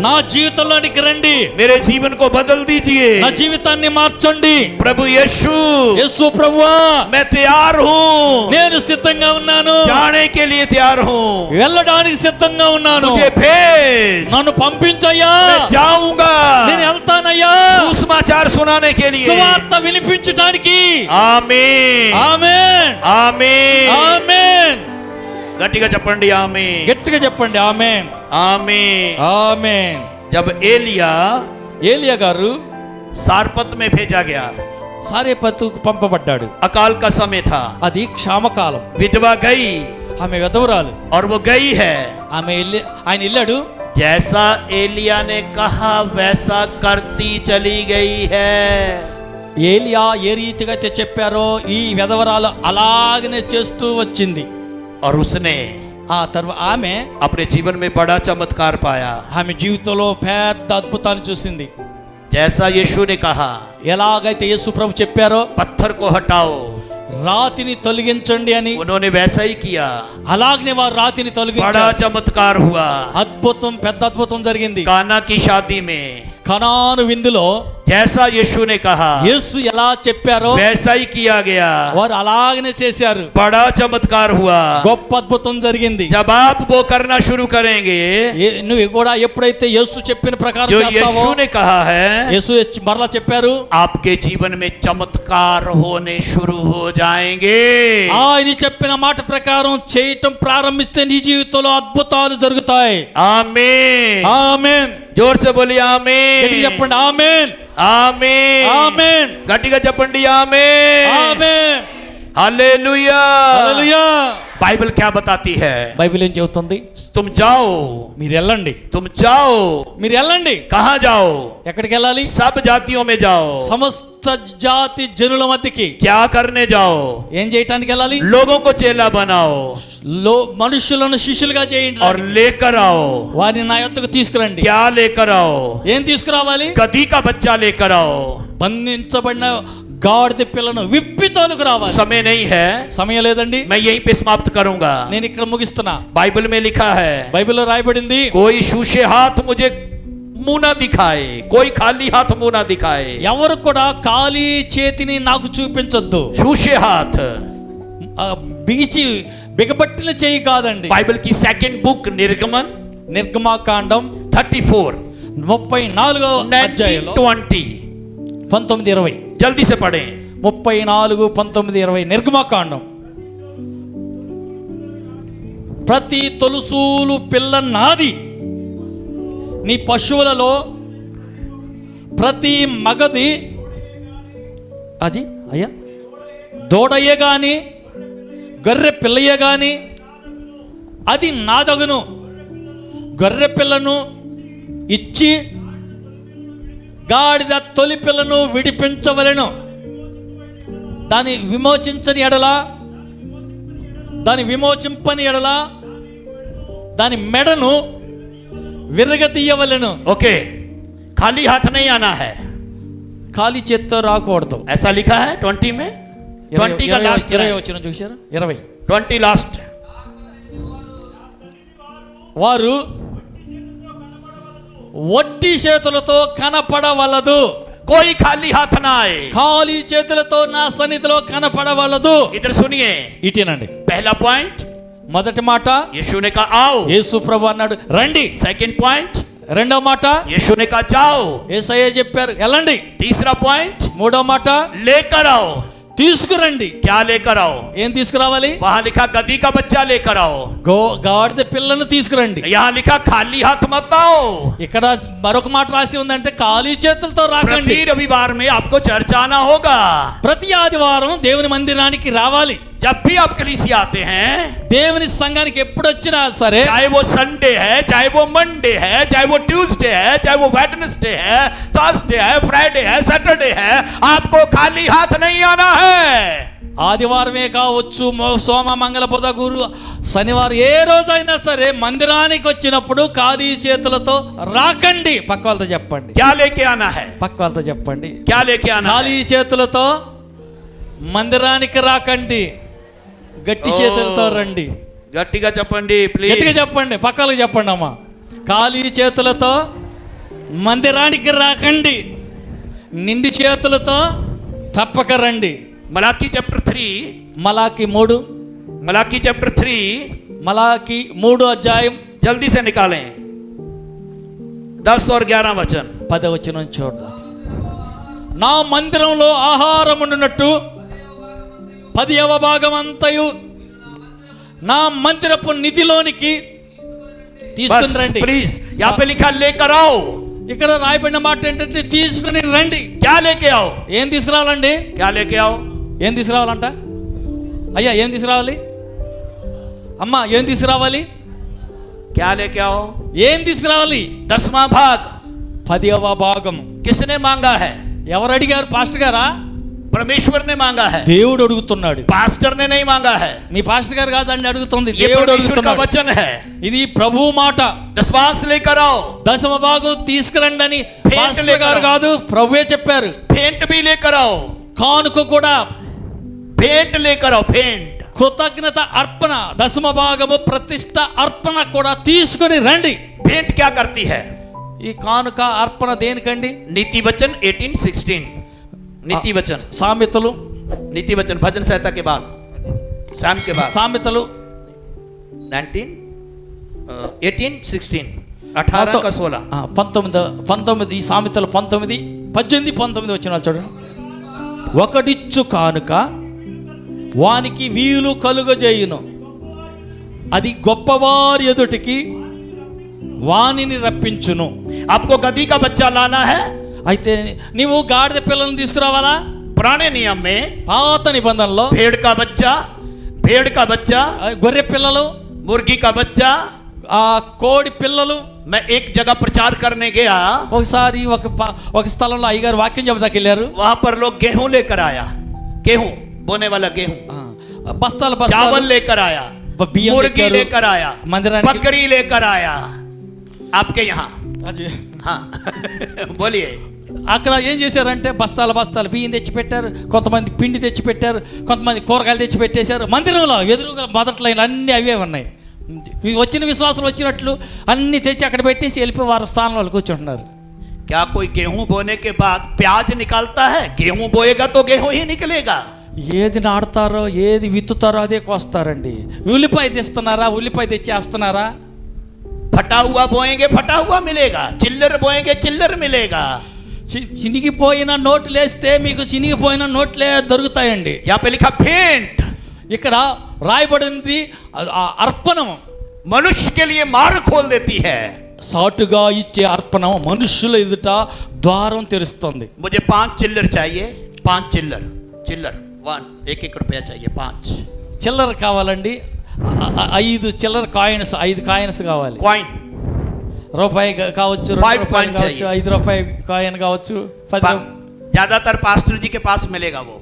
నా జీవితంలోనికి రండి. मेरे जीवन को बदल दीजिए। నా జీవితాన్ని మార్చండి. प्रभु यीशु, యేసు ప్రభువా, मैं तैयार हूं, నేను సిద్ధంగా ఉన్నాను. जाने के लिए तैयार हूं। వెళ్ళడానికి సిద్ధంగా ఉన్నాను. मुझे भेज, నన్ను పంపించయ్యా. मैं जाऊंगा నేను వెళ్తానయ్యా, सुसमाचार सुनाने के लिए। సువార్త వినిపించడానికి. आमीन, ఆమేన్, आमीन, ఆమేన్. गट्टिगा चपंडी आमीन, గట్టిగా చెప్పండి, ఆమేన్, आमीन। ఆమేన్. जब एलिया ఏలియా గారు सारपत में भेजा गया, సారెపతుకు పంపబడ్డాడు. अकाल का समय था, అది క్షామకాలం. विधवा गई ఆమె విధవరాలు. और वो गई है। ఆయన వెళ్ళాడు. जैसा एलिया ने कहा वैसा करती चली गई है। ఏలియా ఏ రీతిగా అయితే చెప్పారో ఈ విధవరాలు అలాగనే చేస్తూ వచ్చింది. और उसने ఆ తర్వాత ఆమె अपने जीवन में बड़ा चमत्कार पाया। ఆమె జీవితంలో పెద్ద అద్భుతాన్ని చూసింది. जैसा यीशु ने कहा, ఎలాగైతే యేసు ప్రభు చెప్పారో पत्थर को हटाओ, రాతిని తొలగించండి అని, उन्होंने वैसा ही किया। అలాగనే వారు రాతిని बड़ा తొలగించారు. चमत्कार हुआ। అద్భుతం, పెద్ద అద్భుతం జరిగింది. काना की शादी में కనాను విందులో जैसा यीशु ने कहा యేసు ఎలా చెప్పారో वैसा ही किया गया। వారు అలాగనే చేశారు. बड़ा चमत्कार हुआ। గొప్ప అద్భుతం జరిగింది. जब आप वो करना शुरू करेंगे నువ్వు కూడా ఎప్పుడైతే యేసు చెప్పిన ప్రకారం जो చేస్తావో, यीशु ने कहा है, యేసు మరలా చెప్పారు, आपके जीवन में चमत्कार होने शुरू हो जाएंगे। ఆయన చెప్పిన మాట ప్రకారం చేయటం ప్రారంభిస్తే నీ జీవితంలో అద్భుతాలు జరుగుతాయి. आमीन, ఆమేన్. जोर से बोलिए గట్టిగా आमीन, చెప్పండి, ఆమేన్, आमीन, ఆమేన్, गट्टिगा चपंडी आमीन, ఆమేన్. हालेलुया। హల్లెలూయా. बाइबल क्या बताती है? బైబిల్ ఏం చెబుతుంది? तुम जाओ, మీరు వెళ్ళండి, तुम जाओ, మీరు వెళ్ళండి. कहाँ जाओ? ఎక్కడికి వెళ్ళాలి? सब जातियों में जाओ. సమస్త జాతి జనుల మధ్యకి. क्या करने जाओ? ఏం చేయటానికి వెళ్ళాలి? लोगों को चेला बनाओ మనుషులను శిష్యులుగా చేయండి, और लेकर आओ. వారిని నా యొద్దకు తీసుకురండి. क्या लेकर आओ? ఏం తీసుకురావాలి? गधी का बच्चा लेकर आओ. బంధించబడిన గాడిద పిల్లను విప్పి తోలుకు రావాలి. समय नहीं है, సమయం లేదండి, मैं यहीं पे समाप्त करूंगा. నేను ఇక్కడ ముగిస్తున్నా. बाइबल में लिखा है, బైబిల్లో రాయబడింది, कोई शूशे हाथ मुझे मुंह ना दिखाए, कोई खाली हाथ मुंह ना दिखाए. ఎవరు కూడా ఖాళీ చేతిని నాకు చూపించొద్దు. शूशे हाथ. బిగబట్టిన చేయి కాదండి. बाइबल की सेकंड बुक निर्गमन నిర్గమాకాండం 34 34వ అధ్యాయంలో 19-20. 19-20 जल्दी से पढ़ें. 34-19-20 నిర్గమాకాండం. ప్రతి తొలుసూలు పిల్ల నాది, నీ పశువులలో ప్రతి మగది అది అయ్యా దూడయ్య గాని గొర్రె పిల్లయ్య గాని అది నాదగును. గొర్రె పిల్లను ఇచ్చి గాడిద తొలి పిల్లను విడిపించవలెను. దాని విమోచించని ఎడల, దాని విమోచింపని ఎడల దాని మెడను విరగతీయవలెను. ओके, खाली हाथ नहीं आना है, ఖాళీ చేత్తో రాకూడదు. ऐसा लिखा है 20 में. 20 का लास्ट 20 వచ్చిన చూసారా? 20 20 लास्ट. వారు వట్టి చేతులతో కనపడవలదు. कोई खाली हाथ ना आए. ఖాళీ చేతులతో నా సన్నిధిలో కనపడవలదు. इधर सुनिए, ఇటేనండి. पहला पॉइंट, మొదటి మాట यीशु ने कहा आओ. యేసు ప్రభు అన్నాడు రండి. सेकंड पॉइंट, రెండో మాట यीशु ने कहा जाओ. యేసయ్య చెప్పారు వెళ్ళండి. तीसरा पॉइंट, మూడో మాట लेकर आओ. తీసుకురండి. क्या लेकर आओ? ఏం తీసుకురావాలి? वहां लिखा गधी का बच्चा लेकर आओ. గాడిద పిల్లను తీసుకురండి. यहाँ लिखा खाली हाथ मत आओ. ఇక్కడ మరొక మాట రాసి ఉందంటే ఖాళీ చేతులతో రాకండి. प्रति रविवार में आपको चर्च आना होगा. ప్రతి ఆదివారం దేవుని మందిరానికి రావాలి. जब भी आप कलीसिया आते हैं, దేవుని సంఘానికి ఎప్పుడు వచ్చినా సరే, चाहे वो संडे है, चाहे वो मंडे है, चाहे वो ट्यूसडे है, चाहे वो वेडनेसडे है, थर्सडे है, फ्राइडे है, सैटरडे है, आपको खाली हाथ नहीं आना है. ఆదివారమే కావచ్చు, సోమ మంగళ బుధ గురు శనివారం ఏ రోజైనా సరే మందిరానికి వచ్చినప్పుడు ఖాళీ చేతులతో రాకండి. పక్క వాళ్ళతో చెప్పండి. क्या लेके आना है? పక్క వాళ్ళతో చెప్పండి. क्या लेके आना है? ఖాళీ చేతులతో మందిరానికి రాకండి, గట్టి చేతులతో రండి. గట్టిగా చెప్పండి ప్లీజ్. గట్టిగా చెప్పండి, పక్కలకు చెప్పండి అమ్మా. ఖాళీ చేతులతో మందిరానికి రాకండి, నిండి చేతులతో తప్పక రండి. मलाकी चैप्टर 3, మలాకి 3 मलाकी चैप्टर 3 మలాకి 3 అధ్యాయం जल्दी से निकालें 10 और 11 वचन. 10వ వచనం చూద్దాం. నా మందిరంలో ఆహారం ఉండునట్టు 10వ భాగం అంతయు నా మందిరపు నిధిలోనికి తీసుకుని రండి. प्लीज, यहाँ पे लिखा लेकर आओ. ఇక్కడ రాయబడిన మాట ఏంటంటే తీసుకుని రండి. क्या लेके आओ? ఏం తీసుకురావాలండి? क्या लेके आओ? ఏం తీసుకురావాలంట? అయ్యా ఏం తీసుకురావాలి? అమ్మా ఏం తీసుకురావాలి? क्या लेके आओ? ఏం తీసుకురావాలి? 10वां भाग 10వ భాగం. किसने मांगा है? ఎవరు అడిగారు? పాస్టర్ గారా? परमेश्वर ने मांगा है. దేవుడు అడుగుతున్నాడు. पास्टर ने नहीं मांगा है. మీ పాస్టర్ గారు కాదండి అడుగుతుంది, ये దేవుడు परमेश्वर का అడుగుతున్నాడు. वचन है. ఇది ప్రభు మాట. दशवांश लेकर आओ. 10వ భాగం తీసుకురండి అని भेंट పాస్టర్ लेकर గారు आओ. కాదు, ప్రభువే చెప్పారు. भेंट भी लेकर आओ. కానుక కూడా, भेंट लेकर आओ. भेंट, కృతజ్ఞత అర్పణ, 10వ భాగము ప్రతిష్ట అర్పణ కూడా తీసుకొని రండి. भेंट क्या करती है? ఈ కానుక అర్పణ దేనికండి? नीति वचन 18-16. नीति वचन, సామెతలు, नीति वचन भजन संहिता के बाद, शाम के बाद. సామెతలు 18-16, 18 का 16. 19 సామెతలు 19 వచనాలు చూడండి. ఒకడిచ్చు కానుక వానికి వీలు కలుగజేయును, అది గొప్పవారి ఎదుటికి వానిని రప్పించును. आपको गधी का बच्चा लाना है. అయితే నీవు గాడిద పిల్లను తీసుకురావాలా? पुराने नियम में పాత నిబంధనలో भेड़ का बच्चा, भेड़ का बच्चा, గొర్రె పిల్లలు, मुर्गी का बच्चा। ఆ కోడి పిల్లలు। मैं एक जगह प्रचार करने गया, ఒకసారి ఒక స్థలంలో అయ్యగారు వాక్యం చెబుతాకి వెళ్ళారు। वहां पर लोग गेहूं लेकर आया, गेहूं बोने वाला गेहूं, బస్తాలు चावल బస్తాలు लेकर आया, बियम मुर्गी लेकर लेकर आया, मंदिराనికి। बकरी लेकर आया। आपके यहाँ हाँ बोलिए। అక్కడ ఏం చేశారంటే బస్తాలు బియ్యం తెచ్చి పెట్టారు, కొంతమంది పిండి తెచ్చి పెట్టారు, కొంతమంది కూరగాయలు తెచ్చి పెట్టేశారు। మందిరంలో ఎదురుగా మొదటి లైన్ అన్నీ అవే ఉన్నాయి। వచ్చిన విశ్వాసులు వచ్చినట్లు అన్ని తెచ్చి అక్కడ పెట్టేసి వెళ్ళిపోయి వారి స్థానంలో కూర్చుంటున్నారు। क्या कोई गेहूं बोने के बाद प्याज निकालता है? गेहूं बोएगा तो गेहूं ही निकलेगा। ఏది నాడతారో ఏది విత్తుతారో అదే కోస్తారండి। ఉల్లిపాయ తెస్తున్నారా, ఉల్లిపాయ తెచ్చేస్తున్నారా? फटा हुआ बोएंगे फटा हुआ मिलेगा, चिल्लर बोएंगे चिल्लर मिलेगा। చినిగిపోయిన నోట్లు వేస్తే మీకు చినిగిపోయిన నోట్లే దొరుకుతాయండి। यहाँ पे लिखा भेंट, ఇక్కడ రాయబడింది అర్పణం। मनुष्य के लिए मार्ग खोल देती है। సాటుగా ఇచ్చే అర్పణం మనుషుల ఎదుట ద్వారం తెరుస్తుంది। मुझे 5 चिल्लर चाहिए, 5 चिल्लर, चिल्लर 1 1 रुपया चाहिए, 5 చిల్లర కావాలండి, 5 చిల్లర కాయిన్స్, 5 కాయిన్స్ కావాలి। कॉइन రూపాయి కావచ్చు, 5 coin కావచ్చు, चाहिए। 5 రూపాయి కాయిన్ కావచ్చు, 10 ज्यादातर पास्टर जी के पास मिलेगा वो,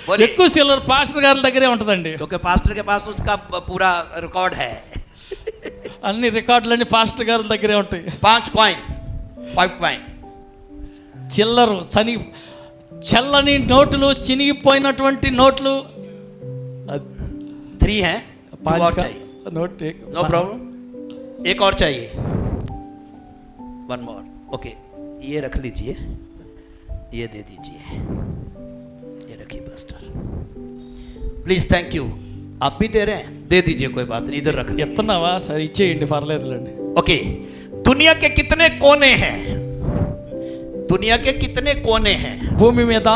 बोलिए। ఎక్కువ చిల్లర పాస్టర్ గారి దగ్గరే ఉంటుందండి। क्योंकि पास्टर के पास उसका पूरा रिकॉर्ड है। అన్ని రికార్డులన్నీ పాస్టర్ గారి దగ్గరే ఉంటాయి। 5 कॉइन, 5 कॉइन। చిల్లరు చల్లని నోట్లు, చినిగిపోయినటువంటి నోట్లు 3 है, 2 और चाहिए, నోట్ नो प्रॉब्लम। एक और चाहिए, 1 मोर, ओके। ये रख लीजिए, ये दे दीजिए, ये रखिए पास्टर, प्लीज, थैंक यू। आप भी दे रहे हैं, दे दीजिए, कोई बात नहीं, इधर रख लीजिए। ఎత్తన్నావా? సరే ఇచ్చేయండి, పర్లేదులేండి। ओके, दुनिया के कितने कोने हैं? दुनिया के कितने कोने हैं? భూమి మీద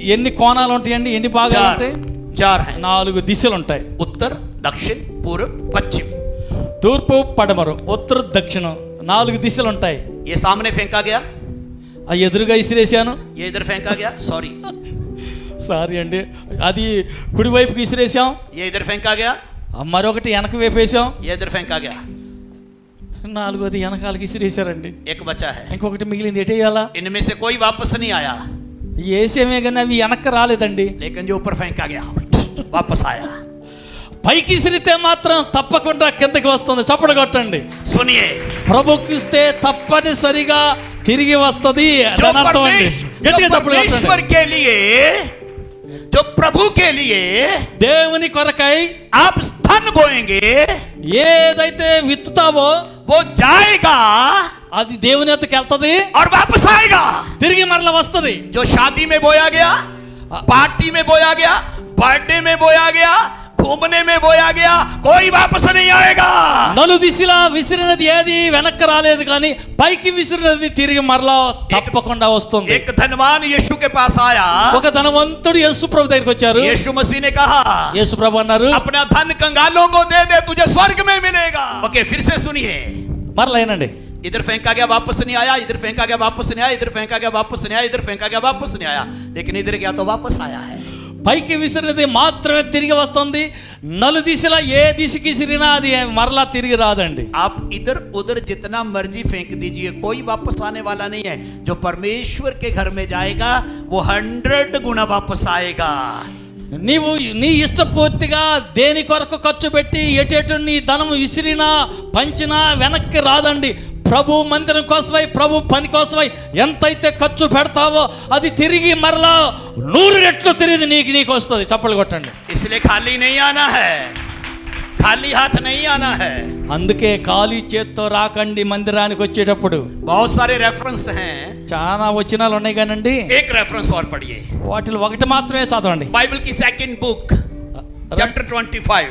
ఎన్ని కోణాలు ఉంటాయండి, ఎన్ని భాగాలు ఉంటాయి? 4 हैं। 4 దిశలు ఉంటాయి। उत्तर, दक्षिण, पूर्व, पश्चिम। తూర్పు, పడమరు, ఉత్తర, దక్షిణం, 4 దిశలు ఉంటాయి। ये सामने फेंका गया, ఆ ఎదురుగా ఇసిరేసాను, ये इधर फेंका गया, सॉरी, సారీ అండి, అది కుడివైపుకి ఇసిరేసాం, ये इधर फेंका गया, మరొకటి వెనక వేపేసాం, ये इधर फेंका गया, 4వది వెనకాలకి ఇసిరేసారండి। एक बचा है। ఇంకొకటి మిగిలింది, ఎటేయాలా? इनमें से कोई वापस नहीं आया, ఏసేమే కానీ అవి వెనక్కి రాలేదండి। लेकिन जो ऊपर फेंका गया वापस आया। పైకి ఇసిరితే మాత్రం తప్పకుండా కిందకి వస్తుంది। చప్పట్లు కొట్టండి। सुनिए, ప్రభుకి ఇస్తే తప్పనిసరిగా తిరిగి వస్తుంది। जो దాని అర్థం అండి, గట్టిగా చప్పట్లు परमेश्वर కొట్టండి। के लिए, जो प्रभु के लिए దేవుని కొరకై आप स्तन बोएंगे, ఏదైతే విత్తుతావో वो जाएगा అది దేవుని ఎద్దకు వెళ్తుంది, और वापस आएगा। తిరిగి మరలా వస్తుంది। जो शादी में बोया गया, पार्टी में बोया गया, बर्थडे में बोया गया, घूमने में बोया गया, कोई वापस नहीं आएगा। నలు దిశలా విసిరినది ఏది వెనక్కి రాలేదు, కానీ పైకి విసిరినది తిరిగి మరలా తప్పకుండా వస్తుంది। एक धनवान यीशु के पास आया, ఒక ధనవంతుడు యేసు ప్రభు దగ్గరికి వచ్చారు। यीशु मसीह ने कहा, యేసు ప్రభు అన్నారు, अपना धन कंगालों को दे दे, तुझे स्वर्ग में मिलेगा। ओके, फिर से सुनिए, మరలా ఏనండి, इधर फेंका गया वापस नहीं आया, इधर फेंका गया वापस नहीं आया, इधर फेंका गया वापस नहीं आया, इधर फेंका गया वापस नहीं आया, लेकिन इधर गया तो वापस आया है। పైకి విసిరినది మాత్రమే తిరిగి వస్తుంది, నలు దిశలా ఏ దిశకి విసిరినా అది మరలా తిరిగి రాదండి। आप इधर उधर जितना मर्जी फेंक दीजिए, कोई वापस आने वाला नहीं है। जो परमेश्वर के घर में जाएगा वो 100 गुना वापस आएगा। నీవు నీ ఇష్టపూర్తిగా దేని కొరకు ఖర్చు పెట్టి ఎటెటు నీ ధనం విసిరినా పంచినా వెనక్కి రాదండి। ప్రభు మందిరం కోసమై, ప్రభు పని కోసమై ఎంతైతే ఖర్చు పెడతావో అది తిరిగి మరలా 100 రెట్లు తిరిగి నీకు వస్తుంది। చప్పట్లు కొట్టండి। इसलिए खाली नहीं आना है, खाली हाथ नहीं आना है। అందుకే ఖాళీ చేత్తో రాకండి మందిరానికి వచ్చేటప్పుడు। बहुत सारे रेफरेंस हैं, చాలా వచనాలు ఉన్నాయి కానండి, एक रेफरेंस और पढ़िए। వాటిలో ఒకటి మాత్రమే చదవండి। बाइबल की सेकंड बुक, चैप्टर 25,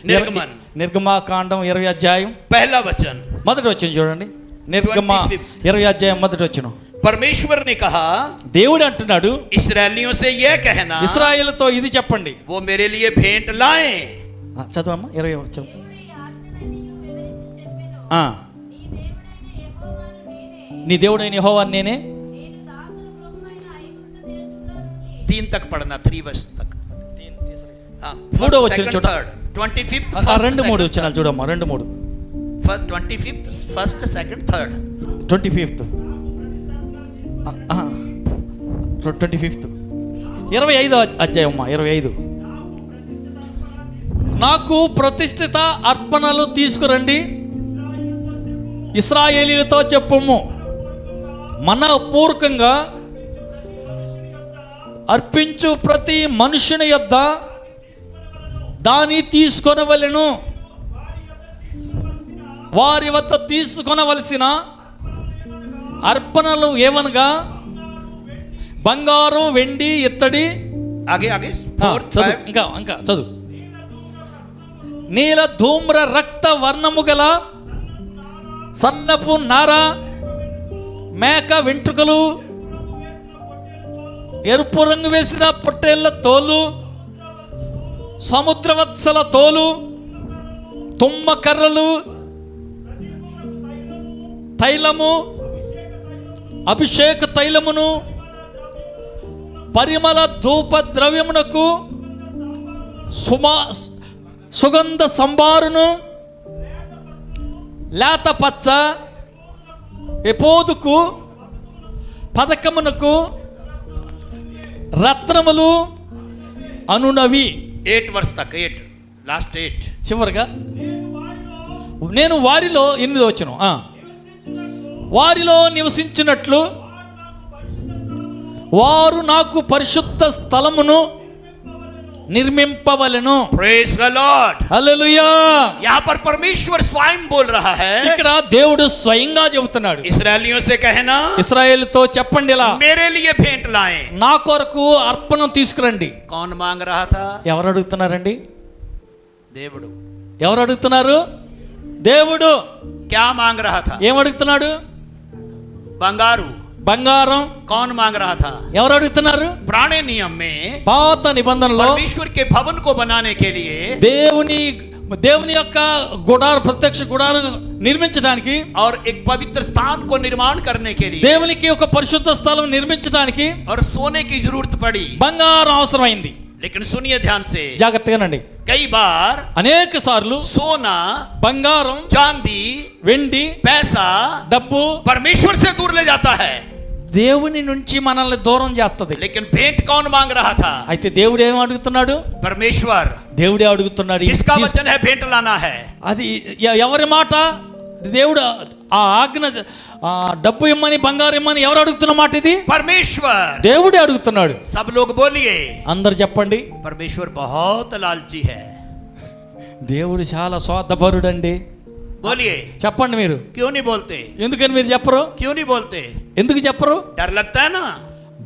निर्गमन, నిర్గమాకాండం 20 అధ్యాయం पहला वचन। మొదటి వచనం చూడండి। నిర్గమ 20 అధ్యాయం మొదటి వచనం। परमेश्वर ने कहा, దేవుడు అంటున్నాడు, इस्राएलियों से यह कहना, ఇశ్రాయేలుతో ఇది చెప్పండి। वो मेरे लिए भेंट लाएं। చదవమ్మా 20 వచనం। నీ దేవుడైన యెహోవా నేనే। 3 तक पढ़ना, 3 वर्ष तक। మూడో వచ్చిన చూడ 25th ఆ రెండు మూడు వచ్చినాలు చూడమ్మా, రెండు మూడు. First 25th first second third 25th 25th 25వ అధ్యాయం అమ్మా, 25. నాకు ప్రతిష్ఠిత అర్పణలు తీసుకురండి, ఇశ్రాయేలీలతో చెప్పుము, మనపూర్వకంగా అర్పించు ప్రతి మనుషుని యొద్ద దాన్ని తీసుకొనవలెను. వారి వద్ద తీసుకొనవలసిన అర్పణలు ఏమనగా బంగారు, వెండి, ఇత్తడి. ఆగే ఆగే ఇంకా చదువు. నీల ధూమ్ర రక్త వర్ణము గల సన్నపు నార, మేక వెంట్రుకలు, ఎరుపు రంగు వేసిన పొట్టేళ్ల తోలు, సముద్రవత్సల తోలు, తుమ్మ కర్రలు, తైలము, అభిషేక తైలమును, పరిమళ ధూప ద్రవ్యమునకు సుగంధ సంబారును, లేత పచ్చ ఎపోదుకు, పథకమునకు రత్నములు అనునవి. 8 వర్స్ తక్ 8 లాస్ట్ 8 చివరిగా నేను వారిలో 8 వచ్చును, వారిలో నివసించినట్లు వారు నాకు పరిశుద్ధ స్థలమును నిర్మింపవలెను. ప్రైజ్ ద లార్డ్, హల్లెలూయా. यहाँ पर परमेश्वर स्वयं बोल रहा है. ఇక్కడ దేవుడు స్వయంగా చెబుతున్నాడు. इस्राएलियों से कहना, ఇశ్రాయేలుతో చెప్పండి ఇలా, मेरे लिए भेंट लाएं. నా కొరకు అర్పణం తీసుకురండి. कौन मांग रहा था? ఎవరు అడుగుతున్నారండి? దేవుడు. ఎవరు అడుగుతున్నారు? దేవుడు. क्या मांग रहा था? ఏం అడుగుతున్నాడు? బంగారు, బంగారం. कौन मांग रहा था? ఎవరు అడుగుతున్నారు? पुराने नियम में పాత నిబంధనలో परमेश्वर के भवन को बनाने के लिए దేవుని యొక్క గుడారం, ప్రత్యక్ష గుడారం నిర్మించడానికి और एक पवित्र स्थान को निर्माण करने के लिए దేవునికి ఒక పరిశుద్ధ స్థలం నిర్మించడానికి और सोने की जरूरत पड़ी. బంగారం అవసరమైంది. लेकिन सुनिए ध्यान से, జాగ్రత్తగానండి. कई बार అనేక సార్లు सोना, బంగారం, चांदी, వెండి, पैसा డబ్బు परमेश्वर से दूर ले जाता है. దేవుని నుంచి మనల్ని దూరం చేస్తుంది. लेकिन भेंट कौन मांग रहा था? అయితే దేవుడు ఏం అడుగుతున్నాడు? परमेश्वर. దేవుడే అడుగుతున్నాడు. किसका वचन है भेंट लाना है? అది ఎవరి మాట? దేవుడు ఆ ఆజ్ఞ, డబ్బు ఇమ్మని, బంగారం ఇమ్మని ఎవరు అడుగుతున్న మాట ఇది? परमेश्वर. దేవుడే అడుగుతున్నాడు. सब लोग बोलिए, అందరు చెప్పండి. परमेश्वर बहुत लालची है. దేవుడు చాలా స్వార్థపరుడు అండి. बोलिए, చెప్పండి మీరు. क्यों नहीं बोलते? ఎందుకని మీరు చెప్పరు? क्यों नहीं बोलते? ఎందుకు చెప్పరు? डर लगता है ना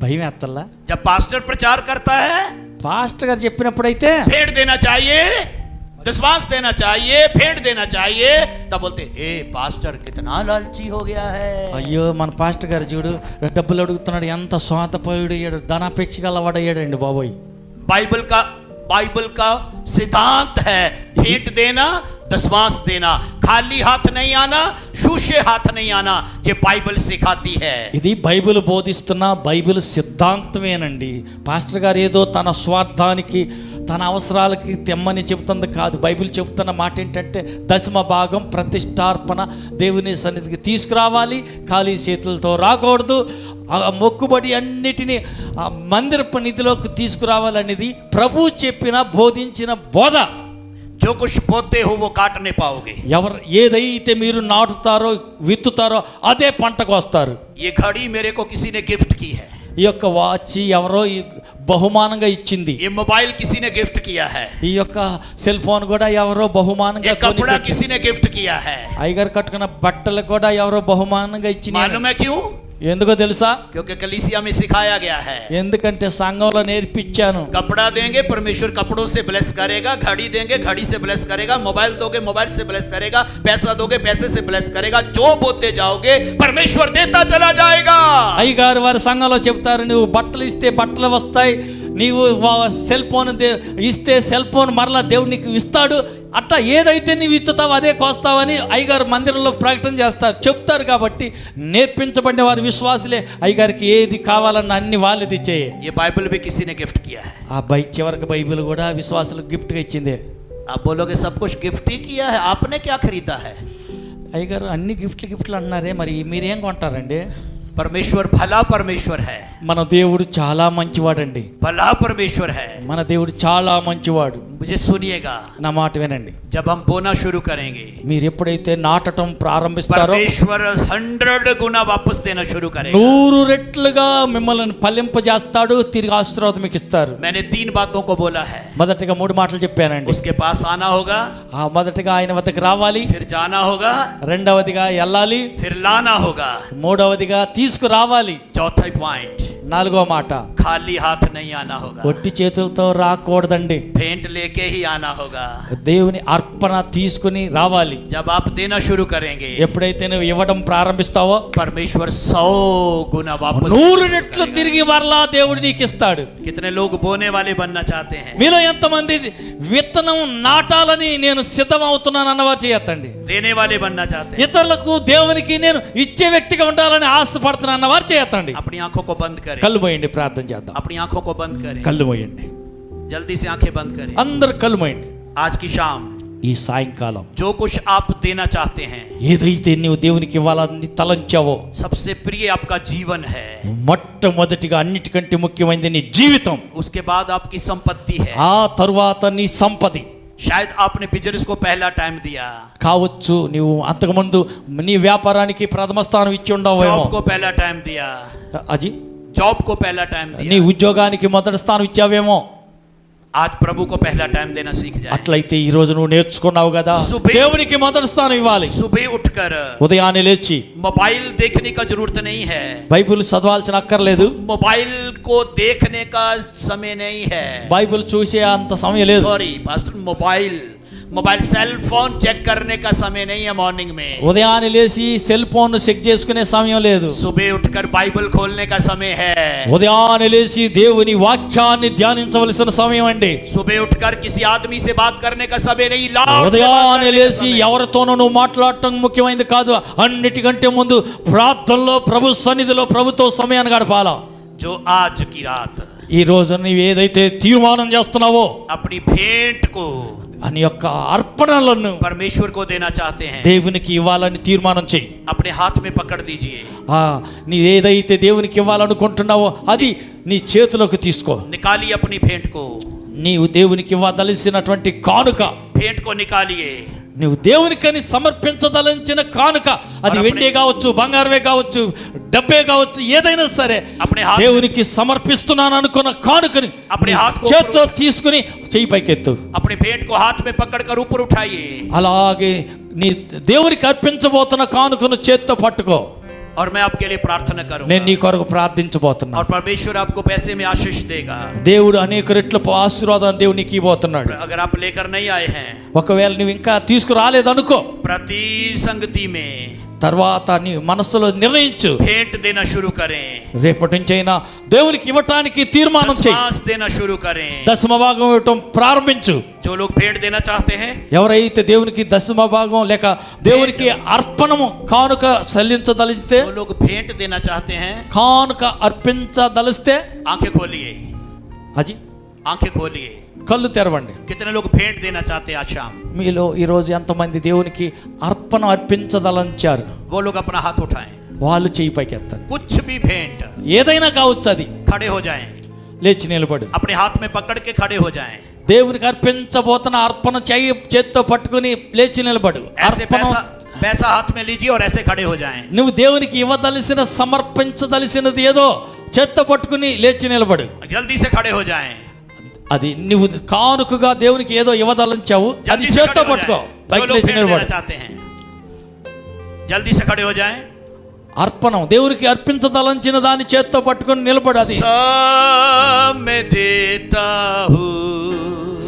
భయం వేస్తల్లా? जब पास्टर प्रचार करता है, పాస్టర్ గారు చెప్పినప్పుడైతే भेंट देना चाहिए, विश्वास देना चाहिए, भेंट देना चाहिए, तब बोलते ए पास्टर कितना लालची हो गया है. అయ్యో మన పాస్టర్ గారు చూడు డబ్బులు అడుగుతున్నాడు, ఎంత స్వార్థపరుడు అయ్యాడు, ధనాపేక్ష గలవాడయ్యాడండి బాబోయ్. बाइबल का सिद्धांत है भेंट देना, विश्वास देना, खाली हाथ नहीं आना, शूशे हाथ नहीं आना. ये बाइबल सिखाती है. ఇది బైబిల్ బోధిస్తున్న బైబిల్ సిద్ధాంతమేనండి. పాస్టర్ గారు ఏదో తన స్వార్థానికి, తన అవసరాలకి తెమ్మని చెబుతుంది కాదు. బైబిల్ చెబుతున్న మాట ఏంటంటే దశమ భాగం ప్రతిష్టార్పణ దేవుని సన్నిధికి తీసుకురావాలి, ఖాళీ చేతులతో రాకూడదు. ఆ మొక్కుబడి అన్నిటినీ ఆ మందిరపు నిధిలోకి తీసుకురావాలనేది ప్రభు చెప్పిన, బోధించిన బోధ. जो कुछ बोते हो वो काट नहीं पाओगे. ఎవరు ఏదైతే మీరు నాటుతారో, విత్తుతారో అదే పంటకు వస్తారు. ये घड़ी मेरे को किसी ने गिफ्ट की है. ఈ యొక్క వాచ్ ఎవరో బహుమానంగా ఇచ్చింది. ये मोबाइल किसी ने गिफ्ट किया है. ఈ యొక్క సెల్ ఫోన్ కూడా ఎవరో బహుమానంగా, ये कपड़ा किसी ने गिफ्ट किया है. అయ్యగారు కట్టుకున్న బట్టలు కూడా ఎవరో బహుమానంగా ఇచ్చింది. मालूम है क्यों? ఎందుకో తెలుసా? क्योंकि कलीसिया में सिखाया गया है. ఎందుకంటే సంఘంలో నేర్పించాను. कपड़ा देंगे परमेश्वर कपड़ों से ब्लेस करेगा, घड़ी देंगे घड़ी से ब्लेस करेगा, मोबाइल दोगे मोबाइल से ब्लेस करेगा, पैसा दोगे पैसे से ब्लेस करेगा. जो बोते जाओगे परमेश्वर देता चला जाएगा. అయ్యగారు వారి సంఘంలో చెప్తారు, నువ్వు బట్టలు ఇస్తే బట్టలు వస్తాయి, నీవు సెల్ ఫోన్ ఇస్తే సెల్ ఫోన్ మరలా దేవుడు నీకు ఇస్తాడు. అట్లా ఏదైతే నీవు ఇస్తావో అదే కోస్తావని అయ్యగారు మందిరంలో ప్రకటన చేస్తారు, చెప్తారు. కాబట్టి నేర్పించబడిన వారి విశ్వాసులే అయ్యగారికి ఏది కావాలన్న అన్ని వాళ్ళది చేయ. ये बाइबल भी किसी ने गिफ्ट किया है. ఆ చివరికి బైబిల్ కూడా విశ్వాసులకు గిఫ్ట్గా ఇచ్చిందే. आप बोलोगे सब कुछ गिफ्ट ही किया है, आपने क्या खरीदा है? అయ్యగారు అన్ని గిఫ్ట్లు అంటున్నారే, మరి మీరేం కొంటారండి? परमेश्वर भला परमेश्वर है. మన దేవుడు చాలా మంచివాడండి. भला परमेश्वर है. మన దేవుడు చాలా మంచివాడు. मुझे सुनिएगा, నా మాట వినండి. जब हम बोना शुरू करेंगे, మీరు ఎప్పుడైతే నాటటం ప్రారంభిస్తారో परमेश्वर 100 गुना वापस देना शुरू करेगा. 100 రెట్లుగా మిమ్మల్ని ఫలింపజేస్తాడు, తిరిగి ఆశీర్వాదం మీకు ఇస్తారు. मैंने 3 बातों को बोला है. మొదటిగా 3 మాటలు చెప్పానండి. उसके पास आना होगा, మొదటిగా ఆయన వద్దకు రావాలి, फिर जाना होगा, రెండవదిగా వెళ్ళాలి, फिर लाना होगा, మూడవదిగా తీసుకురావాలి, चौथा पॉइंट 4వ మాట खाली हाथ नहीं आना होगा. ఒట్టి చేతులతో రాకూడదండి. भेंट लेके ही आना होगा. దేవుని అర్పణ తీసుకుని రావాలి. जब आप देना शुरू करेंगे, ఎప్పుడైతే నువ్వు ఇవ్వడం ప్రారంభిస్తావో परमेश्वर 100 गुना वापस 100 రెట్లు తిరిగి మరలా దేవుడు నీకు ఇస్తాడు. कितने लोग बोने वाले बनना चाहते हैं? మీలో ఎంతమంది విత్తనం నాటాలని నేను సిద్ధం అవుతున్నాను అన్నవారు చేయొద్దండి. देने वाले बनना चाहते हैं? ఇతరులకు దేవునికి నేను ఇచ్చే వ్యక్తిగా ఉండాలని ఆశపడుతున్నాను అన్నవారు చేయొద్దండి. अपनी आंखों को बंद करें. కళ్ళు మూయండి, ప్రార్థన చేద్దాం. अपनी आंखों को बंद करें. కళ్ళు మూయండి, जल्दी से आंखें बंद करें. అందరు కళ్ళు మూయండి. आज की शाम ఈ సాయంకాలం जो कुछ आप देना चाहते हैं, ఏదైతే నీవు దేవునికి ఇవ్వాలని తలంచావో, सबसे प्रिय आपका जीवन है. మొట్టమొదటిగా అన్నిటికంటే ముఖ్యమైనది నీ జీవితం. उसके बाद आपकी संपत्ति है. ఆ తరువాత నీ సంపది. शायद आपने बिजनेस को पहला टाइम दिया, కావచ్చు నీవు అంతకుముందు నీ వ్యాపారానికి ప్రథమ స్థానం ఇచ్చి ఉండవేమో. जॉब को पहला टाइम दिया, అజీ जॉब को पहला टाइम నీ दिया. ఉద్యోగానికి మొదటి స్థానం ఇచ్చావేమో. आज प्रभु को पहला टाइम देना सीख जाए. అట్లయితే ఈ రోజు నువ్వు నేర్చుకున్నావు కదా, సుబే- దేవునికి మొదటి స్థానం ఇవ్వాలి. सुबह उठकर ఉదయాన్నే లేచి मोबाइल देखने का जरूरत नहीं है. బైబిల్ చదవాల్సిన అక్కర్లేదు, मोबाइल को देखने का समय नहीं है. బైబిల్ చూసే అంత సమయం లేదు. Sorry pastor, mobile cell phone check करने का समय नहीं है मॉर्निंग में. ఉదయాన్నే లేచి సెల్ ఫోన్ చెక్ చేసుకునే సమయం లేదు. सुबह उठकर बाइबल खोलने का समय है. ఉదయాన్నే లేచి దేవుని వాక్యాన్ని ధ్యానించవలసిన సమయం అండి. सुबह उठकर किसी आदमी से बात करने का समय नहीं. लाभ से बात ఉదయాన్నే करने का లేచి समय. ఎవరితోనూ నువ్వు మాట్లాడటం ముఖ్యమైనది కాదు. అన్నిటికంటే ముందు ప్రార్థనలో ప్రభు సన్నిధిలో ప్రభుతో సమయాన్ని గడపాలా. जो आज की रात ఈ రోజు నీవు ఏదైతే తీర్మానం చేస్తున్నావో अपनी भेंट को అని యొక్క అర్పణలను परमेश्वर को देना चाहते हैं, దేవునికి ఇవ్వాలని తీర్మానం చెయ్యి. अपने हाथ में पकड़ दीजिए. నీ ఏదైతే దేవునికి ఇవ్వాలనుకుంటున్నావో అది నీ చేతిలోకి తీసుకో. निकालिए अपनी भेंट को. నీవు దేవునికి ఇవ్వదలసినటువంటి కానుక, भेंट को निकालिए. నువ్వు దేవునికని సమర్పించదలించిన కానుక, అది వెండే కావచ్చు, బంగారమే కావచ్చు, డబ్బే కావచ్చు, ఏదైనా సరే अपने हाथ దేవునికి సమర్పిస్తున్నాను అనుకున్న కానుకని अपने हाथ को చేతితో తీసుకుని చెయ్యి పైకెత్తు. अपने भेंट को हाथ में पकड़कर ऊपर उठाइए. అలాగే నీ దేవునికి అర్పించబోతున్న కానుకను చేత్తో పట్టుకో. और मैं आपके लिए प्रार्थना నేను करूंगा. నీ కొరకు ప్రార్థించబోతున్నా. और परमेश्वर आपको पैसे में आशीष देगा. దేవుడు అనేక రెట్ల ఆశీర్వాదాన్ని దేవుడు నీకు ఇవ్వబోతున్నాడు. अगर आप लेकर नहीं आए हैं, ఒకవేళ నువ్వు ఇంకా తీసుకురాలేదనుకో, प्रति संगति में తర్వాత నీ మనసులో నిర్ణయించు, भेंट देना शुरू करें. రేపటి నుంచి అయినా దేవునికి ఇవ్వటానికి తీర్మానం చేయి. दशमांश देना शुरू करें. దశమ భాగం ఇవ్వటం ప్రారంభించు. जो लोग भेंट देना चाहते हैं, ఎవరైతే దేవునికి దశమ భాగం లేక దేవునికి అర్పణము కానుక చెల్లించదలిస్తే, जो लोग भेंट देना चाहते हैं, కానుక అర్పించదలిస్తే आंखें खोलिए. అది आंखें खोलिए. కళ్ళు తెరవండి. कितने लोग भेंट देना चाहते हैं आज शाम? మీలో ఈరోజు ఎంతమంది దేవునికి అర్పణ అర్పించదలంచారు? वो लोग अपना हाथ उठाएं. వాళ్ళు చెయ్యి పైకెత్తారు. कुछ भी भेंट, ఏదైనా కావచ్చు, అది खड़े हो जाएं. లేచి నిలబడు. अपने हाथ में पकड़ के खड़े हो जाएं. దేవునికి అర్పించబోతున్న అర్పణ చెయ్యి చేత్తో పట్టుకుని లేచి నిలబడు. ऐसे అర్పణ पैसा हाथ में लीजिए और ऐसे खड़े हो जाएं. నువ్వు దేవునికి ఇవ్వదలిసిన సమర్పించదలిసినది ఏదో చేత్తో పట్టుకుని లేచి నిలబడు. जल्दी से खड़े हो जाएं. అది నువ్వు కానుకగా దేవునికి ఏదో ఇవ్వదలించావు, అది जल्दी से చేత్తో खड़े हो పట్టుకో, जाएं. जो పైకి लोग లేచి भेंट నిలబడు. देना चाहते हैं, जल्दी से खड़े हो जाएं. అర్పణం దేవునికి అర్పించదలించిన దాన్ని చేత్తో పట్టుకుని నిలబడు. అది सब मैं देता हूँ,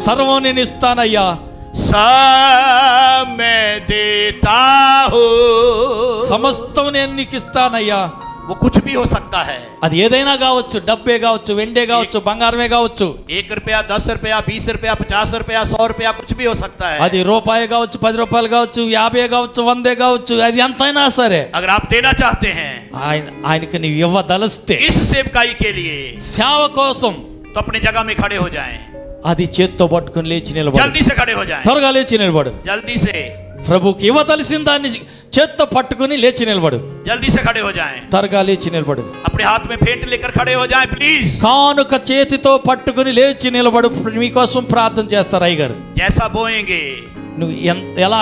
సర్వం నేను ఇస్తానయ్యా, सब मैं देता हूँ. సమస్తం నేను నీకు ఇస్తానయ్యా. वो कुछ भी हो सकता है। అది ఏదైనా కావచ్చు, డబ్బే కావచ్చు, వెండే కావచ్చు, బంగారమే కావచ్చు, 1 रुपया, 10 रुपया, 20 रुपया, 50 रुपया, 100 रुपया, कुछ भी हो सकता है। అది రూపాయి కావచ్చు, 10 రూపాయలు కావచ్చు, 50 కావచ్చు, 100 కావచ్చు, అది ఎంతైనా సరే अगर आप देना चाहते हैं ఆయనకి నీవు ఇవ్వదలిస్తే इस सेवकाई के लिए, సేవ కోసం तो अपनी जगह में खड़े हो जाएं, అది చేత్తో పట్టుకుని లేచి నిలబడు, जल्दी से खड़े हो जाएं, త్వరగా లేచి నిలబడు. जल्दी से, ప్రభుకి ఇవ్వదలిసిన దాన్ని చేత్తో పట్టుకుని లేచి నిలబడు, जल्दी से खड़े हो जाएं, త్వరగా లేచి నిలబడు. अपने हाथ में भेंट लेकर खड़े हो जाएं प्लीज। కానుక చేతితో పట్టుకుని లేచి నిలబడు. మీకోసం ప్రార్థన చేస్తారు అయ్యగారు. जैसा बोएंगे నువ్వు ఎలా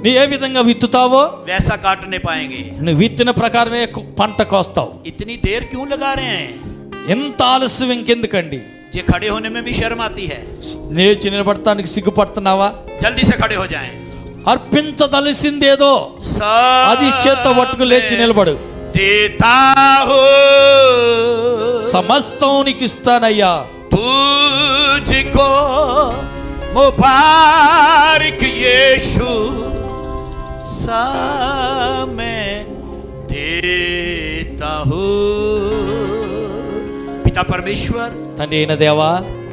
నువ్వు ఏ విధంగా విత్తుతావో वैसा काटने पाएंगे। నువ్వు విత్తిన ప్రకారమే పంట కోస్తావు. इतनी देर क्यों लगा रहे हैं? ఎంత ఆలస్యం ఇంకెందుకండి? ये खड़े होने में भी शर्म आती है। లేచి నిలబడటానికి సిగ్గుపడుతున్నావా? जल्दी से खड़े हो जाएं। అర్పించదలిసిందేదో అది చేత్తో పట్టుకుని లేచి నిలబడు. देता हो సమస్తం నీకు ఇస్తానయ్యా. तुझको मुबारक यीशु मैं देता हूँ। पिता परमेश्वर, తండ్రి అయిన దేవా,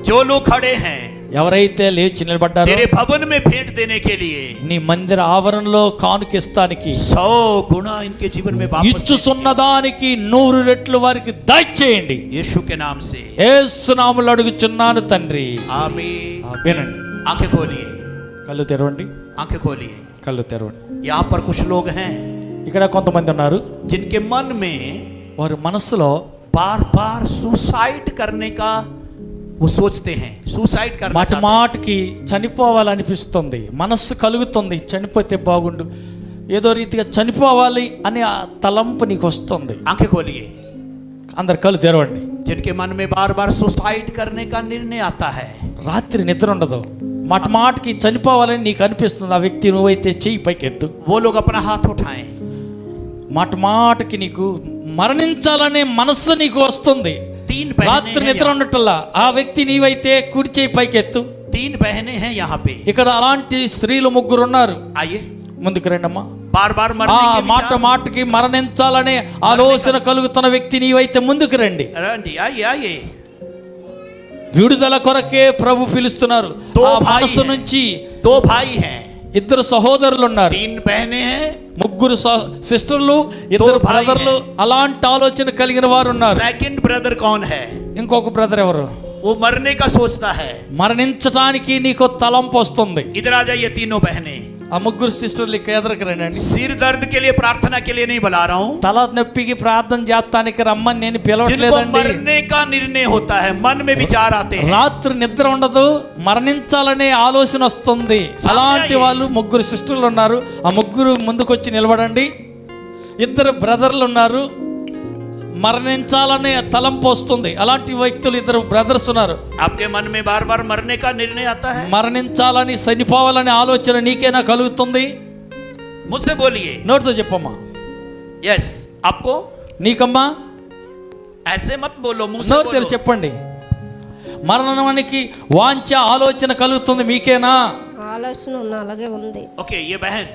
जो लोग खड़े हैं ఎవరైతే లేచి నిలబడ్డారో तेरे भवन में भेंट देने के लिए, నీ మందిర ఆవరణలో కానుకిస్తానికి 100 गुना इनके जीवन में वापस ఇచ్చుచున్నదానికి 100 రెట్లు వారికి దయచేయండి. यीशु के नाम से యేసు నామములో అడుగుచున్నాను తండ్రి. आमीन। వినండి, आंखें खोलिए, కళ్ళు తెరవండి, आंखें खोलिए। కళ్ళు తెరవండి. यहाँ पर कुछ लोग हैं ఇక్కడ కొంతమంది ఉన్నారు, जिनके मन में వారి మనస్సులో बार बार सुसाइड करने का वो सोचते हैं, सुसाइड करना మాట चाहते हैं। మాటకి చనిపోవాలనిపిస్తుంది, మనస్సు కలుగుతుంది, చనిపోతే బాగుండు, ఏదో రీతిగా చనిపోవాలి అనే ఆ తలంపు నీకు వస్తుంది. आंखें खोलिए। అందరు కళ్ళు తెరవండి. जिनके मन में बार बार सुसाइड करने का निर्णय आता है, రాత్రి నిద్ర ఉండదు, మాట మాటకి చనిపోవాలని నీకు అనిపిస్తుంది, ఆ వ్యక్తి నువ్వైతే చెయ్యి పైకెత్తు. वो लोग अपना हाथ उठाएं। మాట మాటకి నీకు మరణించాలనే మనస్సు నీకు వస్తుంది, 3 बहनें రాత్రి हैं నిద్ర यहाँ। ఉండటల్లా ఆ వ్యక్తి నీవైతే కుడి చేయి పైకెత్తు. 3 बहनें हैं यहाँ पे। ఇక్కడ అలాంటి స్త్రీలు 3 ఉన్నారు. आइए, ముందుకు రండమ్మా. बार बार ఆ मरने के మాట विचार- మాటకి మరణించాలనే ఆలోచన కలుగుతున్న వ్యక్తి నీవైతే ముందుకు రండి. రండి, आइए आइए। విడుదల కొరకే ప్రభు పిలుస్తున్నారు. దో ఆ భాయి మనసు హై. నుంచి 2 भाई हैं, 2 సహోదరులు ఉన్నారు, 3 बहनें हैं, 3 సిస్టర్లు, 2 భాయి బ్రదర్లు. అలాంటి ఆలోచన కలిగిన వారు ఉన్నారు. सेकंड ब्रदर कौन है? ఇంకొక బ్రదర్ ఎవరు? वो मरने का सोचता है। మరణించడానికి నీకు తలంపు వస్తుంది. इधर आ जाइए तीनों बहनें। ఆ 3 సిస్టర్లు ఎదురుకు రండి. सिर दर्द के लिए प्रार्थना के लिए नहीं बुला रहा हूँ। తల నొప్పికి ప్రార్థన చేస్తానికి రమ్మని నేను जिनको పిలవట్లేదండి. मरने का निर्णय होता है, मन में विचार आते हैं, రాత్రి నిద్ర ఉండదు, మరణించాలనే ఆలోచన వస్తుంది. అలాంటి వాళ్ళు 3 సిస్టర్లు ఉన్నారు. ఆ 3 ముందుకొచ్చి నిలబడండి. 2 బ్రదర్లు ఉన్నారు, మరణించాలనే తలంపు వస్తుంది. అలాంటి వ్యక్తులు 2 బ్రదర్స్ ఉన్నారు. आपके मन में बार बार मरने का निर्णय आता है? మరణించాలని చనిపోవాలనే ఆలోచన నీకేనా కలుగుతుంది? मुझसे बोलिए। నోటితో చెప్పమ్మా. यस, आपको? నీకమ్మా? ऐसे मत बोलो, मुंह से నోరు తెరిచి बोलो। చెప్పండి. మరణానికి వాంఛ ఆలోచన కలుగుతుంది మీకేనా? ఆలోచన ఉన్న అలాగే ఉంది. ओके, ये बहन,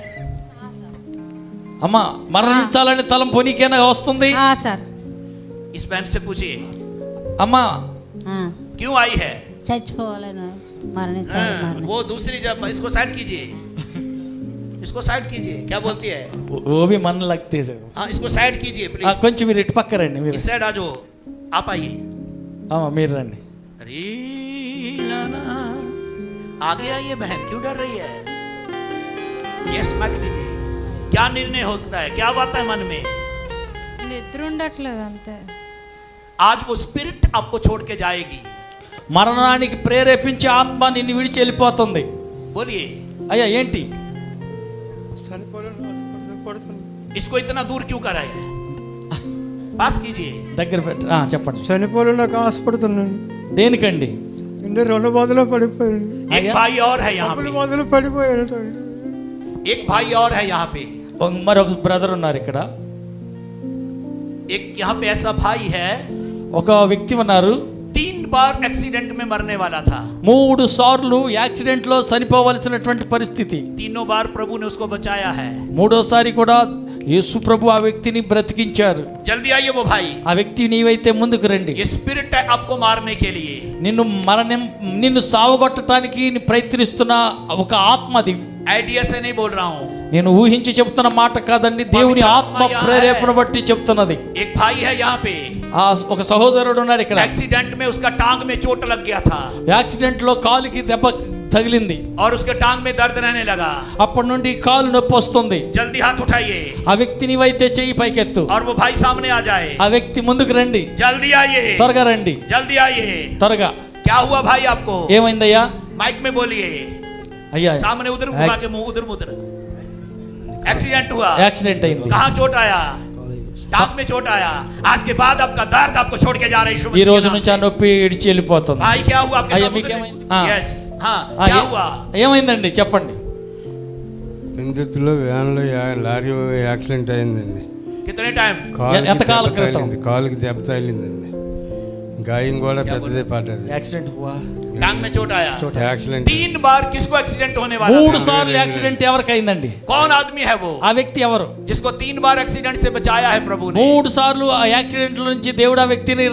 అమ్మా, మరణించాలని తలంపు నీకేనా వస్తుంది? సార్. इस बहन से पूछिए అమ్మా, क्यों आई है? చచ్చిపోవాలని वो दूसरी, जब इसको साइड कीजिए, इसको साइड कीजिए। क्या बोलती है? वो भी मन लगते हैं। हाँ, इसको साइड कीजिए प्लीज। కొంచెం మీరు ఇటు పక్క రండి. మీరు इस साइड आ जाओ, आप आइए। మీరు రండి. अरे लाना, आगे आइए बहन, क्यों डर रही है? यस मत कीजिए। क्या निर्णय होता है, क्या बात है मन में? నిద్ర ఉండట్లేదు అంతే. आज वो स्पिरिट आपको छोड़ के जाएगी। మరణానికి ప్రేరేపించే ఆత్మ నిన్ను విడిచి వెళ్ళిపోతుంది. बोलिए, అయ్యా ఏంటి? इसको इतना दूर क्यों कर रहे हैं? पास कीजिए। దగ్గర పెట్ట చెప్పండి. చనిపోలు నాకు ఆశపడుతున్నాను. దేనికండి? అంటే 2 బాధలో పడిపోయాను. एक भाई और है यहाँ पे, బాధలో పడిపోయాను. एक भाई और है यहाँ पे, మరొక బ్రదర్ ఉన్నారు ఇక్కడ. एक यहाँ पे ऐसा भाई है, ఒక వ్యక్తి ఉన్నారు, 3 बार एक्सीडेंट में मरने वाला था। 3 సార్లు యాక్సిడెంట్ లో చనిపోవలసినటువంటి పరిస్థితి. 3 बार प्रभु ने उसको बचाया है। 3వ సారి కూడా యేసు ప్రభు ఆ వ్యక్తిని బ్రతికించారు. जल्दी आइए वो भाई, ఆ వ్యక్తి నీవైతే ముందుకు రండి. ये स्पिरिट है आपको मारने के लिए। నిన్ను సావగొట్టడానికి ప్రయత్నిస్తున్న ఒక ఆత్మది. आइडिया से नहीं बोल रहा हूँ, నేను ఊహించి చెప్తున్న మాట కాదండి, దేవుని ఆత్మ ప్రేరేపణ బట్టి చెప్తున్నది. एक भाई है यहाँ पे, ఒక సహోదరుడు ఉన్నాడు ఇక్కడ. एक्सीडेंट में उसका टांग में चोट लग गया था యాక్సిడెంట్ లో కాలుకి దెబ్బ తగిలింది. और उसके टांग में दर्द रहने लगा। అప్పటి నుండి కాలు నొప్పి వస్తుంది. जल्दी हाथ उठाइए ఆ వ్యక్తి నీవైతే చెయ్యి పైకెత్తు. और वो भाई सामने आ जाए। ఆ వ్యక్తి ముందుకు రండి. जल्दी आइए, త్వరగా రండి, जल्दी आइए। త్వరగా. क्या हुआ भाई आपको? ఏమైందయ్యా? माइक में बोलिए। అయ్యా सामने उधर घुमा के मुंह उधर उधर। एक्सीडेंट हुआ, యాక్సిడెంట్ అయింది. कहाँ चोट आया? टांग में चोट आया। आज के बाद आपका दर्द आपको छोड़ के जा रहा है यीशु ఈ मसीह के రోజు नाम నుంచి ఆ से। నొప్పి ఇడిచి వెళ్ళిపోతుంది. भाई क्या हुआ आपके आइए, साथ? अभी क्या हुआ? यस, हाँ ఆ, क्या हुआ? ఏమైందండి చెప్పండి. పెందుతులో వ్యాన్లో లారీ యాక్సిడెంట్ అయిందండి. कितने टाइम? ఎంతకాలం క్రితం? కాలుకి దెబ్బ తగిలిందండి. గాయం కూడా పెద్దదే పడ్డది. యాక్సిడెంట్ హువా. टांग में चोट आया। యాక్సిడెంట్ 3 बार किसको एक्सीडेंट होने वाला था? 3 సార్లు యాక్సిడెంట్ ఎవరికి అయిందండి? कौन आदमी है वो ఆ వ్యక్తి ఎవరు? जिसको 3 बार एक्सीडेंट से बचाया है प्रभु ने? 3 సార్లు ఆ యాక్సిడెంట్ నుంచి దేవుడు ఆ వ్యక్తిని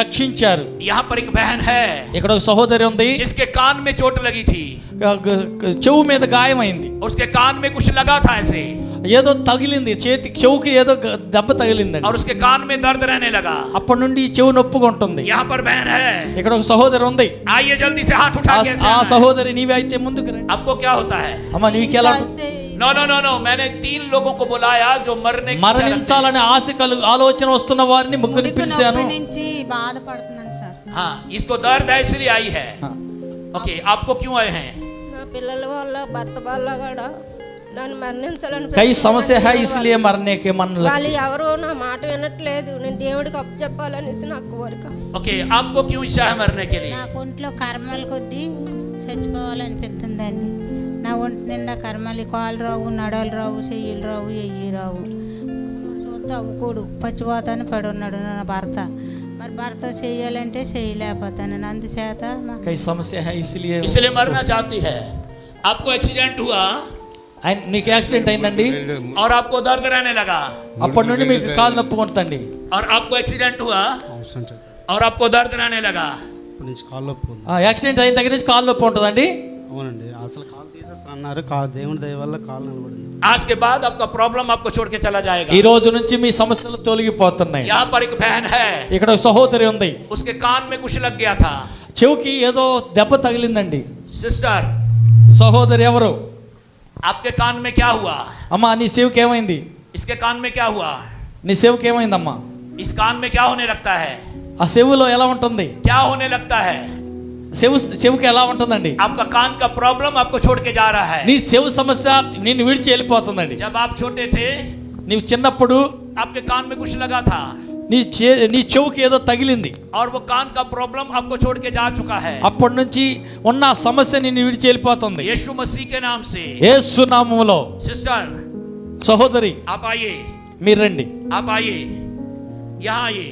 రక్షించారు. यहाँ पर एक बहन है ఇక్కడ ఒక సహోదరి ఉంది. जिसके कान में चोट लगी थी, చెవు మీద గాయమైంది. उसके कान में कुछ लगा था ऐसे, ఏదో తగిలింది, చెవుకి ఏదో దెబ్బ తగిలిందండి. और उसके कान में दर्द रहने लगा। అప్పటి నుండి ఈ చెవు నొప్పిగా ఉంటుంది. यहाँ पर बहन है, ఇక్కడ ఒక సహోదరి ఉంది. आइए जल्दी से हाथ उठा के ऐसे ఆ आना है। సహోదరి నీవే అయితే ముందుకు రండి. आपको क्या होता है? అమ్మ నీకు ఎలా नो नो नो नो, मैंने 3 लोगों को बुलाया जो मरने की चाह रखते हैं। మరణించాలనే ఆలోచన వస్తున్న వారిని ముగ్గురిని పిలిచాను. నొప్పి నుంచి బాధపడుతున్నాను సార్. हाँ, इसको दर्द है इसलिए आई है। हाँ। ओके, आपको क्यों आए हैं? నా పిల్లల వల్ల భర్త వల్ల కూడా నన్ను మరణించాలని కై సమస్య హై ఇస్లియే మరనే కే మన వాళ్ళు ఎవరో నా మాట వినట్లేదు. నేను దేవుడికి అప్పు చెప్పాలనేసి నాకు కోరిక. ओके, आपको क्यों इच्छा है मरने के लिए? నాకు ఒంట్లో కర్మల కొద్దీ చచ్చిపోవాలనిపిస్తుందండి. నా ఒంటి నిండా కర్మలు, కాళ్ళు రావు, నడవలు రావు, చెయ్యిలు రావు, ఎయ్యి రావు. చూస్తే అవ్వుకోడు, పచ్చిపోతాను పడి ఉన్నాడు నా భర్త. మరి భర్త చెయ్యాలంటే చేయలేకపోతాను. అందుచేత కై సమస్య హై ఇస్లియే इसलिए मरना चाहती है। आपको एक्सीडेंट हुआ నీకు యాక్సిడెంట్ అయిందండి. और आपको दर्द रहने लगा, అప్పటి నుండి మీకు కాలు నొప్పి ఉంటుందండి. और आपको एक्सीडेंट हुआ और आपको दर्द रहने लगा। ఇప్పుడు నుంచి కాళ్ళు నొప్పి ఉంది. యాక్సిడెంట్ అయిన దగ్గర నుంచి కాలు నొప్పి ఉంటుందండి. అవునండి, అసలు కాలు తీసేస్తున్నారు. దేవుని దయ వల్ల కాలు నిలబడింది. आज के बाद आपका प्रॉब्लम आपको छोड़ के चला जाएगा। ఈ రోజు నుంచి మీ సమస్యలు తొలగిపోతున్నాయి. यहाँ पर एक बहन है, ఇక్కడ ఒక సహోదరి ఉంది. उसके कान में कुछ लग गया था। చెవుకి ఏదో దెబ్బ తగిలిందండి. सिस्टर, సహోదరి ఎవరు? आपके कान में क्या हुआ? అమ్మా నీ చెవుకి ఏమైంది? इसके कान में क्या हुआ? నీ చెవుకి ఏమైందమ్మా? इस कान में क्या होने लगता है? ఆ చెవులో ఎలా ఉంటుంది? क्या होने लगता है? చెవుకి ఎలా ఉంటుందండి? आपका कान का प्रॉब्लम आपको छोड़ के जा रहा है। నీ చెవు సమస్య నిన్ను విడిచి వెళ్ళిపోతుందండి. जब आप छोटे थे, నీవు చిన్నప్పుడు आपके कान में कुछ लगा था నీ చెవుకి ఏదో తగిలింది. और वो कान का प्रॉब्लम आपको छोड़ के जा चुका है। అప్పటి నుంచి ఉన్న ఆ సమస్య నిన్ను విడిచి వెళ్ళిపోతుంది. यीशु मसीह के नाम से। యేసు నామములో सिस्टर, సహోదరి आप आइए, మీరు రండి, आप आइए, यहाँ आइए।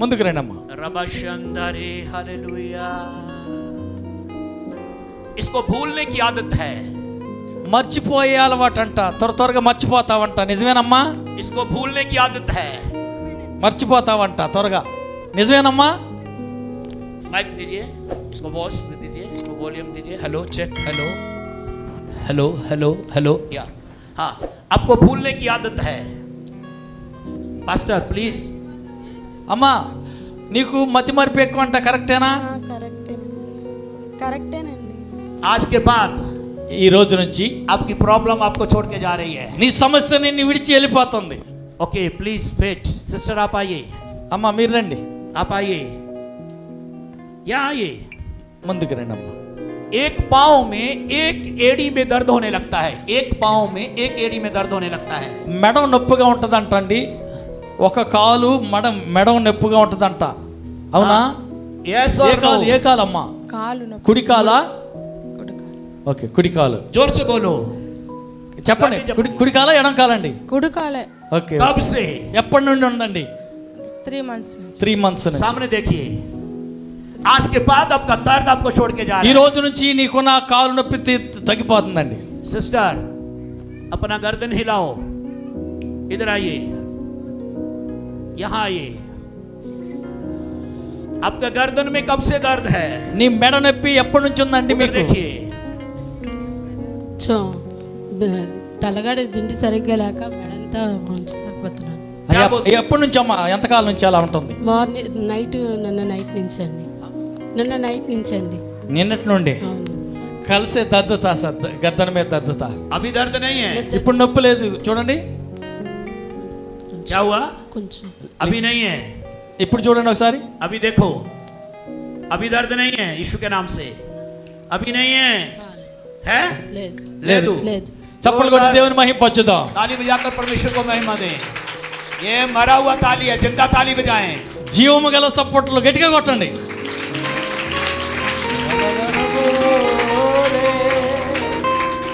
ముందుకు రండి అమ్మా. रबशंदरे हालेलुया। इसको भूलने की आदत है, మర్చిపోయే అలవాటు అంట. త్వరగా మర్చిపోతావంట. నిజమేనమ్మా? इसको भूलने की आदत है। మర్చిపోతావంట త్వరగా. నిజమేనమ్మా? माइक दीजिए, इसको वॉइस दीजिए, इसको वॉल्यूम दीजिए। Hello check, hello hello hello hello, या हाँ, आपको भूलने की आदत है। Pastor please. అమ్మా నీకు మతి మరపు ఎక్కువ అంట. కరెక్టేనా? కరెక్టేనండి. आज के बाद ఈ రోజు నుంచి आपकी प्रॉब्लम आपको छोड़ के जा रही है। నీ సమస్య నిన్ను విడిచి వెళ్ళిపోతుంది. Okay, please wait. सिस्टर आप आइए, అమ్మా మీరు రండి, आप आइए, यहाँ आइए। ముందుకు రండి అమ్మా. एक पाँव में एक एड़ी में दर्द होने लगता है। एक पाँव में एक एड़ी में दर्द होने लगता है। మెడం నొప్పిగా ఉంటుందంట అండి. ఒక కాలు మెడం నొప్పిగా ఉంటుందంట. అవునా? यस ఏ और కాలు? नो? ఏ కాలమ్మా? కాలు నొప్పి. కుడి కాలా? ఓకే కుడి కాలు. जोर से बोलो। చెప్పండి. కుడి కాలా ఎడం కాలండి? కుడికాలే. ఓకే. कब से? ఎప్పటి నుండి ఉందండి? 3 months. 3 months నుంచి. सामने देखिए। आज के बाद आपका दर्द आपको छोड़ के जा ఈ रहा है। రోజు నుంచి నీకున్న కాలు నొప్పి తగ్గిపోతుందండి. सिस्टर, अपना गर्दन हिलाओ। इधर आइए, यहां आइए। आपका गर्दन में कब से दर्द है? నీ మెడ నొప్పి ఎప్పటి నుంచి ఉందండి उधर మీకు? देखिए, తలగడ తిండి సరిగ్గా లేక మెడంతా ఉంచలేకపోతున్నాను. అయ్యా, ఎప్పటి నుంచి అమ్మా? ఎంతకాలం నుంచి అలా ఉంటుంది? మార్నింగ్ నిన్న నైట్ నుంచి అండి. నిన్న నైట్ నుంచి అండి. నిన్నటి నుండి అవును. కలిసే దద్దుత గద్దన మీద దద్దుత. अभी दर्द नहीं है? ఇప్పుడు నొప్పి లేదు చూడండి. क्या हुआ? కొంచెం अभी नहीं है। ఇప్పుడు చూడండి ఒకసారి. अभी देखो, अभी दर्द नहीं है यीशु के नाम से। अभी नहीं है, है? లేదు ले दो। లేదు. చప్పట్లు కొట్టి దేవుని మహిమపరచుదాం. ताली बजाकर परमेश्वर को महिमा दें। ये मरा हुआ ताली है, जिंदा ताली बजाएं। జీవము గల చప్పట్లు గట్టిగా కొట్టండి.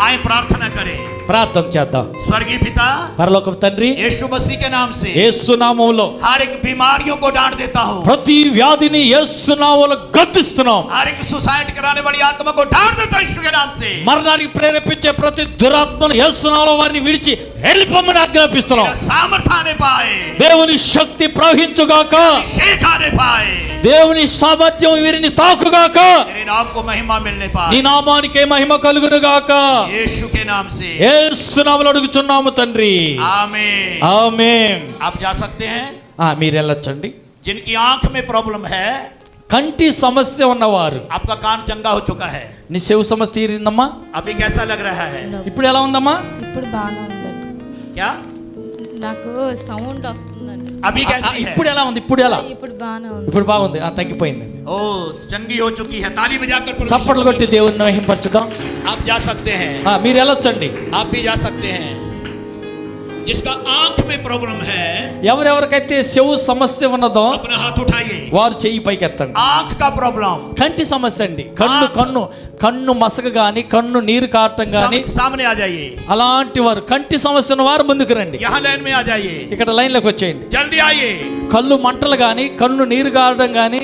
आए प्रार्थना करें। ప్రార్థన చేద్దాం. स्वर्गीय पिता, పరలోకపు తండ్రి, यीशु मसीह के नाम से యేసు నామములో हर एक बीमारियों को डांट देता हूँ। ప్రతి వ్యాధిని యేసు నామములో గద్దిస్తున్నాం. हर एक सुसाइड कराने वाली आत्मा को डांट देता हूँ यीशु के नाम से। మరణానికి ప్రేరేపించే ప్రతి దురాత్మను యేసు నామములో వారిని విడిచి వెళ్ళిపోమని ఆజ్ఞాపిస్తున్నాం. मेरा सामर्थ आने पाए, దేవుని శక్తి ప్రవహించుగాక. शेख आने पाए, దేవుని సామర్థ్యం వీరిని తాకుగాక. तेरे नाम को महिमा मिलने నీ पाए, నామానికే మహిమ కలుగునుగాక. यीशु के नाम से యేసు నామములో అడుగుచున్నాము తండ్రి. आमीन। ఆమేన్. आप जा सकते हैं। మీరు వెళ్ళొచ్చండి. जिनकी आंख में प्रॉब्लम है, కంటి సమస్య ఉన్నవారు, आपका कान चंगा हो चुका है, నీ చెవు సమస్య తీరిందమ్మా? अभी कैसा लग रहा है? ఇప్పుడు ఎలా ఉందమ్మా? ఇప్పుడు బాగానే ఉందండి. क्या నాకు సౌండ్ వస్తుందండి. अभी कैसी है? ఇప్పుడు ఎలా ఉంది? ఇప్పుడు ఎలా? ఇప్పుడు బాగానే ఉంది. ఇప్పుడు బాగుంది. తగ్గిపోయింది. ओ, चंगी हो चुकी है। ताली बजाकर చప్పట్లు కొట్టి దేవుని మహిమపరచుదాం. आप जा सकते हैं। మీరు వెళ్ళొచ్చండి. आप भी जा सकते हैं। जिसका आंख में प्रॉब्लम है, ఎవరెవరికైతే చెవు సమస్య ఉన్నదో अपना हाथ उठाइए। వారు చెయ్యి పైకెత్తండి. आंख का प्रॉब्लम, కంటి సమస్య అండి. కన్ను మసక గాని, కన్ను నీరు కారటం గాని, सामने आ जाइए। అలాంటి వారు, కంటి సమస్య ఉన్న వారు ముందుకు రండి. यहाँ लाइन में आ जाइए, ఇక్కడ లైన్లోకి వచ్చేయండి. जल्दी आइए। కళ్ళు మంటలు గాని, కన్ను నీరు కారడం గాని,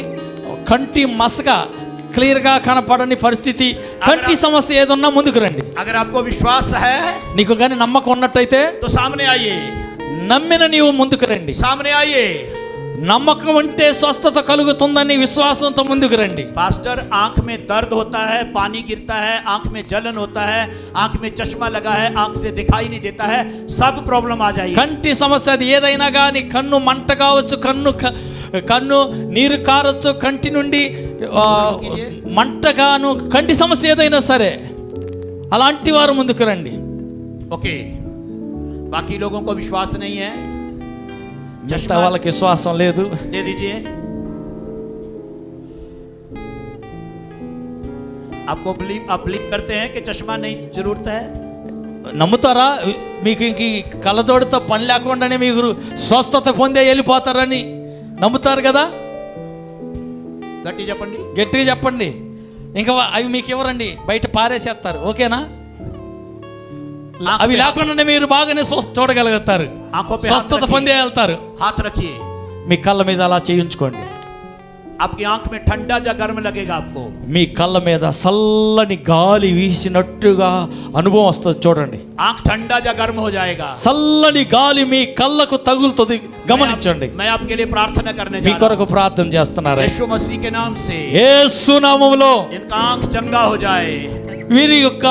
కంటి మసక క్లియర్ గా కనపడని పరిస్థితి, కంటి సమస్య ఏదన్నా ముందుకు రండి. अगर आपको विश्वास है నీకు గాని నమ్మకం ఉన్నట్టయితే तो सामने आइए, నమ్మిన నీవు ముందుకు రండి. सामने आइए। నమ్మకం ఉంటే స్వస్థత కలుగుతుందని విశ్వాసంతో ముందుకు రండి. पास्टर, आंख में दर्द होता है, पानी गिरता है, आंख में जलन होता है, आंख में चश्मा लगा है, आंख से दिखाई नहीं देता है, सब प्रॉब्लम आ जाइए। కంటి సమస్య అది ఏదైనా కానీ, కన్ను మంట కావచ్చు, కన్ను నీరు కారచ్చు, కంటి నుండి మంటగాను, కంటి సమస్య ఏదైనా సరే అలాంటి వారు ముందుకు రండి. ओके, बाकी लोगों को विश्वास नहीं है, మిగతా వాళ్ళకి విశ్వాసం లేదు. दे दीजिए। आपको आप बिलीव करते हैं कि चश्मा नहीं जरूरत है? నమ్ముతారా? మీకు ఇంక కళ్ళజోడితో పని లేకుండానే మీకు స్వస్థత పొందే వెళ్ళిపోతారని నమ్ముతారు కదా? గట్టి చెప్పండి, గట్టిగా చెప్పండి. ఇంకా అవి మీకు ఇవ్వరండి, బయట పారేసేస్తారు. ఓకేనా? అవి లేకుండానే మీరు బాగానే చూడగలుగుతారు, స్వస్థత పొందే వెళ్తారు. हाथ रखिए। మీ కళ్ళ మీద అలా చేయించుకోండి. आपकी आंख में ठंडा या गर्म लगेगा आपको। మీ కళ్ళ మీద చల్లని గాలి వీసినట్టుగా అనుభవం వస్తుంది. చూడండి, आंख ठंडा या गर्म हो जाएगा। చల్లని గాలి మీ కళ్ళకు తగులుతుంది. గమనించండి. मैं आपके लिए प्रार्थना करने మీ जा रहा కొరకు ప్రార్థన చేస్తున్నారు. हूं। यीशु मसीह के नाम से యేసు నామములో इनका आंख चंगा हो जाए, వీరి యొక్క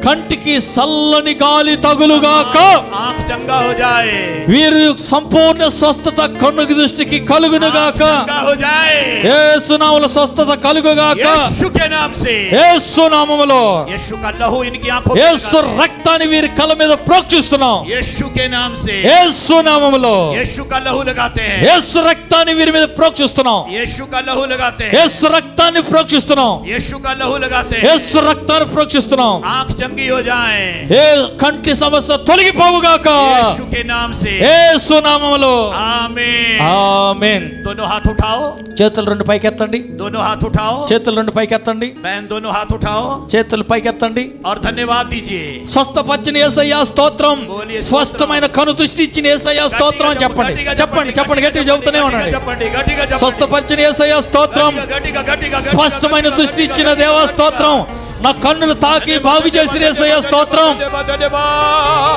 కంటికి చల్లని గాలి తగులుగాక. आंख चंगा हो जाए, వీరి సంపూర్ణ స్వస్థత కన్ను దృష్టికి కలుగునుగాక. चंगा हो जाए। యేసు నామములో స్వస్థత కలుగుగాక. यीशु के नाम से యేసు నామములో यीशु का लहू इनकी आंखों में యేసు लगाते हैं। రక్తాన్ని వీరి కళ్ళ మీద ప్రోక్షిస్తున్నాం. यीशु के नाम से యేసు నామములో यीशु का लहू लगाते हैं। యేసు రక్తాన్ని వీరి మీద ప్రోక్షిస్తున్నాం. यीशु का लहू लगाते हैं। యేసు రక్తాన్ని ప్రోక్షిస్తున్నాం. यीशु का लहू लगाते हैं। యేసు రక్తాన్ని ప్రోక్షిస్తున్నాం. आंख चंगी हो जाए, ఏ కంటి సమస్య తొలగిపోవుగాక. यीशु के नाम से యేసు నామములో आमीन। ఆమేన్. दोनों हाथ उठाओ, చేతులు రెండు పైకెత్తండి. दोनों हाथ उठाओ। చేతులు రెండు పైకెత్తండి. बहन दोनों हाथ उठाओ చేతులు పైకెత్తండి. और धन्यवाद दीजिए। స్వస్థపరిచిన యేసయ్యా స్తోత్రం. స్వస్థమైన కను దృష్టి ఇచ్చిన యేసయ్యా స్తోత్రం అని చెప్పండి. చెప్పండి చెప్పండి గట్టిగా చెబుతూనే ఉండండి. స్వస్థపరిచిన యేసయ్యా స్తోత్రం. స్పష్టమైన దృష్టి ఇచ్చిన దేవా స్తోత్రం. నా కన్నులు తాకి బాగు చేసిన యేసయ్య స్తోత్రం,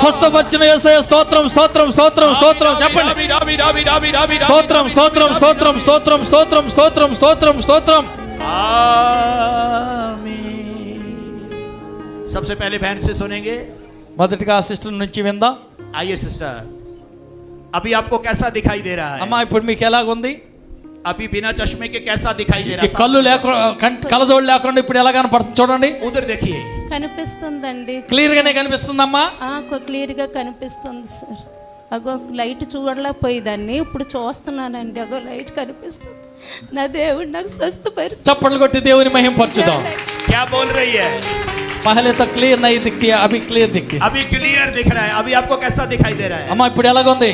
స్వస్థపరిచిన యేసయ్య స్తోత్రం, స్తోత్రం, స్తోత్రం, స్తోత్రం. చెప్పండి, స్తోత్రం, స్తోత్రం, స్తోత్రం, స్తోత్రం, స్తోత్రం, స్తోత్రం, స్తోత్రం, స్తోత్రం. सबसे पहले बहन से सुनेंगे. మొదటిగా సిస్టర్ నుంచి విందాం. आइए सिस्टर, अभी आपको कैसा दिखाई दे रहा है? అమ్మా, ఇప్పుడు మీకు ఎలాగుంది? अभी बिना चश्मे के कैसा दिखाई दे रहा ఈ కళ్ళు లేకుండా, కళ్ళజోడు లేకుండా ఇప్పుడు ఎలా కనపడుతుంది చూడండి. है? उधर देखिए. కనిపిస్తుందండి, క్లియర్ గానే కనిపిస్తుందమ్మా. క్లియర్గా కనిపిస్తుంది సార్. అగో లైట్ చూడలేకపోయేదాన్ని, ఇప్పుడు చూస్తున్నానండి. అగో లైట్ కనిపిస్తుంది. నా దేవుడు నాకు స్వస్థపరిచి చప్పట్లు కొట్టి దేవుని మహిమపరచుదాం. क्या बोल रही है? పహలే తో క్లియర్ नहीं दिखती है, अभी क्लियर दिखती है. अभी क्लियर दिख रहा है. अभी आपको कैसा दिखाई दे रहा है? అమ్మా, ఇప్పుడు ఎలాగుంది?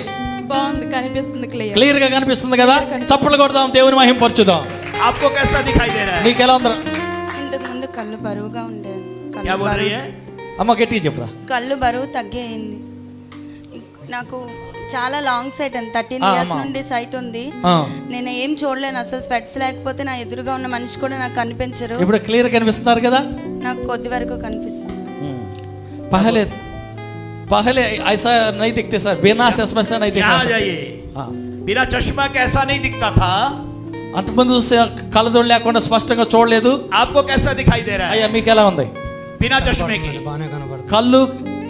బాగుంది, కనిపిస్తుంది క్లియర్. క్లియర్ గా కనిపిస్తుంది కదా. చప్పట్లు కొడదాం, దేవుని మహిమపరచుదాం. आपको कैसा दिखाई दे रहा है? మీకు ఎలా ఉంది? ఇంతకు ముందు కళ్ళు బరువుగా ఉండేది. क्या बोल रही है? అమ్మ గట్టిగా చెప్పురా. కళ్ళు బరువు తగ్గింది. నాకు చాలా లాంగ్ సైట్ అండి, 13 ఇయర్స్ నుండి సైట్ ఉంది. నేను ఏం చూడలేను అసలు. స్పెట్స్ లేకపోతే నా ఎదురుగా ఉన్న మనిషి కూడా నాకు కనిపించరు. ఇప్పుడు క్లియర్ కనిపిస్తున్నారు కదా. నాకు కొద్ది వరకు కనిపిస్తుంది. पहले ऐसा नहीं दिखते सर, बिना चश्मे से नहीं दिखा. यहाँ जाइए. बिना चश्मा कैसा नहीं दिखता था. అంతకుముందు కళ్ళజోడు లేకుండా స్పష్టంగా చూడలేదు. आपको कैसा दिखाई दे रहा है? అయ్యా, మీకు ఎలా ఉంది? बिना चश्मे के. బాగానే కనబడుతుంది. కళ్ళు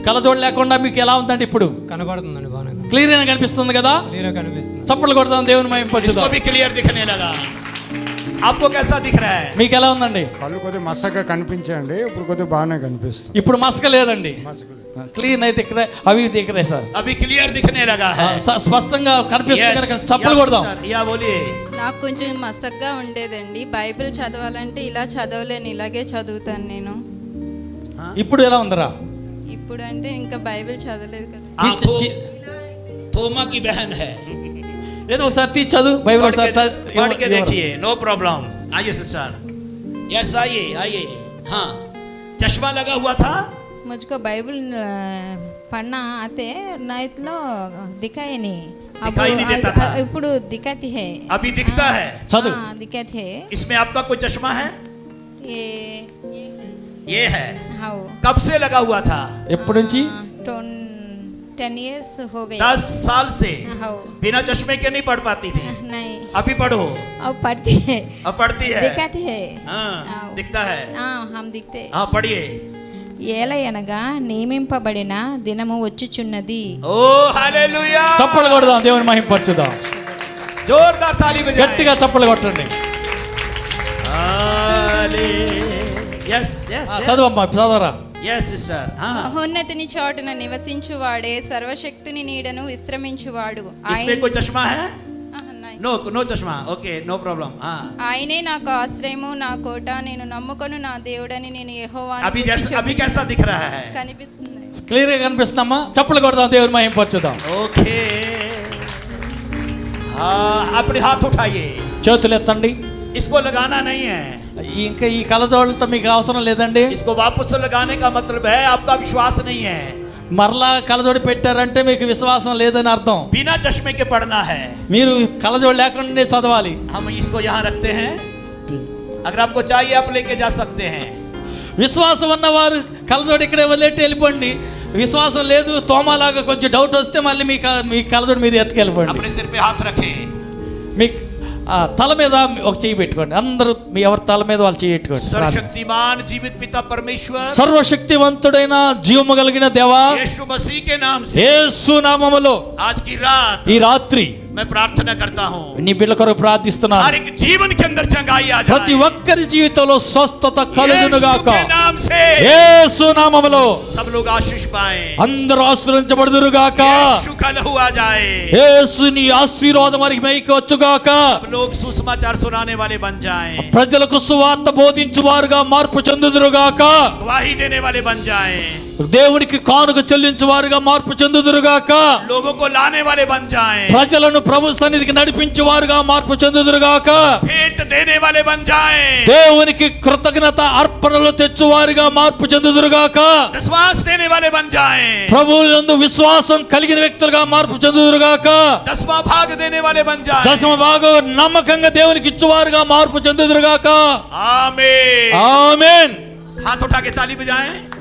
కళ్ళజోడు లేకుండా మీకు ఎలా ఉందండి? ఇప్పుడు కనబడుతుందండి, బాగానే క్లియర్ గా కనిపిస్తుంది కదా. క్లియర్ కనిపిస్తుంది. చప్పట్లు కొడదాం, దేవుని इसको మహిమపరచుదాం. भी क्लियर दिखने लगा. आपको कैसा दिख रहा है? మీకు ఎలా ఉందండి? కళ్ళు కొద్దిగా మసగా కనిపించండి, ఇప్పుడు కొద్దిగా బాగానే కనిపిస్తుంది. ఇప్పుడు మసక లేదండి. క్లియర్ అయితే అవి దిగరే సార్. अभी क्लियर दिखने लगा है. స్పష్టంగా కనిపిస్తుంది కనుక చప్పట్లు కొడదాం. या बोलिए. నాకు కొంచెం మసగ్గా ఉండేదండి. బైబిల్ చదవాలంటే ఇలా చదవలేను, ఇలాగే చదువుతాను నేను. ఇప్పుడు ఎలా ఉందరా? ఇప్పుడు అంటే ఇంకా బైబిల్ చదవలేదు కదా. थोमा की बहन है. ఏదో ఒకసారి తీసి చదువు బైబిల్ ఒకసారి पढ़ के देखिए, नो प्रॉब्लम. आइए सिस्टर. यस, आइए आइए. हाँ, चश्मा लगा हुआ था. मुझको बाइबल पढ़ना आते नाइट लो दिखाई नहीं. दिखाई नहीं देता था. ఇప్పుడు दिखाती है. अभी दिखता है. చదువు. दिखाती है. इसमें आपका कोई चश्मा है? ये है. हाँ. कब से लगा हुआ था? ఎప్పటి నుంచి? 10 years हो गए. 10 साल से. हाँ. बिना चश्मे के नहीं पढ़ पाती थी. नहीं. अभी पढ़ो. अब पढ़ती है. अब पढ़ती है. दिखाती है. हाँ, दिखता है. हाँ, हम दिखते. हाँ, पढ़िए. ఏలయనగా నియమింపబడిన దినము వచ్చుచున్నది. ओ हालेलुया. చప్పట్లు కొడదాం, దేవుని మహిమపరచుదాం. जोरदार ताली बजाएं. గట్టిగా చప్పట్లు కొట్టండి. Yes yes. చదువు అమ్మా, చదవరా. Yes sister. हाँ. మహోన్నతిని చాటున నివసించువాడే, సర్వశక్తుని నీడను విశ్రమించువాడు. इसमें कोई चश्मा है? नो नो चश्मा. Okay, no problem. हाँ. ఆయనే నాకు ఆశ్రయము, నా కోట, నేను నమ్ముకొను నా దేవుడని నేను యెహోవాను अभी जैसा अभी कैसा दिख रहा है? కనిపిస్తుంది. క్లియర్ గా కనిపిస్తుందమ్మా. చప్పట్లు కొడదాం, దేవుని మహిమపరచుదాం. ओके. हाँ, अपने हाथ उठाइए. చేతులు ఎత్తండి. इसको लगाना नहीं है. ఇంకా ఈ కళ్ళజోళ్ళతో మీకు అవసరం లేదండి. इसको वापस लगाने का मतलब है आपका विश्वास नहीं है. మరలా కళ్ళజోడు పెట్టారంటే మీకు విశ్వాసం లేదని అర్థం. बिना चश्मे के पढ़ना है. మీరు కళ్ళజోడు లేకుండా చదవాలి. हम इसको यहाँ रखते हैं. अगर आपको चाहिए आप लेके जा सकते हैं. విశ్వాసం ఉన్నవారు కళ్ళజోడు ఇక్కడే వదిలేట్టి వెళ్ళిపోండి. విశ్వాసం లేదు, తోమలాగా కొంచెం డౌట్ వస్తే మళ్ళీ మీ కళ్ళజోడు మీరు ఎత్తుకెళ్ళిపోండి. अपने सिर पे हाथ रखें. మీ తల మీద ఒక చెయ్యి పెట్టుకోండి. అందరూ మీ ఎవరి తల మీద వాళ్ళు చెయ్యి పెట్టుకోండి. सर्वशक्तिमान जीवित पिता परमेश्वर, సర్వశక్తివంతుడైన జీవము కలిగిన దేవా, यीशु मसीह के नाम से యేసు నామములో आज की रात ఈ రాత్రి मैं प्रार्थना करता हूँ. నీ బిడ్డల కొరకు ప్రార్థిస్తున్నాను. हर एक जीवन के अंदर चंगाई आ ప్రతి जाए. ఒక్కరి జీవితంలో స్వస్థత కలుగును यीशु గాక. के नाम से యేసు నామములో सब लोग आशीष पाएं. అందరూ ఆశీర్వదించబడుదురు గాక. यीशु का लहू आ जाए. యేసుని ఆశీర్వాదం వారికి మైకి వచ్చు గాక. सब लोग सुसमाचार सुनाने वाले बन जाएं. ప్రజలకు సువార్త బోధించువారుగా మార్పు చెందుదురు గాక. गवाही देने वाले बन जाएं. దేవునికి కానుక చెల్లించువారుగా మార్పు చెందుదురు గాక. लोगों को लाने वाले बन जाएं. ప్రజలను ప్రభు సన్నిధికి నడిపించువారుగా మార్పు చెందుదురు గాక. भेंट देने वाले बन जाएं. దేవునికి కృతజ్ఞత అర్పణలు తెచ్చువారుగా మార్పు చెందుదురు గాక. विश्वास देने वाले बन जाएं. ప్రభువునందు విశ్వాసం కలిగిన వ్యక్తులుగా మార్పు చెందుదురు గాక. 10वां भाग देने वाले बन जाएं. దశమ భాగం నమ్మకంగా దేవునికి ఇచ్చువారుగా మార్పు చెందుదురు గాక. आमीन. ఆమేన్. हाथ उठा के ताली बजाएं।